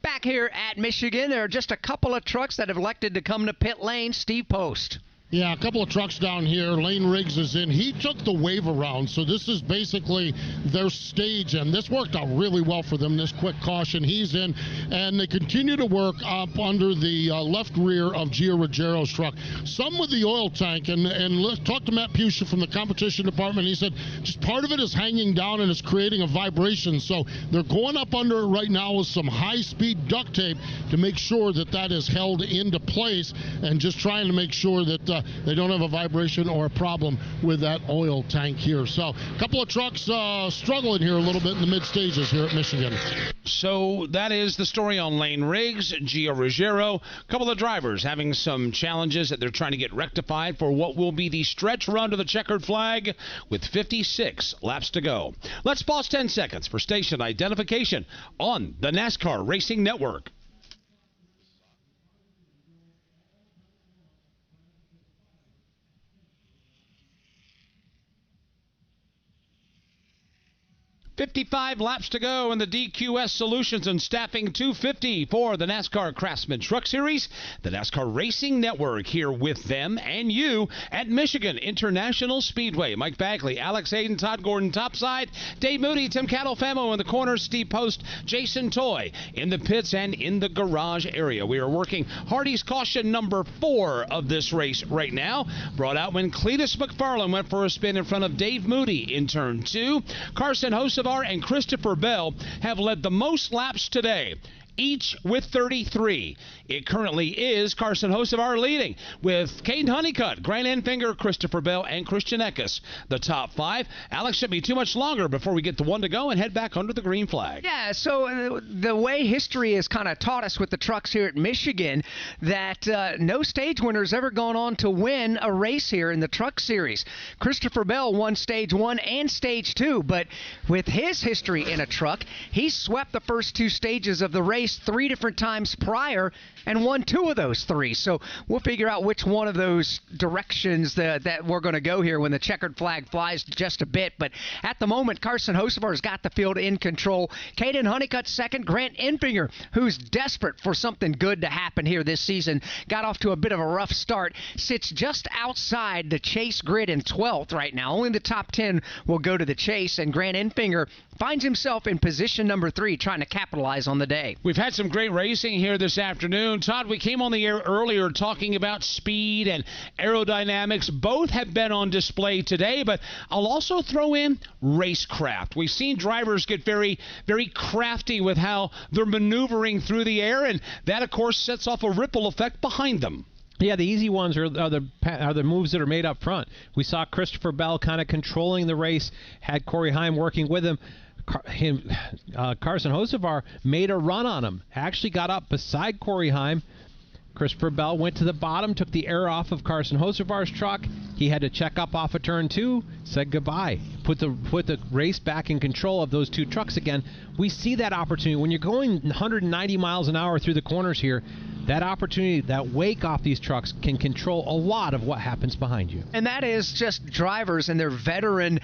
Back here at Michigan, there are just a couple of trucks that have elected to come to pit lane. Steve Post. Yeah, a couple of trucks down here. Lane Riggs is in. He took the wave around, so this is basically their stage, and this worked out really well for them, this quick caution. He's in, and they continue to work up under the left rear of Gio Ruggiero's truck. Some with the oil tank, and let's talk to Matt Pusha from the competition department. He said just part of it is hanging down and it's creating a vibration, so they're going up under it right now with some high-speed duct tape to make sure that that is held into place, and just trying to make sure that they don't have a vibration or a problem with that oil tank here. So a couple of trucks struggling here a little bit in the mid stages here at Michigan. So that is the story on Lane Riggs, Gio Ruggiero. A couple of drivers having some challenges that they're trying to get rectified for what will be the stretch run to the checkered flag with 56 laps to go. Let's pause 10 seconds for station identification on the NASCAR Racing Network. $55 laps to go in the DQS Solutions and Staffing 250 for the NASCAR Craftsman Truck Series. The NASCAR Racing Network here with them and you at Michigan International Speedway. Mike Bagley, Alex Hayden, Todd Gordon topside, Dave Moody, Tim Catalfamo in the corner, Steve Post, Jason Toy in the pits and in the garage area. We are working Hardy's caution number 4 of this race right now. Brought out when Cletus McFarland went for a spin in front of Dave Moody in turn 2. Carson Hocevar and Christopher Bell have led the most laps today, each with 33. It currently is Carson Hocevar leading with Caden Honeycutt, Grant Enfinger, Christopher Bell, and Christian Eckes, the top 5. Alex, shouldn't be too much longer before we get the 1 to go and head back under the green flag. Yeah, so the way history has kind of taught us with the trucks here at Michigan that no stage winner has ever gone on to win a race here in the Truck Series. Christopher Bell won Stage 1 and Stage 2, but with his history in a truck, he swept the first 2 stages of the race 3 different times prior and won 2 of those 3. So we'll figure out which one of those directions that we're going to go here when the checkered flag flies just a bit. But at the moment, Carson Hocevar's got the field in control. Caden Honeycutt second. Grant Enfinger, who's desperate for something good to happen here this season, got off to a bit of a rough start, sits just outside the chase grid in 12th right now. Only the top 10 will go to the chase, and Grant Enfinger finds himself in position number 3 trying to capitalize on the day. We've We've had some great racing here this afternoon. Todd, we came on the air earlier talking about speed and aerodynamics. Both have been on display today, but I'll also throw in racecraft. We've seen drivers get very, very crafty with how they're maneuvering through the air, and that, of course, sets off a ripple effect behind them. Yeah, the easy ones are the moves that are made up front. We saw Christopher Bell kind of controlling the race, had Corey Heim working with him. Carson Hocevar made a run on him, actually got up beside Corey Heim. Christopher Bell went to the bottom, took the air off of Carson Hocevar's truck. He had to check up off of turn 2, said goodbye. Put the race back in control of those two trucks again. We see that opportunity. When you're going 190 miles an hour through the corners here, that opportunity, that wake off these trucks can control a lot of what happens behind you. And that is just drivers and their veteran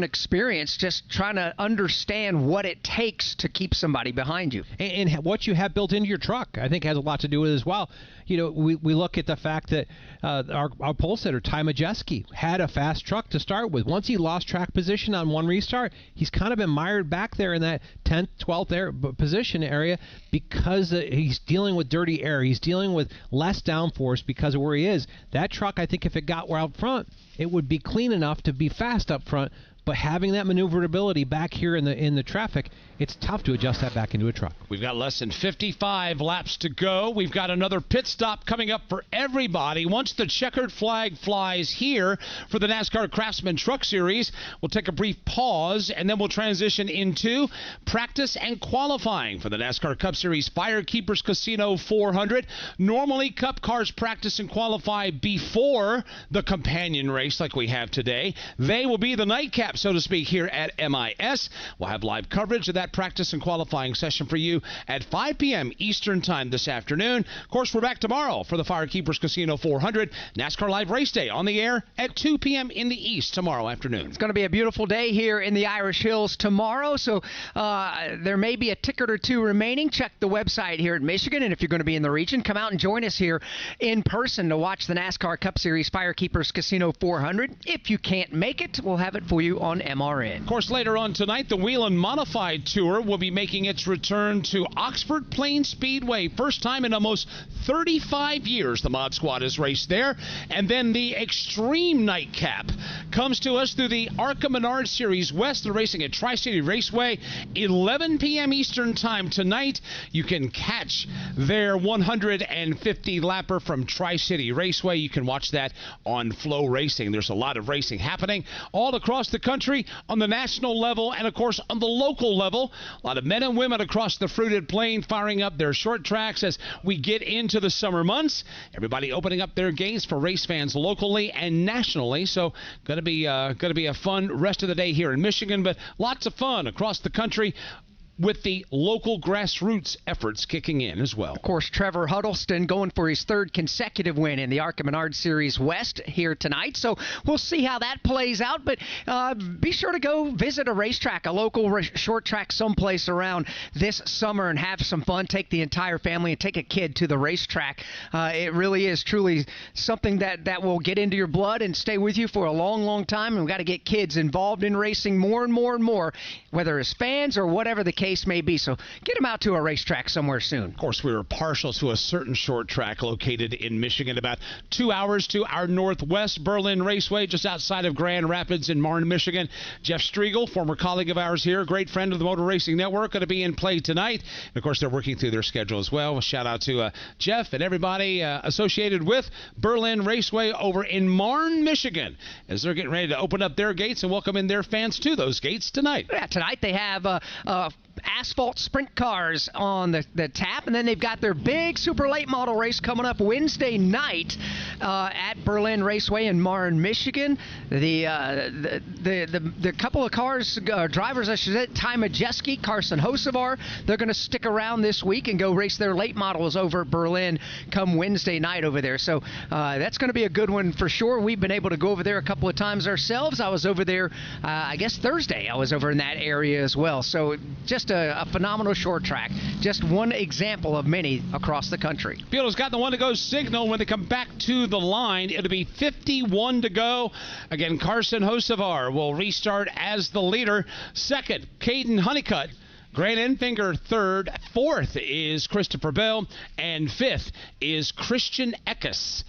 experience, just trying to understand what it takes to keep somebody behind you. And what you have built into your truck, I think, has a lot to do with it as well. You know, we look at the fact that our pole sitter, Ty Majeski, had a fast truck to start with. Once he lost track position on one restart, he's kind of been mired back there in that 10th, 12th position area because he's dealing with dirty air. He's dealing with less downforce because of where he is. That truck, I think, if it got out front, it would be clean enough to be fast up front. But having that maneuverability back here in the traffic, it's tough to adjust that back into a truck. We've got less than 55 laps to go. We've got another pit stop coming up for everybody. Once the checkered flag flies here for the NASCAR Craftsman Truck Series, we'll take a brief pause, and then we'll transition into practice and qualifying for the NASCAR Cup Series Firekeepers Casino 400. Normally, Cup cars practice and qualify before the companion race like we have today. They will be the nightcap, so to speak, here at MIS. We'll have live coverage of that practice and qualifying session for you at 5 p.m. Eastern Time this afternoon. Of course, we're back tomorrow for the Firekeepers Casino 400 NASCAR Live Race Day on the air at 2 p.m. in the East tomorrow afternoon. It's going to be a beautiful day here in the Irish Hills tomorrow, so there may be a ticket or two remaining. Check the website here at Michigan, and if you're going to be in the region, come out and join us here in person to watch the NASCAR Cup Series Firekeepers Casino 400. If you can't make it, we'll have it for you on MRN. Of course, later on tonight, the Whelen Modified Tour will be making its return to Oxford Plains Speedway. First time in almost 35 years the Mod Squad has raced there. And then the Extreme Nightcap comes to us through the ARCA Menard Series West. They're racing at Tri-City Raceway, 11 p.m. Eastern Time tonight. You can catch their 150-lapper from Tri-City Raceway. You can watch that on Flow Racing. There's a lot of racing happening all across the country on the national level and, of course, on the local level. A lot of men and women across the fruited plain firing up their short tracks as we get into the summer months. Everybody opening up their gates for race fans locally and nationally. So going to be a fun rest of the day here in Michigan, but lots of fun across the country with the local grassroots efforts kicking in as well. Of course, Trevor Huddleston going for his third consecutive win in the ARCA Menard Series West here tonight. So we'll see how that plays out. But be sure to go visit a racetrack, a local short track someplace around this summer and have some fun. Take the entire family and take a kid to the racetrack. It really is truly something that will get into your blood and stay with you for a long, long time. And we've got to get kids involved in racing more and more and more, whether as fans or whatever the case may be. So get them out to a racetrack somewhere soon. Of course, we were partial to a certain short track located in Michigan, about 2 hours to our northwest, Berlin Raceway, just outside of Grand Rapids in Marne, Michigan. Jeff Striegel, former colleague of ours here, great friend of the Motor Racing Network, going to be in play tonight. And of course, they're working through their schedule as well. A shout out to Jeff and everybody associated with Berlin Raceway over in Marne, Michigan, as they're getting ready to open up their gates and welcome in their fans to those gates tonight. Yeah, tonight they have asphalt sprint cars on the tap, and then they've got their big super late model race coming up Wednesday night at Berlin Raceway in Marne, Michigan. The couple of drivers, I should say, Ty Majeski, Carson Hocevar, they're going to stick around this week and go race their late models over at Berlin come Wednesday night over there. So that's going to be a good one for sure. We've been able to go over there a couple of times ourselves. I was over there, I guess Thursday. I was over in that area as well. So just a phenomenal short track. Just one example of many across the country. Field's got the one-to-go signal when they come back to the line. It'll be 51 to go. Again, Carson Hocevar will restart as the leader. Second, Caden Honeycutt Grant Enfinger third. Fourth is Christopher Bell. And fifth is Christian Eckes.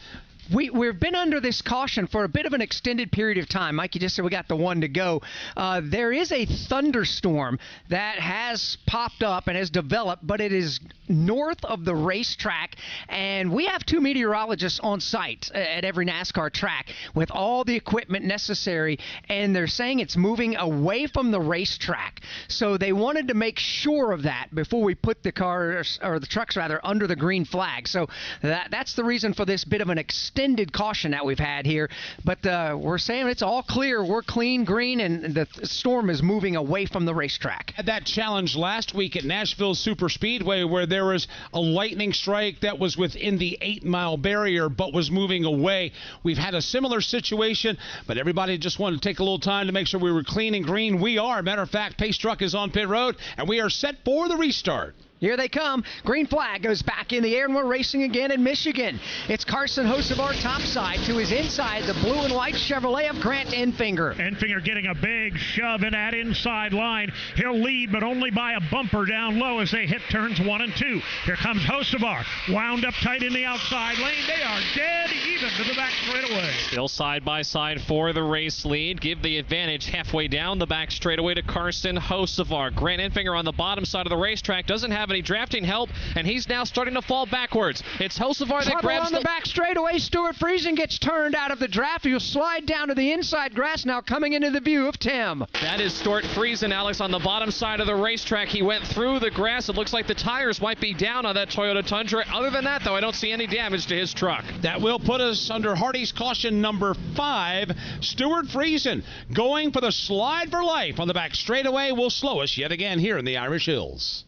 We've been under this caution for a bit of an extended period of time. Mike, you just said we got the one to go. There is a thunderstorm that has popped up and has developed, but it is north of the racetrack, and we have 2 meteorologists on site at every NASCAR track with all the equipment necessary, and they're saying it's moving away from the racetrack. So they wanted to make sure of that before we put the cars, or the trucks rather, under the green flag. So that's the reason for this bit of an extended caution that we've had here, but we're saying it's all clear. We're clean green, and the storm is moving away from the racetrack. Had that challenge last week at Nashville Super Speedway where there was a lightning strike that was within the 8-mile barrier but was moving away. We've had a similar situation, but everybody just wanted to take a little time to make sure we were clean and green. We are. Matter of fact, pace truck is on pit road, and we are set for the restart. Here they come. Green flag goes back in the air, and we're racing again in Michigan. It's Carson Hocevar topside to his inside, the blue and white Chevrolet of Grant Enfinger. Enfinger getting a big shove in that inside line. He'll lead, but only by a bumper down low as they hit turns 1 and 2. Here comes Hocevar, wound up tight in the outside lane. They are dead even to the back straightaway. Still side by side for the race lead. Give the advantage halfway down the back straightaway to Carson Hocevar. Grant Enfinger on the bottom side of the racetrack doesn't have any drafting help, and he's now starting to fall backwards. It's Hocevar that grabs on the back straightaway. Stuart Friesen gets turned out of the draft. He'll slide down to the inside grass, now coming into the view of Tim. That is Stuart Friesen, Alex, on the bottom side of the racetrack. He went through the grass. It looks like the tires might be down on that Toyota Tundra. Other than that, though, I don't see any damage to his truck. That will put us under Hardy's caution number 5. Stuart Friesen going for the slide for life on the back straightaway will slow us yet again here in the Irish Hills.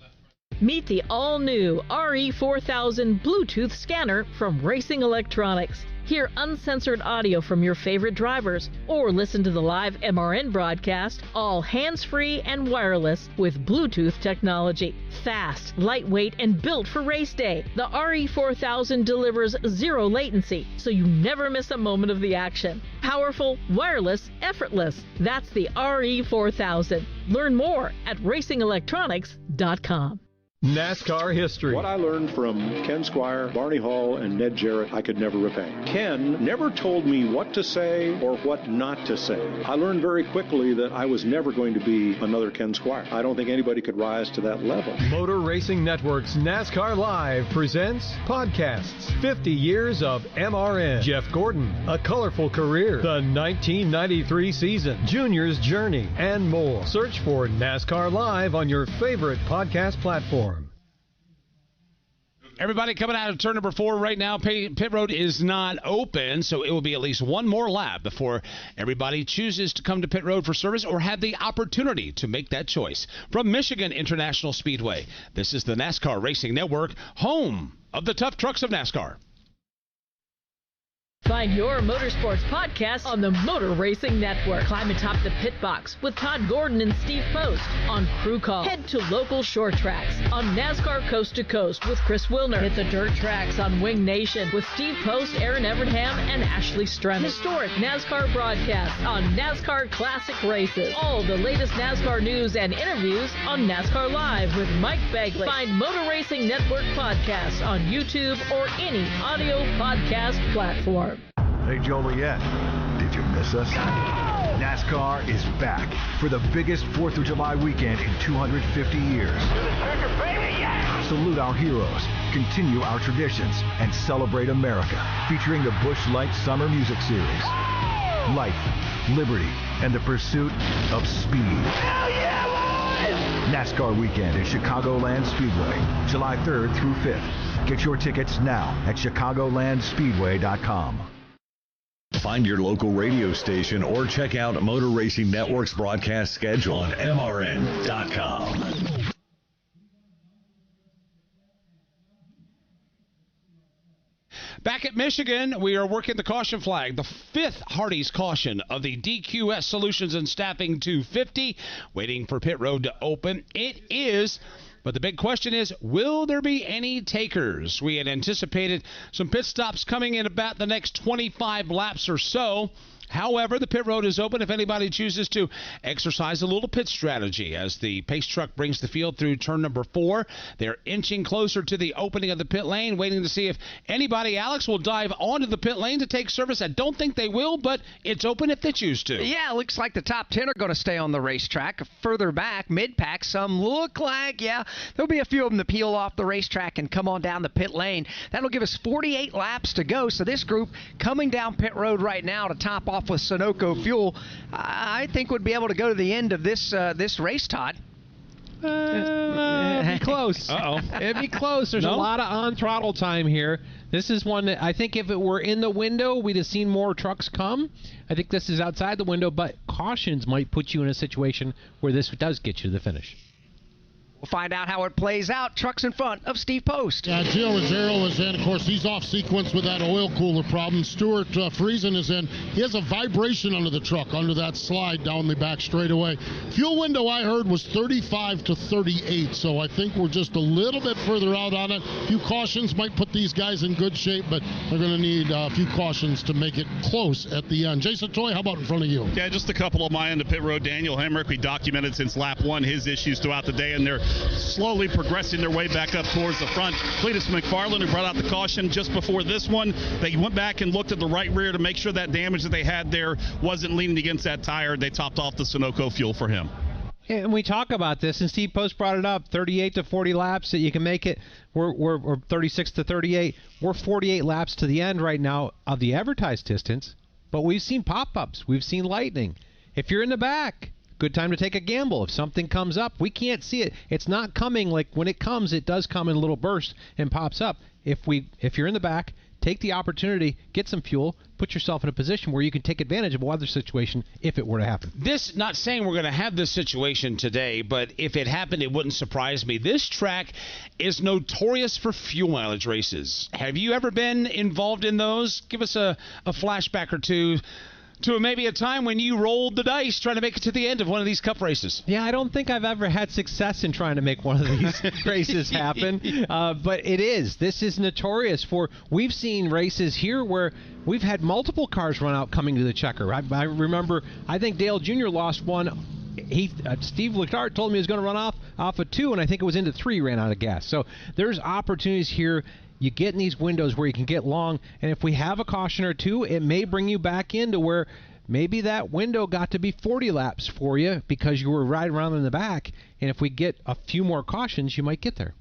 Meet the all-new RE4000 Bluetooth scanner from Racing Electronics. Hear uncensored audio from your favorite drivers, or listen to the live MRN broadcast, all hands-free and wireless with Bluetooth technology. Fast, lightweight, and built for race day, the RE4000 delivers zero latency, so you never miss a moment of the action. Powerful, wireless, effortless. That's the RE4000. Learn more at racingelectronics.com. NASCAR history. What I learned from Ken Squire, Barney Hall, and Ned Jarrett, I could never repay. Ken never told me what to say or what not to say. I learned very quickly that I was never going to be another Ken Squire. I don't think anybody could rise to that level. Motor Racing Network's NASCAR Live presents podcasts 50 years of MRN. Jeff Gordon, A Colorful Career, the 1993 season, Junior's Journey, and more. Search for NASCAR Live on your favorite podcast platform. Everybody coming out of turn number 4 right now. Pit road is not open, so it will be at least one more lap before everybody chooses to come to pit road for service or have the opportunity to make that choice. From Michigan International Speedway, this is the NASCAR Racing Network, home of the tough trucks of NASCAR. Find your motorsports podcast on the Motor Racing Network. Climb atop the pit box with Todd Gordon and Steve Post on Crew Call. Head to local short tracks on NASCAR Coast to Coast with Chris Wilner. Hit the dirt tracks on Wing Nation with Steve Post, Aaron Evernham, and Ashley Strem. Historic NASCAR broadcasts on NASCAR Classic Races. All the latest NASCAR news and interviews on NASCAR Live with Mike Begley. Find Motor Racing Network podcasts on YouTube or any audio podcast platform. Hey, Joliet, did you miss us? NASCAR is back for the biggest 4th of July weekend in 250 years. Salute our heroes, continue our traditions, and celebrate America, featuring the Busch Light Summer Music Series. Life, liberty, and the pursuit of speed. NASCAR weekend at Chicagoland Speedway, July 3rd through 5th. Get your tickets now at chicagolandspeedway.com. Find your local radio station or check out Motor Racing Network's broadcast schedule on MRN.com. Back at Michigan, we are working the caution flag, the 5th Hardy's caution of the DQS Solutions and Staffing 250, waiting for pit road to open. It is. But the big question is, will there be any takers? We had anticipated some pit stops coming in about the next 25 laps or so. However, the pit road is open if anybody chooses to exercise a little pit strategy. As the pace truck brings the field through turn number 4, they're inching closer to the opening of the pit lane, waiting to see if anybody, Alex, will dive onto the pit lane to take service. I don't think they will, but it's open if they choose to. Yeah, it looks like the top 10 are going to stay on the racetrack. Further back, mid-pack, some look like, there'll be a few of them to peel off the racetrack and come on down the pit lane. That'll give us 48 laps to go. So this group coming down pit road right now to top off with Sunoco fuel, I think would be able to go to the end of this race, Todd. It'd be close. It'd be close. There's a lot of on-throttle time here. This is one that I think if it were in the window, we'd have seen more trucks come. I think this is outside the window, but cautions might put you in a situation where this does get you to the finish. We'll find out how it plays out. Trucks in front of Steve Post. Yeah, Gio Ruggiero is in. Of course, he's off sequence with that oil cooler problem. Stuart Friesen is in. He has a vibration under the truck, under that slide down the back straightaway. Fuel window, I heard, was 35 to 38, so I think we're just a little bit further out on it. A few cautions might put these guys in good shape, but they're going to need a few cautions to make it close at the end. Jason Toy, how about in front of you? Yeah, just a couple of my end of pit road. Daniel Hemrick, we documented since lap 1 his issues throughout the day, and they're slowly progressing their way back up towards the front. Cletus McFarland, who brought out the caution just before this one, they went back and looked at the right rear to make sure that damage that they had there wasn't leaning against that tire. They topped off the Sunoco fuel for him. And we talk about this, and Steve Post brought it up, 38 to 40 laps that you can make it. We're 36 to 38. We're 48 laps to the end right now of the advertised distance, but we've seen pop-ups. We've seen lightning. If you're in the back, good time to take a gamble. If something comes up, we can't see it. It's not coming like when it comes, it does come in a little burst and pops up. If you're in the back, take the opportunity, get some fuel, put yourself in a position where you can take advantage of a weather situation if it were to happen. This, not saying we're going to have this situation today, but if it happened, it wouldn't surprise me. This track is notorious for fuel mileage races. Have you ever been involved in those? Give us a flashback or two to maybe a time when you rolled the dice trying to make it to the end of one of these cup races. Yeah, I don't think I've ever had success in trying to make one of these races happen, but this is notorious for, we've seen races here where we've had multiple cars run out coming to the checker. I remember, I think Dale Jr. lost one. Steve Leclerc told me he was going to run off of 2, and I think it was into 3, ran out of gas. So there's opportunities here. You get in these windows where you can get long, and if we have a caution or two, it may bring you back into where maybe that window got to be 40 laps for you because you were right around in the back, and if we get a few more cautions, you might get there.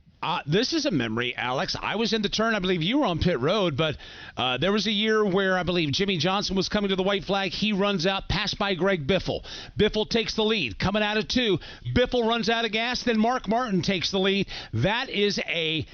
This is a memory, Alex. I was in the turn. I believe you were on pit road, but there was a year where I believe Jimmy Johnson was coming to the white flag. He runs out, passed by Greg Biffle. Biffle takes the lead. Coming out of 2, Biffle runs out of gas. Then Mark Martin takes the lead. That is a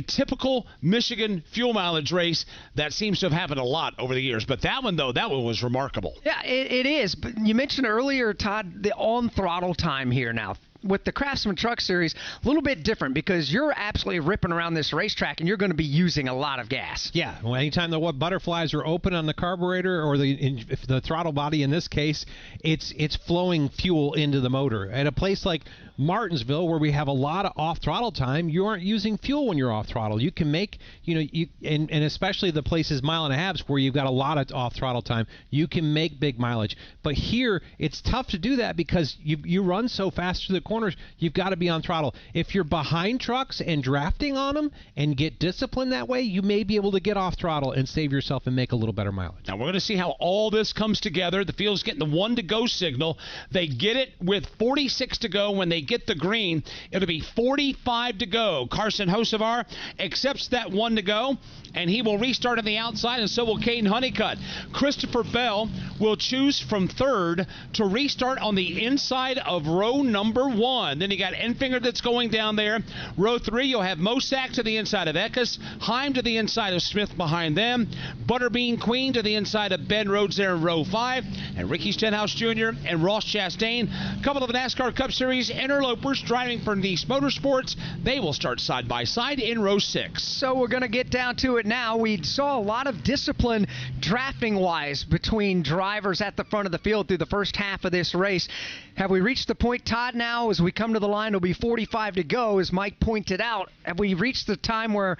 typical Michigan fuel mileage race that seems to have happened a lot over the years. But that one was remarkable. Yeah, it is. But you mentioned earlier, Todd, the on-throttle time here now. With the Craftsman Truck Series, a little bit different because you're absolutely ripping around this racetrack and you're going to be using a lot of gas. Yeah, well, anytime the butterflies are open on the carburetor or the throttle body in this case, it's flowing fuel into the motor. At a place like Martinsville, where we have a lot of off-throttle time, you aren't using fuel when you're off-throttle. You can make, and especially the places mile and a halves where you've got a lot of off-throttle time, you can make big mileage. But here, it's tough to do that because you run so fast through the corners, you've got to be on throttle. If you're behind trucks and drafting on them and get disciplined that way, you may be able to get off throttle and save yourself and make a little better mileage. Now we're going to see how all this comes together. The field's getting the 1 to go signal. They get it with 46 to go. When they get the green, it'll be 45 to go. Carson Hocevar accepts that 1 to go, and he will restart on the outside, and so will Caden Honeycutt. Christopher Bell will choose from 3rd to restart on the inside of row number 1. Then you got Enfinger that's going down there. Row 3, you'll have Mosack to the inside of Eckes, Heim to the inside of Smith behind them, Butterbean Queen to the inside of Ben Rhodes there in row 5, and Ricky Stenhouse Jr. and Ross Chastain. A couple of the NASCAR Cup Series interlopers driving for NASCAR Motorsports. They will start side by side in row 6. So we're going to get down to it now. We saw a lot of discipline drafting-wise between drivers at the front of the field through the first half of this race. Have we reached the point, Todd, now as we come to the line? It'll be 45 to go, as Mike pointed out. Have we reached the time where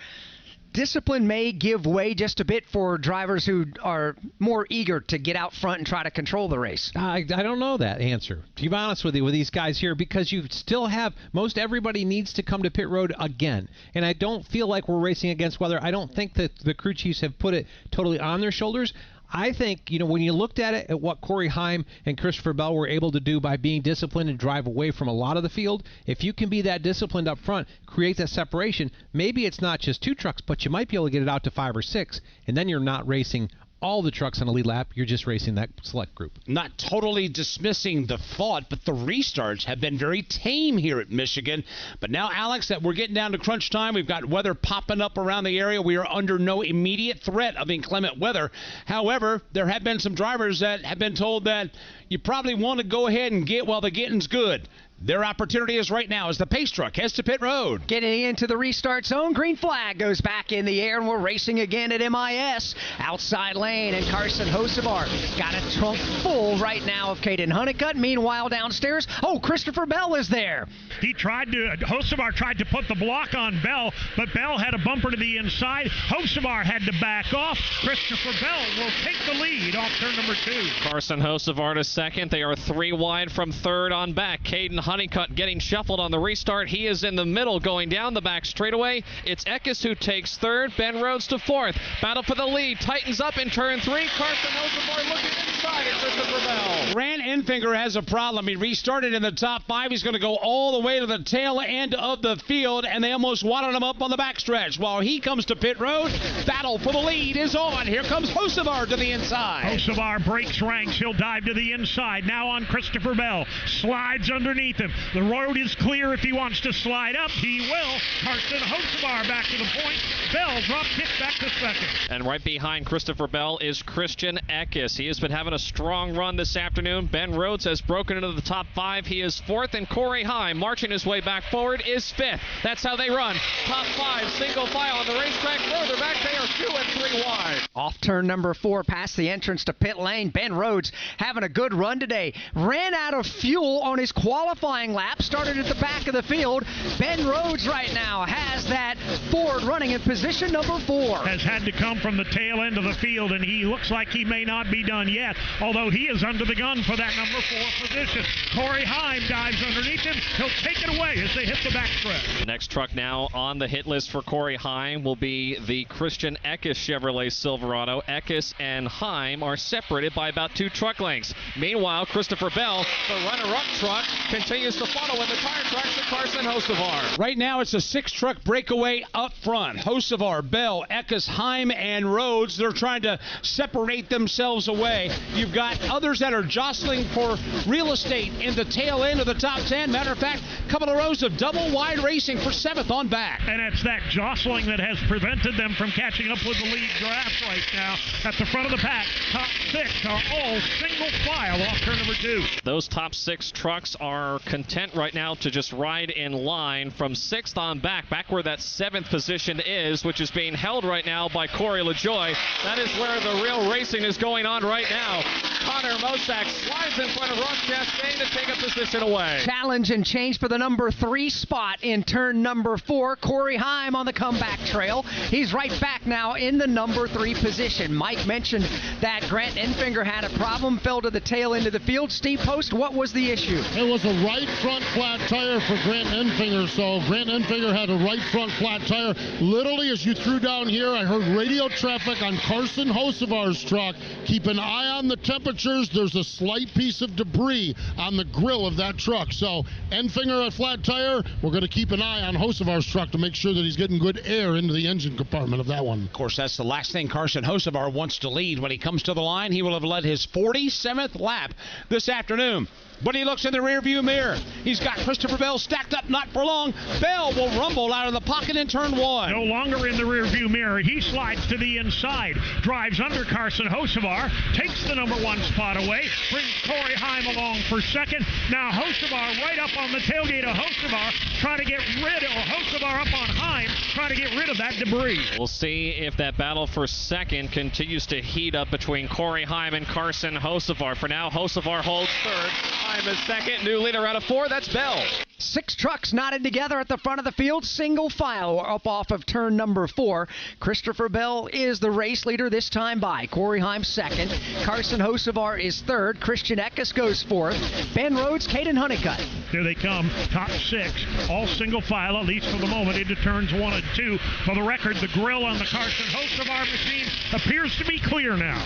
discipline may give way just a bit for drivers who are more eager to get out front and try to control the race? I don't know that answer, to be honest with you, with these guys here, because you still have most everybody needs to come to pit road again. And I don't feel like we're racing against weather. I don't think that the crew chiefs have put it totally on their shoulders. I think, when you looked at what Corey Heim and Christopher Bell were able to do by being disciplined and drive away from a lot of the field, if you can be that disciplined up front, create that separation, maybe it's not just 2 trucks, but you might be able to get it out to 5 or 6, and then you're not racing all the trucks on a lead lap. You're just racing that select group. Not totally dismissing the thought, but the restarts have been very tame here at Michigan. But now, Alex, that we're getting down to crunch time, we've got weather popping up around the area. We are under no immediate threat of inclement weather. However, there have been some drivers that have been told that you probably want to go ahead and get while the getting's good. Their opportunity is right now as the pace truck heads to pit road. Getting into the restart zone, green flag goes back in the air, and we're racing again at MIS. Outside lane, and Carson Hocevar got a trunk full right now of Caden Honeycutt. Meanwhile, downstairs, Christopher Bell is there. Hocevar tried to put the block on Bell, but Bell had a bumper to the inside. Hocevar had to back off. Christopher Bell will take the lead off turn number 2. Carson Hocevar to second. They are 3 wide from third on back. Caden Honeycutt getting shuffled on the restart. He is in the middle going down the back straightaway. It's Eckes who takes third. Ben Rhodes to fourth. Battle for the lead. Tightens up in turn 3. Carson Hocevar looking inside at Christopher Bell. Grant Enfinger has a problem. He restarted in the top 5. He's going to go all the way to the tail end of the field, and they almost wadded him up on the backstretch. While he comes to pit road, battle for the lead is on. Here comes Hocevar to the inside. Hocevar breaks ranks. He'll dive to the inside. Now on Christopher Bell. Slides underneath him. The road is clear if he wants to slide up. He will. Carson Hocevar back to the point. Bell drop kick back to second. And right behind Christopher Bell is Christian Eckes. He has been having a strong run this afternoon. Ben Rhodes has broken into the top 5. He is 4th, and Corey Heim, marching his way back forward, is 5th. That's how they run. Top 5, single file on the racetrack. Further back, they are 2 and 3 wide. Off turn number 4, past the entrance to pit lane. Ben Rhodes having a good run today. Ran out of fuel on his qualifying lap. Started at the back of the field. Ben Rhodes right now has that Ford running in position number 4. Has had to come from the tail end of the field, and he looks like he may not be done yet, although he is under the gun for that number 4 position. Corey Heim dives underneath him. He'll take it away as they hit the backstretch. Next truck now on the hit list for Corey Heim will be the Christian Eckes Chevrolet Silverado. Eckes and Heim are separated by about 2 truck lengths. Meanwhile, Christopher Bell, the runner-up truck, continues to follow in the tire tracks of Carson Hocevar. Right now, it's a 6-truck breakaway up front. Hocevar, Bell, Eckes, Heim, and Rhodes. They're trying to separate themselves away. You've got others that are jostling for real estate in the tail end of the top 10. Matter of fact, a couple of rows of double wide racing for 7th on back. And it's that jostling that has prevented them from catching up with the lead draft right now. At the front of the pack, top 6 are all single file off turn number 2. Those top 6 trucks are content right now to just ride in line from 6th on back where that 7th position is, which is being held right now by Corey LaJoie. That is where the real racing is going on right now. Connor Mosak slides in front of Ross Chastain to take a position away. Challenge and change for the number 3 spot in turn number 4. Corey Heim on the comeback trail. He's right back now in the number 3 position. Mike mentioned that Grant Enfinger had a problem, fell to the tail end of the field. Steve Post, what was the issue? It was a right front flat tire for Grant Enfinger, so Grant Enfinger had a right front flat tire. Literally, as you threw down here, I heard radio traffic on Carson Hocevar's truck. Keep an eye on the temperatures. There's a slight piece of debris on the grill of that truck. So Enfinger at flat tire, we're going to keep an eye on Hocevar's truck to make sure that he's getting good air into the engine compartment of that one. Of course, that's the last thing Carson Hocevar wants to lead. When he comes to the line, he will have led his 47th lap this afternoon. When he looks in the rearview mirror, he's got Christopher Bell stacked up, not for long. Bell will rumble out of the pocket in turn 1. No longer in the rearview mirror. He slides to the inside, drives under Carson Hocevar, takes the number 1 spot away, brings Corey Heim along for 2nd. Now Hocevar right up on the tailgate of Hocevar, trying to get rid of Hocevar up on Heim, trying to get rid of that debris. We'll see if that battle for 2nd continues to heat up between Corey Heim and Carson Hocevar. For now, Hocevar holds 3rd. Heim is 2nd. New leader out of 4. That's Bell. 6 trucks knotted together at the front of the field, single file up off of turn number 4. Christopher Bell is the race leader, this time by Corey Heim second. Carson Hocevar is third. Christian Eckes goes fourth. Ben Rhodes, Caden Honeycutt. Here they come, top 6, all single file, at least for the moment, into turns 1 and 2. For the record, the grill on the Carson Hocevar machine appears to be clear now.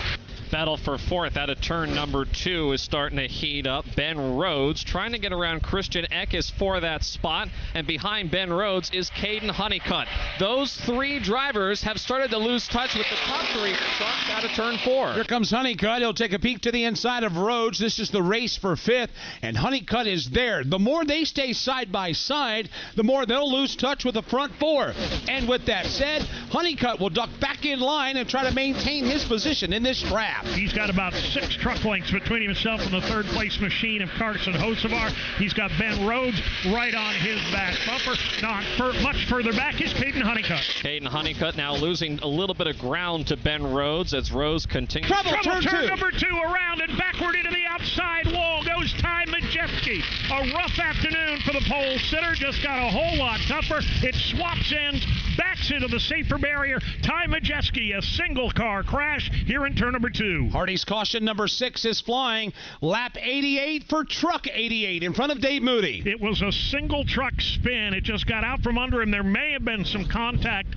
Battle for 4th out of turn number 2 is starting to heat up. Ben Rhodes trying to get around Christian Eckes for that spot, and behind Ben Rhodes is Caden Honeycutt. Those 3 drivers have started to lose touch with the top 3 trucks out of turn 4. Here comes Honeycutt. He'll take a peek to the inside of Rhodes. This is the race for 5th, and Honeycutt is there. The more they stay side by side, the more they'll lose touch with the front 4. And with that said, Honeycutt will duck back in line and try to maintain his position in this draft. He's got about 6 truck lengths between himself and the third-place machine of Carson Hocevar. He's got Ben Rhodes right on his back bumper. Not much further back is Caden Honeycutt. Caden Honeycutt now losing a little bit of ground to Ben Rhodes as Rhodes continues. Trouble, turn number 2 around and backward into the outside wall goes Ty Majeski. A rough afternoon for the pole sitter. Just got a whole lot tougher. It swaps ends, backs into the safer barrier. Ty Majeski, a single-car crash here in turn number 2. Hardy's caution number 6 is flying. Lap 88 for truck 88 in front of Dave Moody. It was a single truck spin. It just got out from under him. There may have been some contact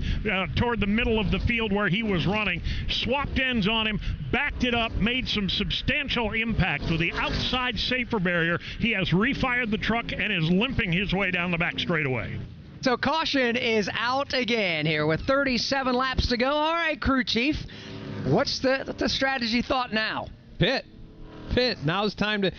toward the middle of the field where he was running. Swapped ends on him, backed it up, made some substantial impact with the outside safer barrier. He has refired the truck and is limping his way down the back straightaway. So caution is out again here with 37 laps to go. All right, crew chief. What's the strategy thought now? Pit. Now it's time to.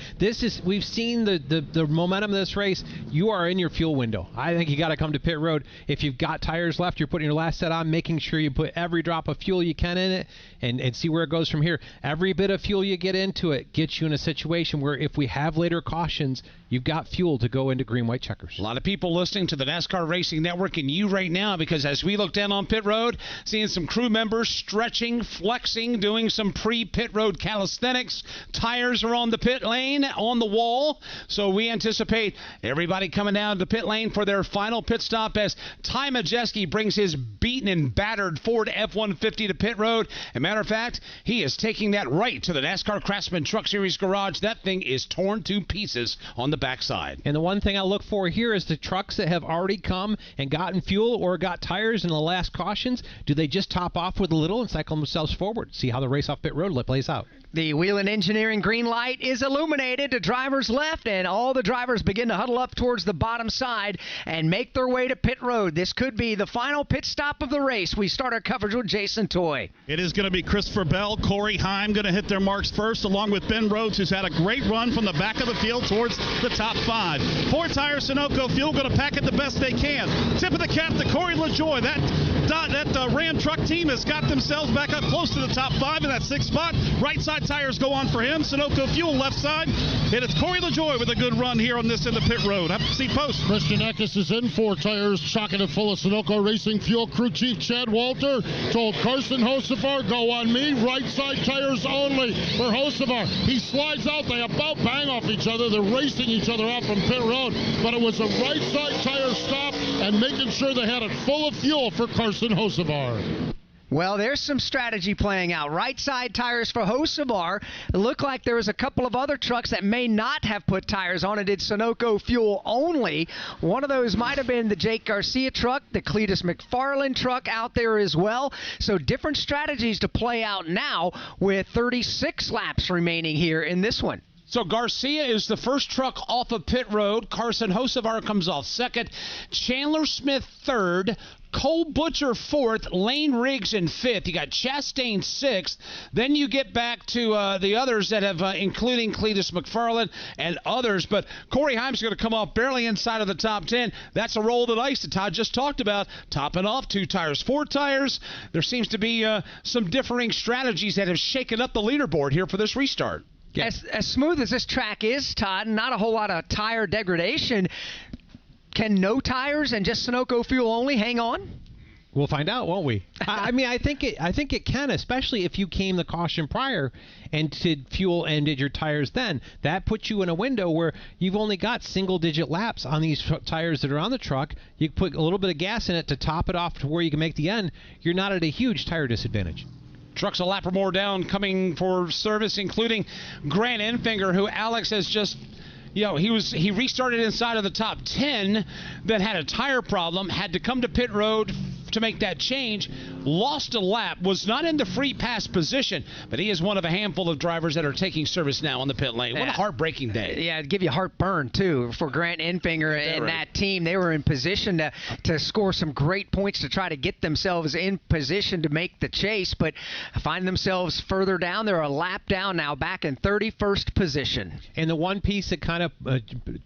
We've seen the momentum of this race. You are in your fuel window. I think you got to come to pit road. If you've got tires left, you're putting your last set on, making sure you put every drop of fuel you can in it, and see where it goes from here. Every bit of fuel you get into it gets you in a situation where if we have later cautions, you've got fuel to go into green-white checkers. A lot of people listening to the NASCAR Racing Network and you right now, because as we look down on pit road, seeing some crew members stretching, flexing, doing some pre-pit road calisthenics. Tires are on the pit lane, on the wall. So we anticipate everybody coming down to pit lane for their final pit stop as Ty Majeski brings his beaten and battered Ford F-150 to pit road. As a matter of fact, he is taking that right to the NASCAR Craftsman Truck Series garage. That thing is torn to pieces on the backside. And the one thing I look for here is the trucks that have already come and gotten fuel or got tires in the last cautions. Do they just top off with a little and cycle themselves forward? See how the race off pit road plays out. The Whelen Engineering green light is illuminated to drivers left, and all the drivers begin to huddle up towards the bottom side and make their way to pit road. This could be the final pit stop of the race. We start our coverage with Jason Toy. It is going to be Christopher Bell, Corey Heim going to hit their marks first, along with Ben Rhodes, who's had a great run from the back of the field towards the top 5. 4 Tire Sunoco Fuel going to pack it the best they can. Tip of the cap to Corey LaJoie. That Ram truck team has got themselves back up close to the top 5 in that 6th spot. Right side tires go on for him. Sunoco Fuel left side. And it's Corey LaJoie with a good run here on this in the pit road. Have to see post. Christian Eckes is in. 4 tires, chock-a it full of Sunoco Racing Fuel. Crew Chief Chad Walter told Carson Hocevar, go on me. Right side tires only for Hocevar. He slides out. They about bang off each other. They're racing each other out from pit road. But it was a right side tire stop and making sure they had it full of fuel for Carson Hocevar. Well, there's some strategy playing out. Right side tires for Hocevar. It looked like there was a couple of other trucks that may not have put tires on it. Did Sunoco Fuel only. One of those might have been the Jake Garcia truck, the Cletus McFarland truck out there as well. So different strategies to play out now with 36 laps remaining here in this one. So Garcia is the first truck off of pit road. Carson Hocevar comes off second. Chandler Smith third. Cole Butcher fourth. Lane Riggs in fifth. You got Chastain sixth. Then you get back to the others that have, including Cletus McFarland and others. But Corey Heim's going to come off barely inside of the top 10. That's a roll of the dice that Todd just talked about. Topping off 2 tires, 4 tires. There seems to be some differing strategies that have shaken up the leaderboard here for this restart. Yeah. As smooth as this track is, Todd, not a whole lot of tire degradation. Can no tires and just Sunoco Fuel only hang on? We'll find out, won't we? I mean, I think it can, especially if you came the caution prior and did fuel and did your tires then. That puts you in a window where you've only got single-digit laps on these tires that are on the truck. You put a little bit of gas in it to top it off to where you can make the end. You're not at a huge tire disadvantage. Trucks a lap or more down coming for service, including Grant Enfinger, who Alex has just... he restarted inside of the top 10, then had a tire problem, had to come to pit road to make that change, lost a lap, was not in the free pass position, but he is one of a handful of drivers that are taking service now on the pit lane. What a heartbreaking day. Yeah, it'd give you heartburn, too, for Grant Enfinger and that team. They were in position to score some great points to try to get themselves in position to make the chase, but find themselves further down. They're a lap down now, back in 31st position. And the one piece that kind of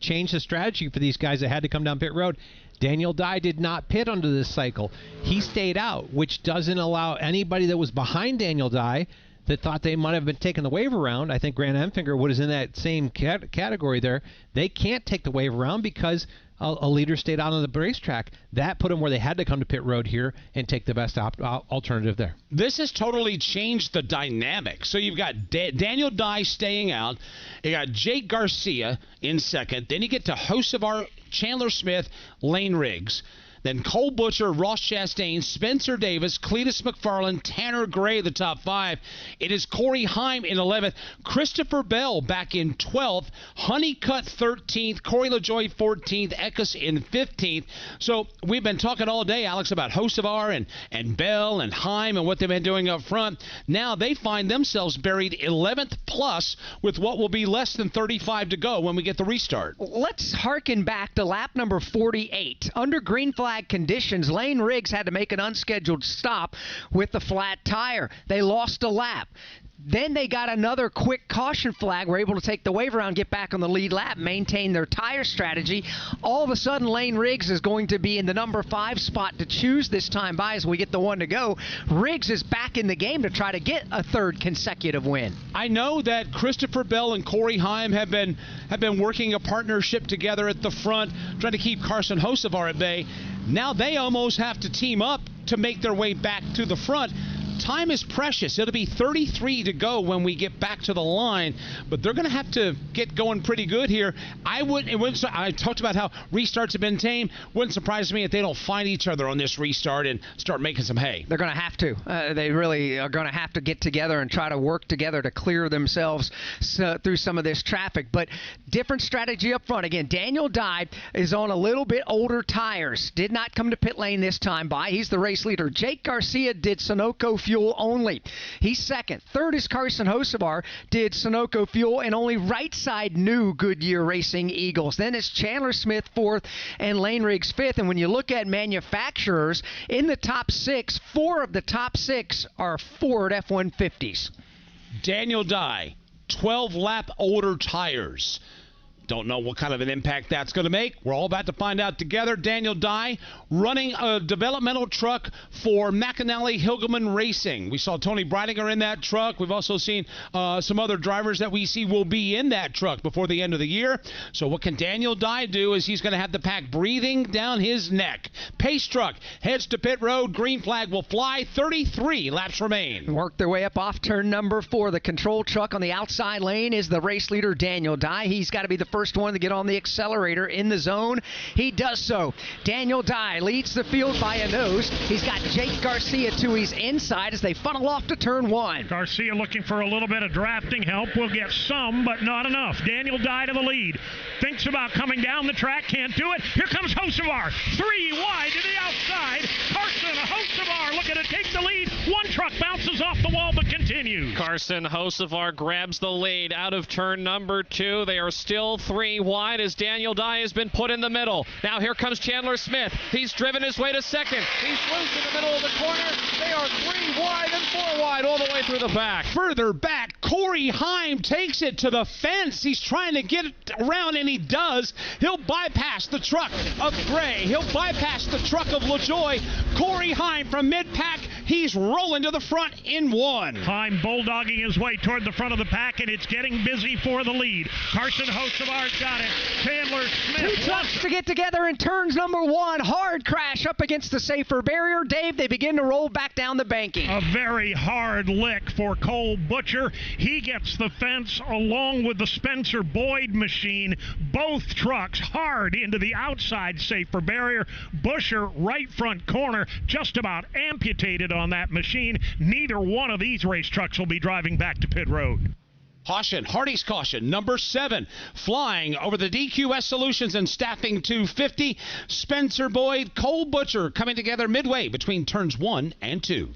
changed the strategy for these guys that had to come down pit road, Daniel Dye did not pit under this cycle. He stayed out, which doesn't allow anybody that was behind Daniel Dye that thought they might have been taking the wave around. I think Grant Enfinger was in that same category there. They can't take the wave around because a leader stayed out on the racetrack. That put them where they had to come to pit road here and take the best alternative there. This has totally changed the dynamic. So you've got Daniel Dye staying out. You got Jake Garcia in second. Then you get to Hocevar, Chandler Smith, Lane Riggs. Then Cole Butcher, Ross Chastain, Spencer Davis, Cletus McFarland, Tanner Gray, the top 5. It is Corey Heim in 11th. Christopher Bell back in 12th. Honeycutt 13th. Corey LaJoie 14th. Eckes in 15th. So we've been talking all day, Alex, about Hocevar and Bell and Heim and what they've been doing up front. Now they find themselves buried 11th plus with what will be less than 35 to go when we get the restart. Let's harken back to lap number 48. Under green flag conditions, Lane Riggs had to make an unscheduled stop with the flat tire. They lost a lap. Then they got another quick caution flag, were able to take the wave around, get back on the lead lap, maintain their tire strategy. All of a sudden, Lane Riggs is going to be in the number 5 spot to choose this time by as we get the one to go. Riggs is back in the game to try to get a third consecutive win. I know that Christopher Bell and Corey Heim have been working a partnership together at the front, trying to keep Carson Hocevar at bay. Now they almost have to team up to make their way back to the front. Time is precious. It'll be 33 to go when we get back to the line, but they're going to have to get going pretty good here. I talked about how restarts have been tame. Wouldn't surprise me if they don't find each other on this restart and start making some hay. They're going to have to. They really are going to have to get together and try to work together to clear themselves through some of this traffic. But different strategy up front. Again, Daniel Dye is on a little bit older tires. Did not come to pit lane this time by. He's the race leader. Jake Garcia did Sunoco fuel only. He's second. Third is Carson Hocevar, did Sunoco fuel and only right side new Goodyear Racing Eagles. Then it's Chandler Smith fourth and Lane Riggs fifth. And when you look at manufacturers in the top 6, 4 of the top 6 are Ford F-150s. Daniel Dye, 12 lap older tires. Don't know what kind of an impact that's going to make. We're all about to find out together. Daniel Dye running a developmental truck for McAnally Hilgeman Racing. We saw Tony Breidinger in that truck. We've also seen some other drivers that we see will be in that truck before the end of the year. So what can Daniel Dye do is he's going to have the pack breathing down his neck. Pace truck heads to pit road. Green flag will fly. 33 laps remain. Work their way up off turn number 4. The control truck on the outside lane is the race leader, Daniel Dye. He's got to be the first one to get on the accelerator in the zone. He does so. Daniel Dye leads the field by a nose. He's got Jake Garcia to his inside as they funnel off to turn 1. Garcia looking for a little bit of drafting help. Will get some, but not enough. Daniel Dye to the lead. Thinks about coming down the track. Can't do it. Here comes Hocevar. 3 wide to the outside. Carson Hocevar looking to take the lead. One truck bounces off the wall but continues. Carson Hocevar grabs the lead out of turn number 2. They are still 3 wide as Daniel Dye has been put in the middle. Now here comes Chandler Smith. He's driven his way to second. He's loose in the middle of the corner. They are 3 wide and 4 wide all the way through the back. Further back, Corey Heim takes it to the fence. He's trying to get it around, and he does. He'll bypass the truck of Gray. He'll bypass the truck of LaJoie. Corey Heim from mid-pack He's rolling to the front in one. Heim bulldogging his way toward the front of the pack, and it's getting busy for the lead. Carson Hocevar's got it. Chandler Smith. Two trucks to get together in turns number one. Hard crash up against the safer barrier. Dave, they begin to roll back down the banking. A very hard lick for Cole Butcher. He gets the fence along with the Spencer Boyd machine. Both trucks hard into the outside safer barrier. Butcher right front corner, just about amputated on that machine. Neither one of these race trucks will be driving back to pit road. Caution, Hardy's caution, number 7, flying over the DQS Solutions and staffing 250. Spencer Boyd, Cole Butcher coming together midway between turns 1 and 2.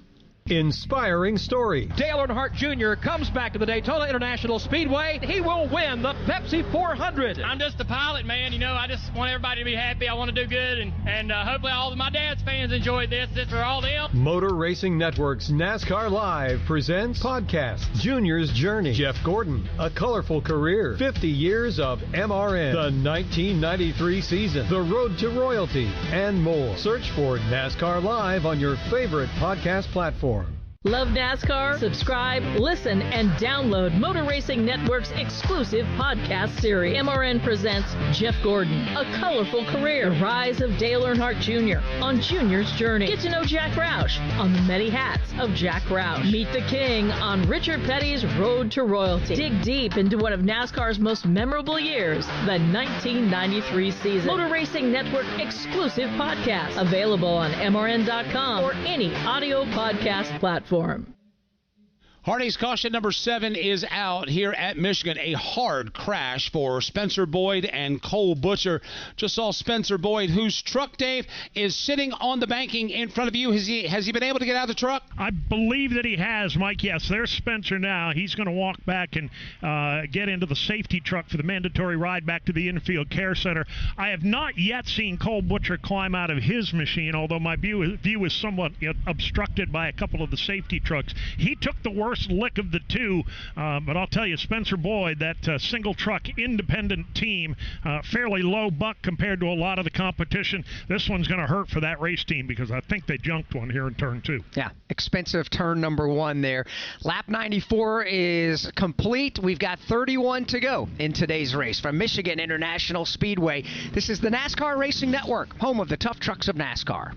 Inspiring story. Dale Earnhardt Jr. comes back to the Daytona International Speedway. He will win the Pepsi 400. I'm just a pilot, man. You know, I just want everybody to be happy. I want to do good, and hopefully all of my dad's fans enjoyed this. This is for all them. Motor Racing Network's NASCAR Live presents podcast Junior's Journey. Jeff Gordon, a colorful career, 50 years of MRN, the 1993 season, the road to royalty, and more. Search for NASCAR Live on your favorite podcast platform. Love NASCAR? Subscribe, listen, and download Motor Racing Network's exclusive podcast series. MRN presents Jeff Gordon, A Colorful Career, The Rise of Dale Earnhardt Jr. on Junior's Journey. Get to know Jack Roush on The Many Hats of Jack Roush. Meet the King on Richard Petty's Road to Royalty. Dig deep into one of NASCAR's most memorable years, the 1993 season. Motor Racing Network exclusive podcast, available on MRN.com or any audio podcast platform. Hardy's caution number 7 is out here at Michigan. A hard crash for Spencer Boyd and Cole Butcher. Just saw Spencer Boyd, whose truck, Dave, is sitting on the banking in front of you. Has he been able to get out of the truck? I believe that he has, Mike. Yes, there's Spencer now. He's going to walk back and get into the safety truck for the mandatory ride back to the infield care center. I have not yet seen Cole Butcher climb out of his machine, although my view is somewhat obstructed by a couple of the safety trucks. He took the worst lick of the two, but I'll tell you, Spencer Boyd, that single truck independent team, fairly low buck compared to a lot of the competition. This one's going to hurt for that race team because I think they junked one here in turn 2. Yeah, expensive turn number 1 there. Lap 94 is complete. We've got 31 to go in today's race from Michigan International Speedway. This is the NASCAR Racing Network, home of the tough trucks of NASCAR.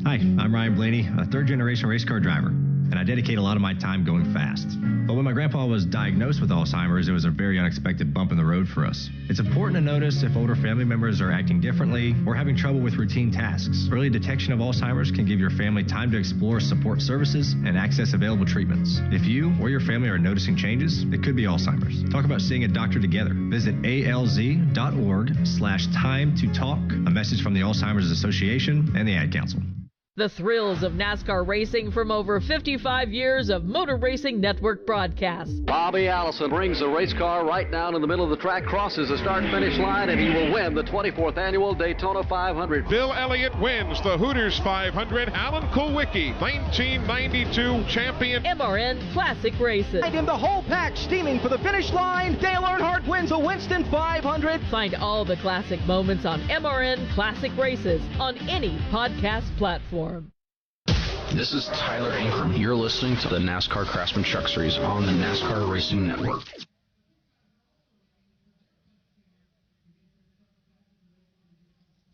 Hi, I'm Ryan Blaney, a third-generation race car driver, and I dedicate a lot of my time going fast. But when my grandpa was diagnosed with Alzheimer's, it was a very unexpected bump in the road for us. It's important to notice if older family members are acting differently or having trouble with routine tasks. Early detection of Alzheimer's can give your family time to explore support services and access available treatments. If you or your family are noticing changes, it could be Alzheimer's. Talk about seeing a doctor together. Visit alz.org/time to talk. A message from the Alzheimer's Association and the Ad Council. The thrills of NASCAR racing from over 55 years of Motor Racing Network broadcasts. Bobby Allison brings the race car right down in the middle of the track, crosses the start-finish line, and he will win the 24th annual Daytona 500. Bill Elliott wins the Hooters 500. Alan Kulwicki, 1992 champion. MRN Classic Races. And in the whole pack, steaming for the finish line, Dale Earnhardt wins a Winston 500. Find all the classic moments on MRN Classic Races on any podcast platform. This is Tyler Ingram. You're listening to the NASCAR Craftsman Truck Series on the NASCAR Racing Network.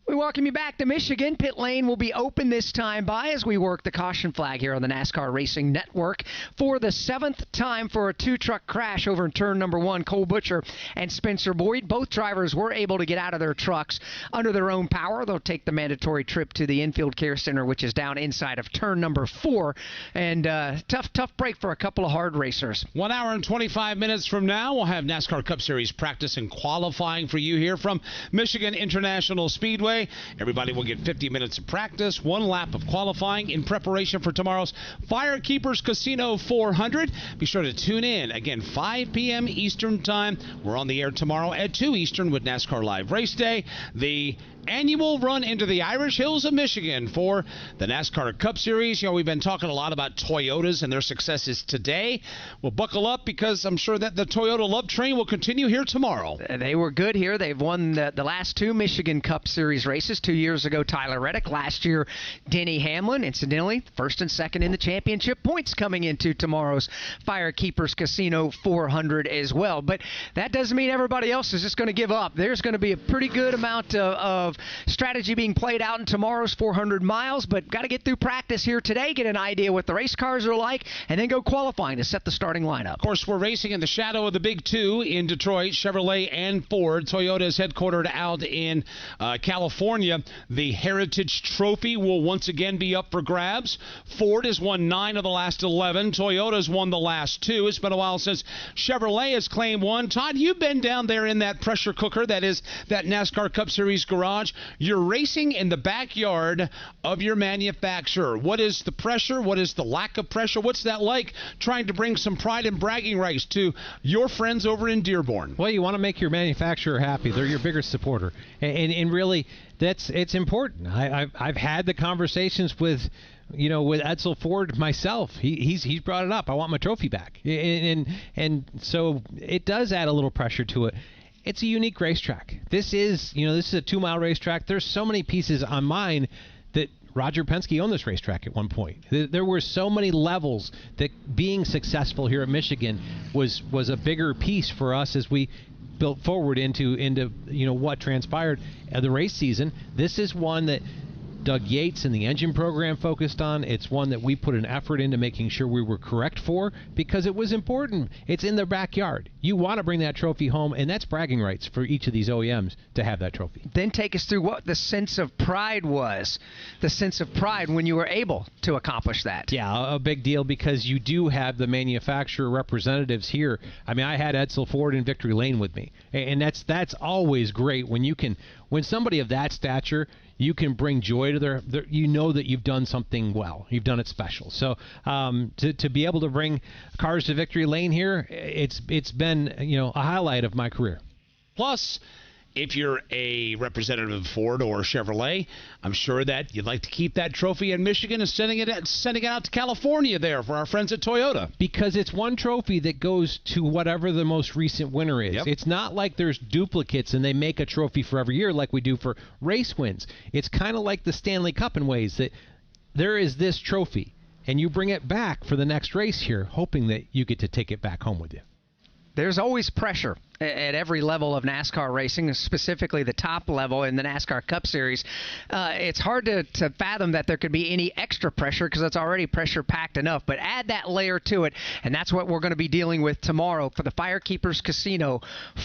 We welcome you back to Michigan. Pit lane will be open this time as we work the caution flag here on the NASCAR Racing Network for the 7th time for a 2-truck crash over in turn number 1. Cole Butcher and Spencer Boyd. Both drivers were able to get out of their trucks under their own power. They'll take the mandatory trip to the infield care center, which is down inside of turn number 4. And tough break for a couple of hard racers. 1 hour and 25 minutes from now, we'll have NASCAR Cup Series practice and qualifying for you here from Michigan International Speedway. Everybody will get 50 minutes of practice, 1 lap of qualifying in preparation for tomorrow's Firekeepers Casino 400. Be sure to tune in. Again, 5 p.m. Eastern Time. We're on the air tomorrow at 2 Eastern with NASCAR Live Race Day. The annual run into the Irish Hills of Michigan for the NASCAR Cup Series. We've been talking a lot about Toyotas and their successes today. Well, buckle up because I'm sure that the Toyota love train will continue here tomorrow. They were good here. They've won the last 2 Michigan Cup Series races. 2 years ago, Tyler Reddick. Last year, Denny Hamlin. Incidentally, first and second in the championship points coming into tomorrow's Firekeepers Casino 400 as well. But that doesn't mean everybody else is just going to give up. There's going to be a pretty good amount of strategy being played out in tomorrow's 400 miles, but got to get through practice here today, get an idea what the race cars are like, and then go qualifying to set the starting lineup. Of course, we're racing in the shadow of the big two in Detroit, Chevrolet and Ford. Toyota is headquartered out in California. The Heritage Trophy will once again be up for grabs. Ford has won 9 of the last 11. Toyota's won the last 2. It's been a while since Chevrolet has claimed one. Todd, you've been down there in that pressure cooker that is that NASCAR Cup Series garage. You're racing in the backyard of your manufacturer. What is the pressure? What is the lack of pressure? What's that like trying to bring some pride and bragging rights to your friends over in Dearborn? Well, you want to make your manufacturer happy. They're your biggest supporter. And really, it's important. I've had the conversations with Edsel Ford myself. He's brought it up. I want my trophy back. And so it does add a little pressure to it. It's a unique racetrack. This is a 2-mile racetrack. There's so many pieces on mine that Roger Penske owned this racetrack at one point. There were so many levels that being successful here at Michigan was a bigger piece for us as we built forward into what transpired at the race season. This is one that Doug Yates and the engine program focused on. It's one that we put an effort into making sure we were correct for because it was important. It's in their backyard. You want to bring that trophy home, and that's bragging rights for each of these OEMs to have that trophy. Then take us through what the sense of pride was. The sense of pride when you were able to accomplish that. Yeah, a big deal because you do have the manufacturer representatives here. I mean, I had Edsel Ford in Victory Lane with me, and that's always great when somebody of that stature, you can bring joy to their that you've done something well. You've done it special. So to be able to bring cars to Victory Lane here, it's been a highlight of my career. Plus, if you're a representative of Ford or Chevrolet, I'm sure that you'd like to keep that trophy in Michigan and sending it out to California there for our friends at Toyota. Because it's one trophy that goes to whatever the most recent winner is. Yep. It's not like there's duplicates and they make a trophy for every year like we do for race wins. It's kind of like the Stanley Cup in ways that there is this trophy, and you bring it back for the next race here, hoping that you get to take it back home with you. There's always pressure at every level of NASCAR racing, specifically the top level in the NASCAR Cup Series. It's hard to fathom that there could be any extra pressure because it's already pressure-packed enough, but add that layer to it, and that's what we're going to be dealing with tomorrow for the Firekeepers Casino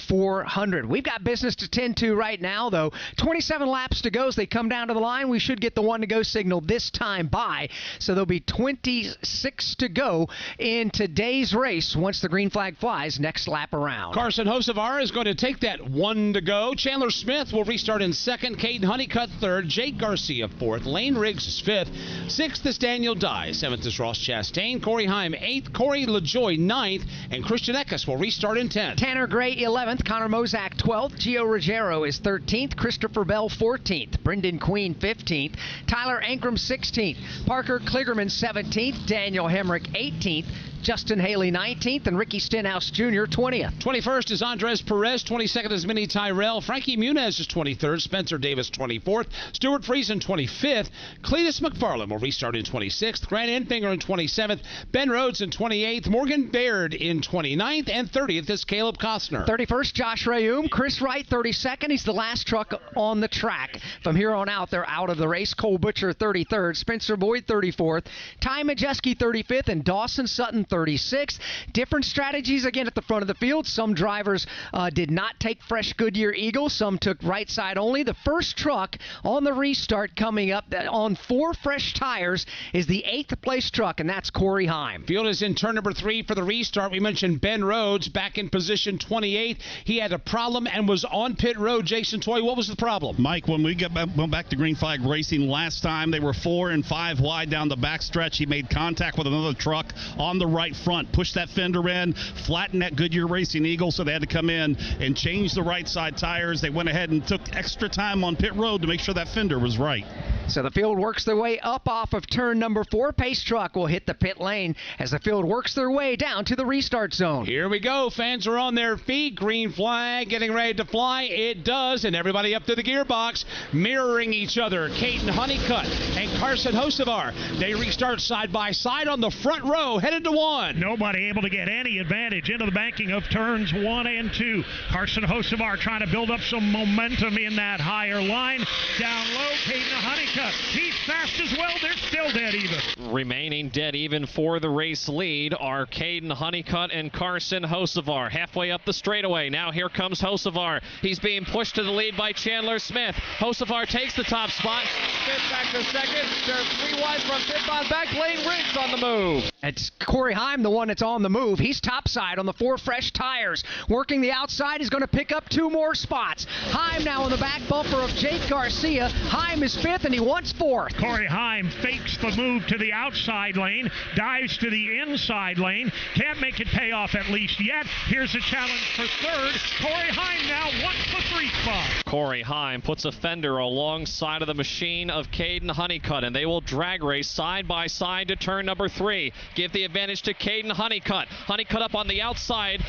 400. We've got business to tend to right now, though. 27 laps to go as they come down to the line. We should get the one-to-go signal this time by, so there'll be 26 to go in today's race once the green flag flies next lap around. Carson Hocevar is going to take that 1 to go. Chandler Smith will restart in second. Caden Honeycutt third. Jake Garcia fourth. Lane Riggs is fifth. Sixth is Daniel Dye. Seventh is Ross Chastain. Corey Heim eighth. Corey LaJoy ninth. And Christian Eckes will restart in 10th. Tanner Gray 11th. Connor Mozak 12th. Gio Ruggiero is 13th. Christopher Bell 14th. Brendan Queen 15th. Tyler Ankrum 16th. Parker Kligerman 17th. Daniel Hemrick 18th. Justin Haley 19th, and Ricky Stenhouse Jr. 20th. 21st is Andres Perez. 22nd is Minnie Tyrell. Frankie Muniz is 23rd. Spencer Davis 24th. Stuart Friesen 25th. Cletus McFarland will restart in 26th. Grant Enfinger in 27th. Ben Rhodes in 28th. Morgan Baird in 29th. And 30th is Caleb Costner. 31st, Josh Rayum. Chris Wright 32nd. He's the last truck on the track. From here on out, they're out of the race. Cole Butcher 33rd. Spencer Boyd 34th. Ty Majeski 35th. And Dawson Sutton 36th. Different strategies again at the front of the field. Some drivers did not take fresh Goodyear Eagle. Some took right side only. The first truck on the restart coming up on 4 fresh tires is the 8th place truck, and that's Corey Heim. Field is in turn number 3 for the restart. We mentioned Ben Rhodes back in position 28. He had a problem and was on pit road. Jason Toy, what was the problem? Mike, when we went back to green flag racing last time, they were 4 and 5 wide down the backstretch. He made contact with another truck on the right front, push that fender in, flatten that Goodyear Racing Eagle, so they had to come in and change the right side tires. They went ahead and took extra time on pit road to make sure that fender was right. So the field works their way up off of turn number 4. Pace truck will hit the pit lane as the field works their way down to the restart zone. Here we go. Fans are on their feet. Green flag getting ready to fly. It does. And everybody up to the gearbox, mirroring each other. Caden Honeycutt and Carson Hocevar. They restart side by side on the front row, headed to 1. Nobody able to get any advantage into the banking of turns 1 and 2. Carson Hocevar trying to build up some momentum in that higher line. Down low, Caden Honeycutt. He's fast as well. They're still dead even. Remaining dead even for the race lead are Caden Honeycutt and Carson Hocevar. Halfway up the straightaway. Now here comes Hocevar. He's being pushed to the lead by Chandler Smith. Hocevar takes the top spot. Smith back to second. They're 3 wide from fifth on back. Lane Riggs on the move. It's Corey Heim, the one that's on the move. He's topside on the 4 fresh tires. Working the outside, is going to pick up 2 more spots. Heim now on the back bumper of Jake Garcia. Heim is 5th, and he wants 4th. Corey Heim fakes the move to the outside lane, dives to the inside lane. Can't make it pay off at least yet. Here's a challenge for 3rd. Corey Heim now wants the 3 spot. Corey Heim puts a fender alongside of the machine of Caden Honeycutt, and they will drag race side by side to turn number 3. Give the advantage to Caden Honeycutt. Honeycutt up on the outside.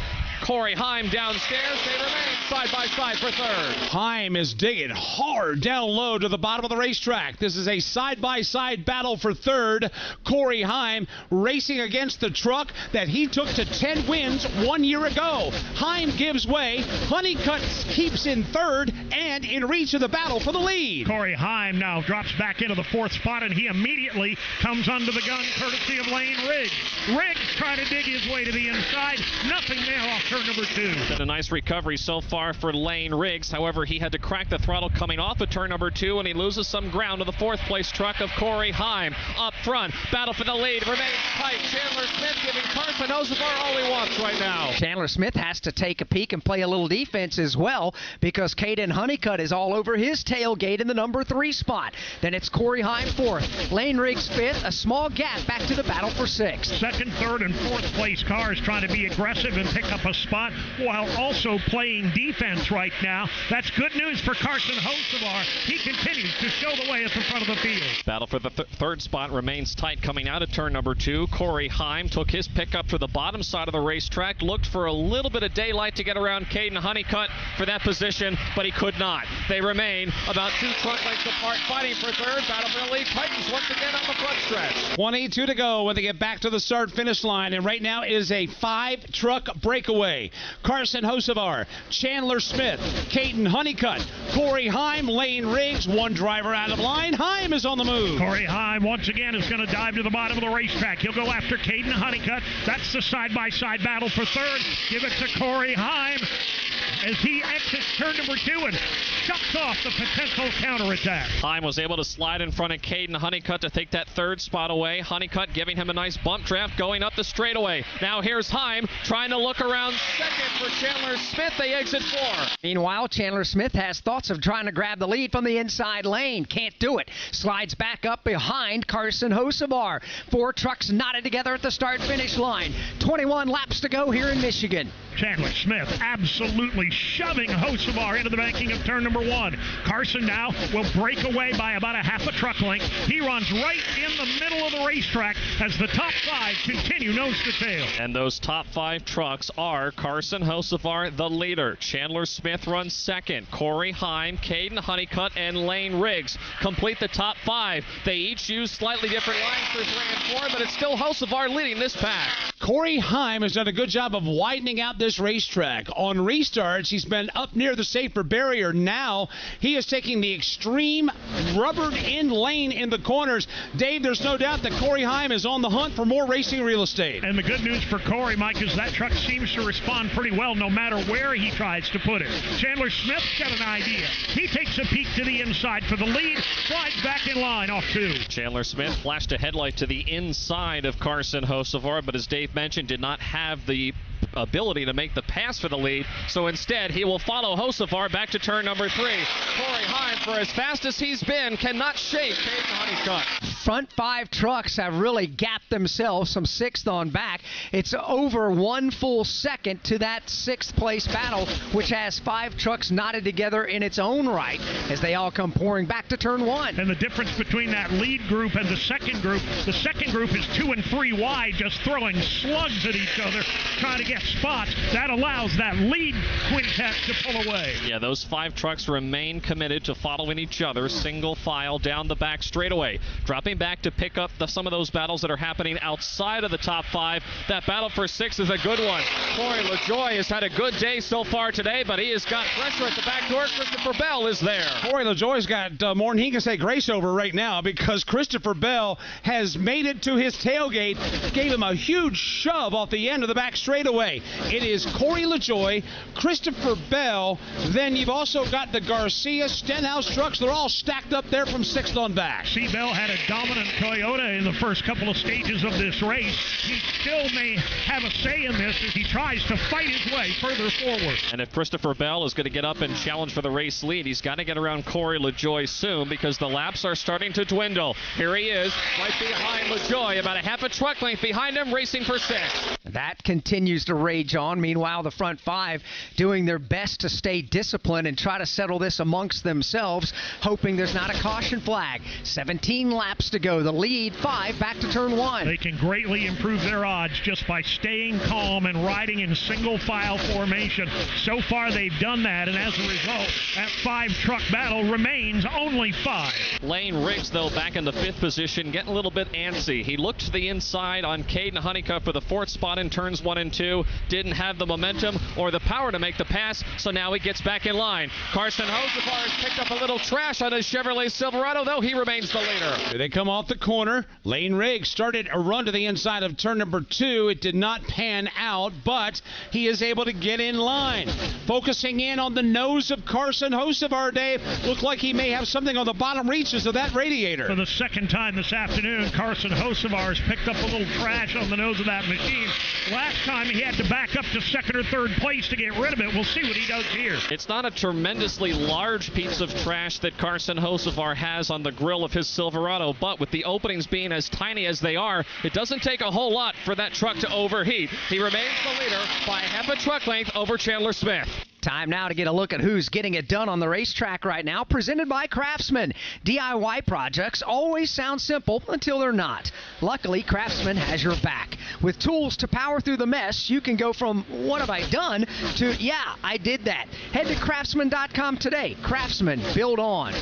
Corey Heim downstairs. They remain side by side for 3rd. Heim is digging hard down low to the bottom of the racetrack. This is a side-by-side battle for 3rd. Corey Heim racing against the truck that he took to 10 wins 1 year ago. Heim gives way. Honeycutt keeps in 3rd and in reach of the battle for the lead. Corey Heim now drops back into the 4th spot, and he immediately comes under the gun courtesy of Lane Riggs. Riggs trying to dig his way to the inside. Nothing there off turn number 2. And a nice recovery so far for Lane Riggs. However, he had to crack the throttle coming off of turn number 2, and he loses some ground to the 4th place truck of Corey Heim. Up front, battle for the lead, remains tight. Chandler Smith giving Carson Hocevar all he wants right now. Chandler Smith has to take a peek and play a little defense as well, because Caden Honeycutt is all over his tailgate in the number 3 spot. Then it's Corey Heim 4th. Lane Riggs 5th, a small gap back to the battle for 6th. 2nd, 3rd, and 4th place cars trying to be aggressive and pick up a spot while also playing defense right now. That's good news for Carson Hocevar. He continues to show the way at the front of the field. Battle for the 3rd spot remains tight coming out of turn number 2. Corey Heim took his pickup to the bottom side of the racetrack, looked for a little bit of daylight to get around Caden Honeycutt for that position, but he could not. They remain about 2 front lengths apart, fighting for 3rd. Battle for the lead. Titans once again on the front stretch. 22 to go when they get back to the start-finish line, and right now is a 5-truck breakaway. Carson Hocevar, Chandler Smith, Caden Honeycutt, Corey Heim, Lane Riggs, 1 driver out of line. Heim is on the move. Corey Heim once again is going to dive to the bottom of the racetrack. He'll go after Caden Honeycutt. That's the side-by-side battle for 3rd. Give it to Corey Heim as he exits turn number 2 and shuts off the potential counterattack. Heim was able to slide in front of Caden Honeycutt to take that 3rd spot away. Honeycutt giving him a nice bump draft going up the straightaway. Now here's Heim trying to look around 2nd for Chandler Smith. They exit 4. Meanwhile, Chandler Smith has thoughts of trying to grab the lead from the inside lane. Can't do it. Slides back up behind Carson Hocevar. 4 trucks knotted together at the start-finish line. 21 laps to go here in Michigan. Chandler Smith absolutely shoving Hocevar into the banking of turn number 1. Carson now will break away by about a half a truck length. He runs right in the middle of the racetrack as the top 5 continue nose to tail. And those top 5 trucks are Carson Hocevar, the leader. Chandler Smith runs 2nd. Corey Heim, Caden Honeycutt, and Lane Riggs complete the top 5. They each use slightly different lines for 3 and 4, but it's still Hocevar leading this pack. Corey Heim has done a good job of widening out this racetrack. On restarts, he's been up near the safer barrier. Now he is taking the extreme rubbered in lane in the corners. Dave, there's no doubt that Corey Heim is on the hunt for more racing real estate. And the good news for Corey, Mike, is that truck seems to respond pretty well no matter where he tries to put it. Chandler Smith's got an idea. He takes a peek to the inside for the lead, slides back in line off 2. Chandler Smith flashed a headlight to the inside of Carson Hocevar, but as Dave mentioned, did not have the ability to make the pass for the lead, so instead he will follow Hocevar back to turn number 3. Corey Heim, for as fast as he's been, cannot shake Caden Honeycutt. Front 5 trucks have really gapped themselves from 6th on back. It's over 1 full second to that 6th place battle, which has 5 trucks knotted together in its own right as they all come pouring back to turn 1. And the difference between that lead group and the second group is 2 and 3 wide, just throwing slugs at each other, trying to get spots. That allows that lead quintet to pull away. Yeah, those 5 trucks remain committed to following each other, single file down the back straightaway. Dropping back to pick up some of those battles that are happening outside of the top 5. That battle for 6 is a good one. Corey LaJoie has had a good day so far today, but he has got pressure at the back door. Christopher Bell is there. Corey LaJoie's got more than he can say grace over right now, because Christopher Bell has made it to his tailgate, gave him a huge shove off the end of the back straightaway. It is Corey LaJoie, Christopher Bell, then you've also got the Garcia Stenhouse trucks. They're all stacked up there from 6th on back. C. Bell had a dominant Toyota in the first couple of stages of this race. He still may have a say in this as he tries to fight his way further forward. And if Christopher Bell is going to get up and challenge for the race lead, he's got to get around Corey LaJoie soon, because the laps are starting to dwindle. Here he is, right behind LaJoie, about a half a truck length behind him, racing for 6th. That continues to rage on. Meanwhile, the front 5 doing their best to stay disciplined and try to settle this amongst themselves, hoping there's not a caution flag. 17 laps to go. The lead 5 back to turn 1. They can greatly improve their odds just by staying calm and riding in single file formation. So far they've done that, and as a result, that 5 truck battle remains only 5. Lane Riggs, though, back in the 5th position, getting a little bit antsy. He looked to the inside on Caden Honeycutt for the 4th spot in turns 1 and 2. Didn't have the momentum or the power to make the pass, so now he gets back in line. Carson Hocevar has picked up a little trash on his Chevrolet Silverado, though he remains the leader. Here they come off the corner. Lane Riggs started a run to the inside of turn number 2. It did not pan out, but he is able to get in line. Focusing in on the nose of Carson Hocevar, Dave. Looked like he may have something on the bottom reaches of that radiator. For the second time this afternoon, Carson Hocevar has picked up a little trash on the nose of that machine. Last time he had to back up to 2nd or 3rd place to get rid of it. We'll see what he does here. It's not a tremendously large piece of trash that Carson Hocevar has on the grill of his Silverado, but with the openings being as tiny as they are, it doesn't take a whole lot for that truck to overheat. He remains the leader by half a truck length over Chandler Smith. Time now to get a look at who's getting it done on the racetrack right now. Presented by Craftsman. DIY projects always sound simple until they're not. Luckily, Craftsman has your back. With tools to power through the mess, you can go from what have I done to yeah, I did that. Head to craftsman.com today. Craftsman, build on.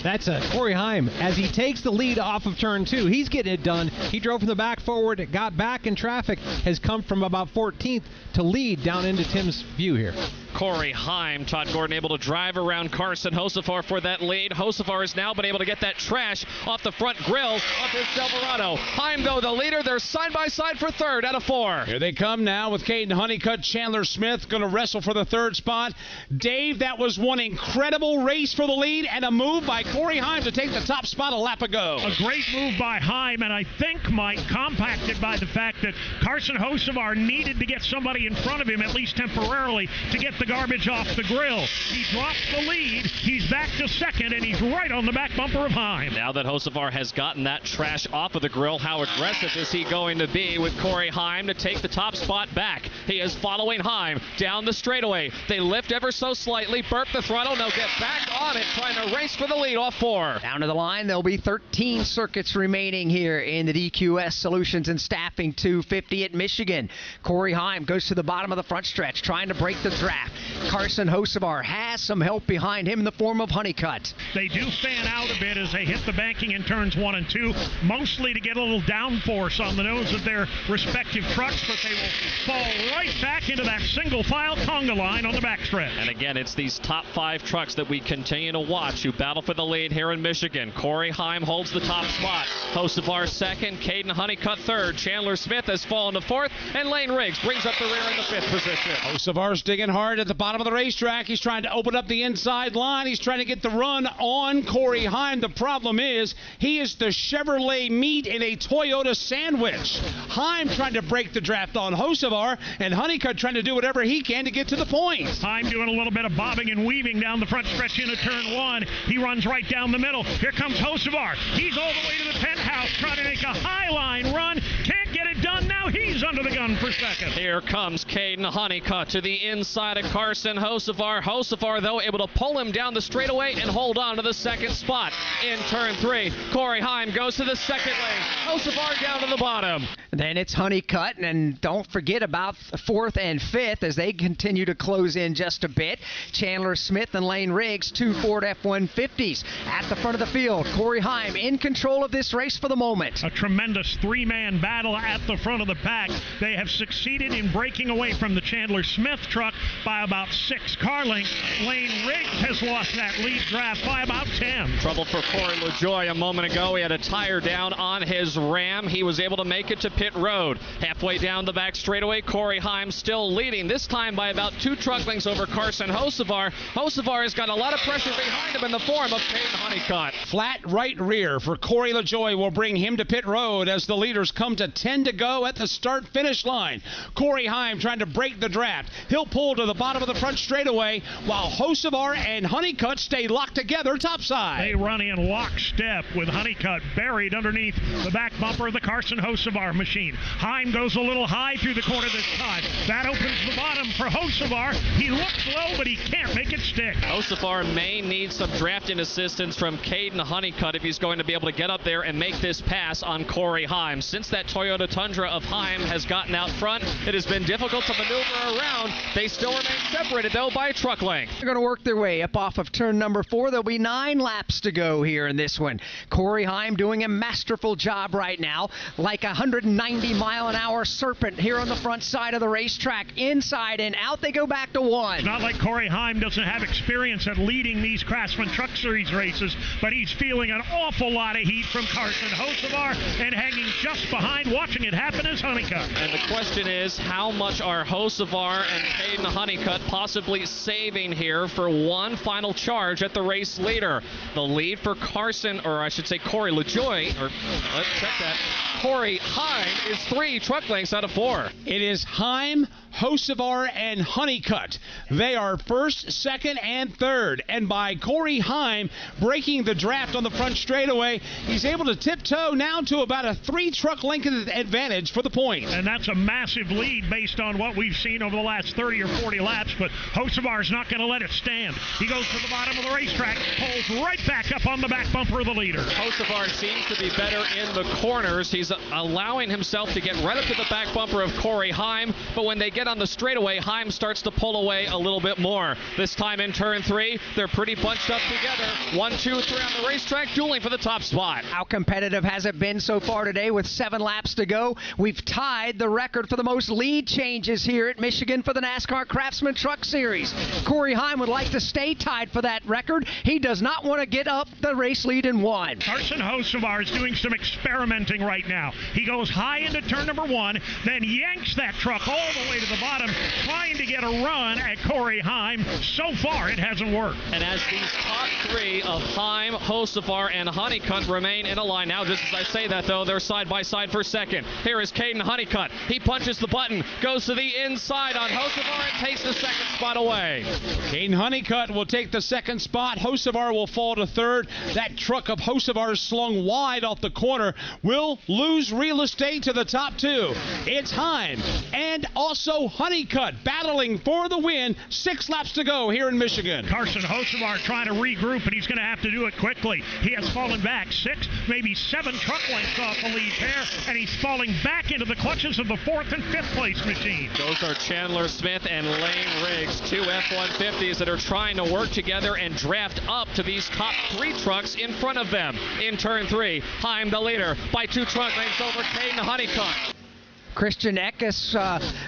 That's Corey Heim as he takes the lead off of turn 2. He's getting it done. He drove from the back forward, got back in traffic, has come from about 14th to lead down into Tim's view here. Corey Heim, Todd Gordon able to drive around Carson Hocevar for that lead. Hocevar has now been able to get that trash off the front grill of his Silverado. Heim, though, the leader. They're side by side for 3rd out of 4. Here they come now with Caden Honeycutt. Chandler Smith going to wrestle for the 3rd spot. Dave, that was one incredible race for the lead and a move by Corey Heim to take the top spot a lap ago. A great move by Heim, and I think, Mike, compacted by the fact that Carson Hocevar needed to get somebody in front of him, at least temporarily, to get the garbage off the grill. He drops the lead. He's back to 2nd, and he's right on the back bumper of Heim. Now that Hocevar has gotten that trash off of the grill, how aggressive is he going to be with Corey Heim to take the top spot back? He is following Heim down the straightaway. They lift ever so slightly, burp the throttle, now get back on it, trying to race for the lead off 4. Down to the line, there'll be 13 circuits remaining here in the DQS Solutions and Staffing 250 at Michigan. Corey Heim goes to the bottom of the front stretch, trying to break the draft. Carson Hocevar has some help behind him in the form of Honeycutt. They do fan out a bit as they hit the banking in turns 1 and 2, mostly to get a little downforce on the nose of their respective trucks, but they will fall right back into that single-file conga line on the backstretch. And again, it's these top 5 trucks that we continue to watch who battle for the lead here in Michigan. Corey Heim holds the top spot. Hocevar 2nd, Caden Honeycutt 3rd. Chandler Smith has fallen to 4th, and Lane Riggs brings up the rear in the 5th position. Hocevar's digging hard at the bottom of the racetrack. He's trying to open up the inside line. He's trying to get the run on Corey Heim. The problem is he is the Chevrolet meat in a Toyota sandwich. Heim trying to break the draft on Hocevar, and and Honeycutt trying to do whatever he can to get to the point. Heim doing a little bit of bobbing and weaving down the front stretch into turn 1. He runs right down the middle. Here comes Hocevar. He's all the way to the penthouse trying to make a high line run. Can't get it done. Now he's under the gun for second. Here comes Caden Honeycutt to the inside of Carson Hocevar. Hocevar, though, able to pull him down the straightaway and hold on to the second spot. In turn 3, Corey Heim goes to the second lane. Hocevar down to the bottom. Then it's Honeycutt, and don't forget about 4th and 5th as they continue to close in just a bit. Chandler Smith and Lane Riggs, 2 Ford F-150s at the front of the field. Corey Heim in control of this race for the moment. A tremendous 3-man battle at the front of the pack. They have succeeded in breaking away from the Chandler Smith truck by about 6 car lengths. Lane Riggs has lost that lead draft by about 10. Trouble for Corey LaJoie a moment ago. He had a tire down on his Ram. He was able to make it to pit road. Halfway down the back straightaway, Corey Heim still leading, this time by about 2 truck lengths over Carson Hocevar. Hocevar has got a lot of pressure behind him in the form of Caden Honeycutt. Flat right rear for Corey LaJoie will bring him to pit road as the leaders come to 10 to go at the start-finish line. Corey Heim trying to break the draft. He'll pull to the bottom of the front straightaway while Hocevar and Honeycutt stay locked together topside. They run in lockstep with Honeycutt buried underneath the back bumper of the Carson Hocevar machine. Heim goes a little high through the corner this time. That opens the bottom for Hocevar. He looks low, but he can't make it stick. Hocevar may need some drafting assistance from Caden Honeycutt if he's going to be able to get up there and make this pass on Corey Heim. Since that Toyota Tundra of Heim has gotten out front, it has been difficult to maneuver around. They still remain separated, though, by a truck length. They're going to work their way up off of turn number 4. There'll be 9 laps to go here in this one. Corey Heim doing a masterful job right now, like a 190-mile-an-hour serpent here on the front side of the racetrack. Inside and out they go back to 1. It's not like Corey Heim doesn't have experience at leading these Craftsman Truck Series races, but he's feeling an awful lot of heat from Carson Hocevar, and hanging just behind, watching it happen, is Honeycutt. And the question is, how much are Hocevar and Caden Honeycutt possibly saving here for one final charge at the race leader? The lead for Carson, or I should say Corey LaJoie, or let's check that. Corey Heim is 3 truck lengths out of 4. It is Heim, Hocevar, and Honeycutt. They are 1st, 2nd, and 3rd. And by Corey Heim breaking the draft on the front straightaway, he's able to tiptoe now to about a 3 truck length advantage for the point. And that's a massive lead based on what we've seen over the last 30 or 40 laps, but Hocevar's not going to let it stand. He goes to the bottom of the racetrack, pulls right back up on the back bumper of the leader. Hocevar seems to be better in the corners. He's allowing himself to get right up to the back bumper of Corey Heim, but when they get on the straightaway, Heim starts to pull away a little bit more. This time in turn 3, they're pretty bunched up together. 1, 2, 3 on the racetrack, dueling for the top spot. How competitive has it been so far today with 7 laps to go? We've tied the record for the most lead changes here at Michigan for the NASCAR Craftsman Truck Series. Corey Heim would like to stay tied for that record. He does not want to get up the race lead in 1. Carson Hocevar is doing some experimenting right now. He goes high into turn number 1, then yanks that truck all the way to the bottom, trying to get a run at Corey Heim. So far, it hasn't worked. And as these top 3 of Heim, Hocevar, and Honeycutt remain in a line. Now, just as I say that, though, they're side by side for second. Here is Caden Honeycutt. He punches the button, goes to the inside on Hocevar, and takes the second spot away. Caden Honeycutt will take the second spot. Hocevar will fall to 3rd. That truck of Hocevar's slung wide off the corner will lose real estate to the top 2. It's Heim and also Honeycutt battling for the win. 6 laps to go here in Michigan. Carson Hocevar trying to regroup, and he's going to have to do it quickly. He has fallen back 6, maybe 7 truck lengths off the lead pair, and he's falling back into the clutches of the 4th and 5th place machine. Those are Chandler Smith and Lane Riggs, 2 F-150s that are trying to work together and draft up to these top 3 trucks in front of them. In turn 3, Heim the leader by 2 truck lengths over Caden Honeycutt. Christian Eckes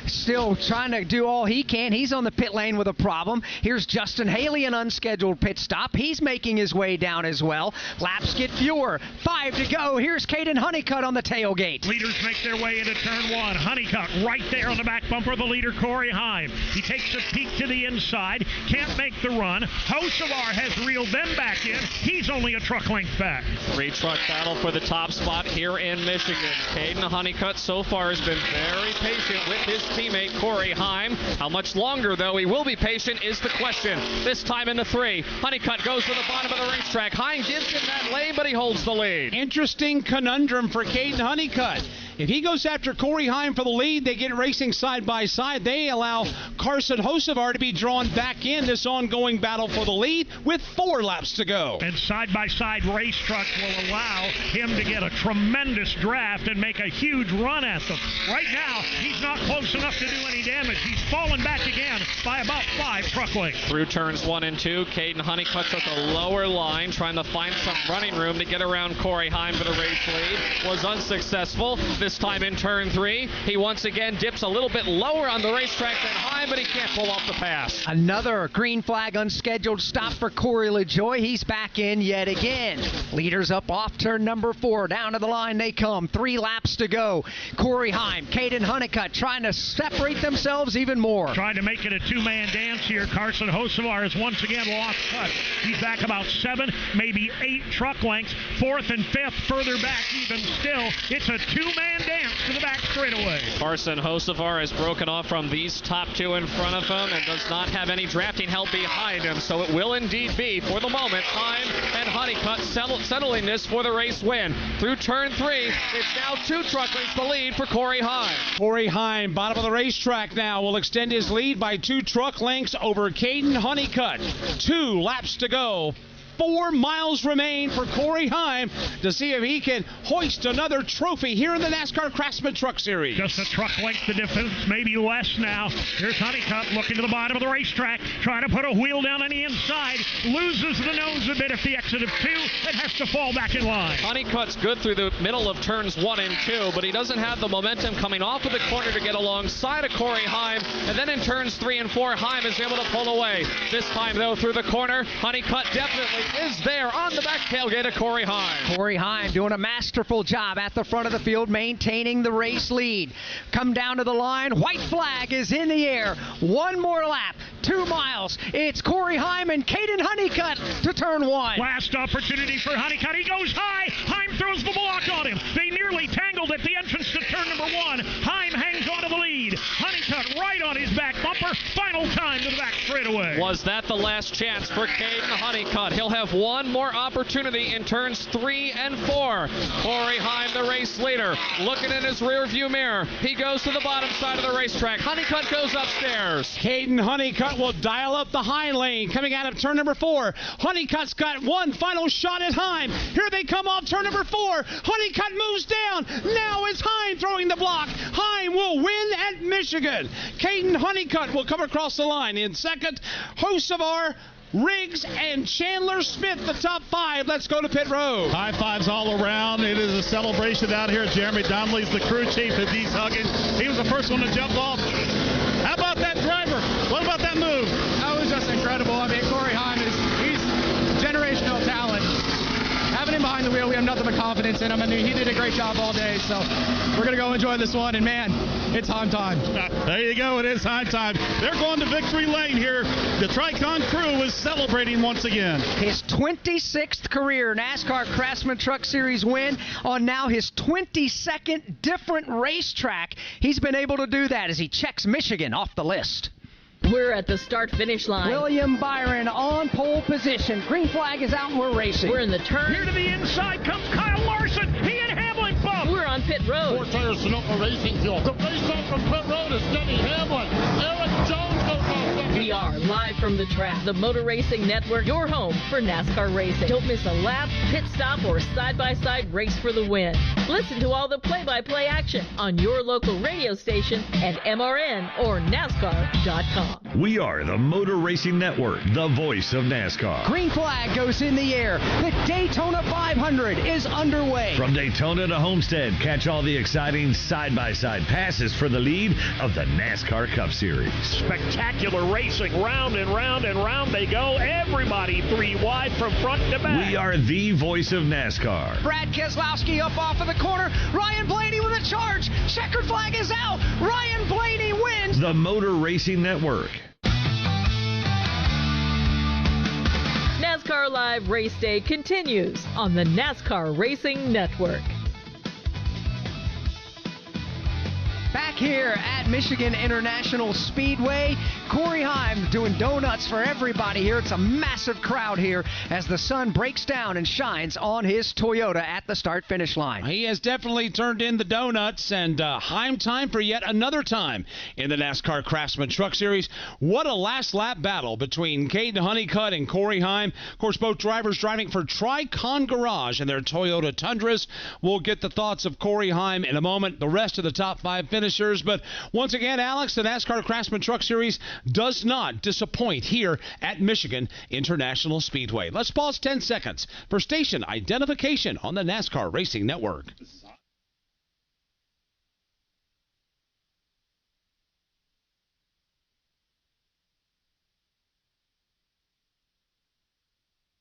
still trying to do all he can. He's on the pit lane with a problem. Here's Justin Haley, an unscheduled pit stop. He's making his way down as well. Laps get fewer. 5 to go. Here's Caden Honeycutt on the tailgate. Leaders make their way into turn 1. Honeycutt right there on the back bumper of the leader, Corey Heim. He takes a peek to the inside. Can't make the run. Hocevar has reeled them back in. He's only a truck length back. 3 truck battle for the top spot here in Michigan. Caden Honeycutt so far has been been very patient with his teammate Corey Heim. How much longer, though, he will be patient is the question. This time into 3. Honeycutt goes to the bottom of the racetrack. Heim gives him that lane, but he holds the lead. Interesting conundrum for Caden Honeycutt. If he goes after Corey Heim for the lead, they get racing side by side. They allow Carson Hocevar to be drawn back in this ongoing battle for the lead with 4 laps to go. And side-by-side race trucks will allow him to get a tremendous draft and make a huge run at them. Right now, he's not close enough to do any damage. He's fallen back again by about 5 truck lengths. Through turns 1 and 2, Caden Honeycutt took a lower line, trying to find some running room to get around Corey Heim for the race lead. Was unsuccessful. This time in turn 3, he once again dips a little bit lower on the racetrack than Heim, but he can't pull off the pass. Another green flag unscheduled stop for Corey LaJoie. He's back in yet again. Leaders up off turn number 4. Down to the line they come. 3 laps to go. Corey Heim, Caden Honeycutt trying to separate themselves even more. Trying to make it a 2-man dance here. Carson Hocevar has once again lost touch. He's back about 7, maybe 8 truck lengths. 4th and 5th further back even still. It's a 2-man dance to the back straightaway. Carson Hocevar has broken off from these top 2 in front of him and does not have any drafting help behind him, so it will indeed be, for the moment, Heim and Honeycutt settling this for the race win. Through turn 3, it's now 2 truck lengths the lead for Corey Heim. Corey Heim, bottom of the racetrack now, will extend his lead by 2 truck lengths over Caden Honeycutt. 2 laps to go. 4 miles remain for Corey Heim to see if he can hoist another trophy here in the NASCAR Craftsman Truck Series. Just a truck length the difference, maybe less now. Here's Honeycutt looking to the bottom of the racetrack, trying to put a wheel down on the inside. Loses the nose a bit at the exit of 2 and has to fall back in line. Honeycutt's good through the middle of turns 1 and 2, but he doesn't have the momentum coming off of the corner to get alongside of Corey Heim. And then in turns 3 and 4, Heim is able to pull away. This time, though, through the corner, Honeycutt definitely is there on the back tailgate of Corey Heim. Corey Heim doing a masterful job at the front of the field, maintaining the race lead. Come down to the line. White flag is in the air. 1 more lap. 2 miles. It's Corey Heim and Caden Honeycutt to turn 1. Last opportunity for Honeycutt. He goes high. Heim throws the block on him. They nearly tangled at the entrance to turn number 1. Heim hangs onto the lead. Honeycutt right on his back bumper. Final time to the back straightaway. Was that the last chance for Caden Honeycutt? He'll have 1 more opportunity in turns 3 and 4. Corey Heim, the race leader, looking in his rear view mirror. He goes to the bottom side of the racetrack. Honeycutt goes upstairs. Caden Honeycutt will dial up the high lane coming out of turn number 4. Honeycutt's got 1 final shot at Heim. Here they come off turn number 4. Honeycutt moves down. Now it's Heim throwing the block. Heim will win at Michigan. Caden Honeycutt will come across the line in second. Hocevar, Riggs, and Chandler Smith, the top 5. Let's go to pit road. High fives all around. It is a celebration out here. Jeremy Donnelly's the crew chief as he's hugging. He was the first one to jump off. How about that driver? What about that move? That was just incredible. I mean, Corey Heim he's generational talent. Having him behind the wheel, we have nothing but confidence in him. I mean, he did a great job all day, so we're going to go enjoy this one. And, man, it's Heim time. There you go. It is Heim time. They're going to victory lane here. The Tricon crew is celebrating once again. His 26th career NASCAR Craftsman Truck Series win on now his 22nd different racetrack. He's been able to do that as he checks Michigan off the list. We're at the start-finish line. William Byron on pole position. Green flag is out and we're racing. We're in the turn. Here to the inside comes Kyle Larson. He and Hamlin bump. We're on pit road. 4 tires Sunoco Racing Fuel. The race off from pit road is Denny Hamlin. Eric Jones goes off second. We are live from the track. The Motor Racing Network, your home for NASCAR racing. Don't miss a lap, pit stop, or side-by-side race for the win. Listen to all the play-by-play action on your local radio station and MRN or NASCAR.com. We are the Motor Racing Network, the voice of NASCAR. Green flag goes in the air. The Daytona 500 is underway. From Daytona to Homestead, catch all the exciting side-by-side passes for the lead of the NASCAR Cup Series. Spectacular racing, round and round and round they go. Everybody 3 wide from front to back. We are the voice of NASCAR. Brad Keselowski up off of the corner. Ryan Blaney with a charge. Checkered flag is out. Ryan Blaney wins. The Motor Racing Network. NASCAR Live Race Day continues on the NASCAR Racing Network. Back here at Michigan International Speedway, Corey Heim doing donuts for everybody here. It's a massive crowd here as the sun breaks down and shines on his Toyota at the start-finish line. He has definitely turned in the donuts, and Heim time for yet another time in the NASCAR Craftsman Truck Series. What a last lap battle between Caden Honeycutt and Corey Heim. Of course, both drivers driving for Tricon Garage in their Toyota Tundras. We'll get the thoughts of Corey Heim in a moment. The rest of the top 5 finishers. But once again, Alex, the NASCAR Craftsman Truck Series does not disappoint here at Michigan International Speedway. Let's pause 10 seconds for station identification on the NASCAR Racing Network.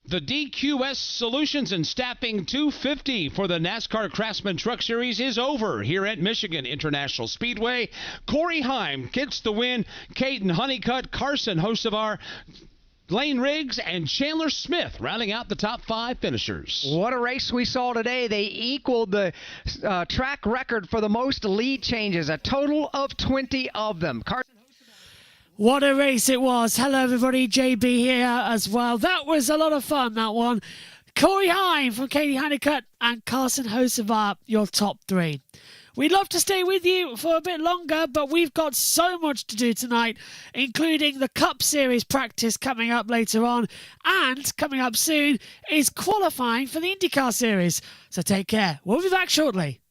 The DQS Solutions and Staffing 250 for the NASCAR Craftsman Truck Series is over here at Michigan International Speedway. Corey Heim gets the win. Caden Honeycutt, Carson Hocevar, Lane Riggs, and Chandler Smith rounding out the top 5 finishers. What a race we saw today. They equaled the track record for the most lead changes, a total of 20 of them. What a race it was. Hello, everybody. JB here as well. That was a lot of fun, that one. Corey Heim from Katie Honeycutt and Carson Hocevar, your top 3. We'd love to stay with you for a bit longer, but we've got so much to do tonight, including the Cup Series practice coming up later on, and coming up soon is qualifying for the IndyCar Series. So take care. We'll be back shortly.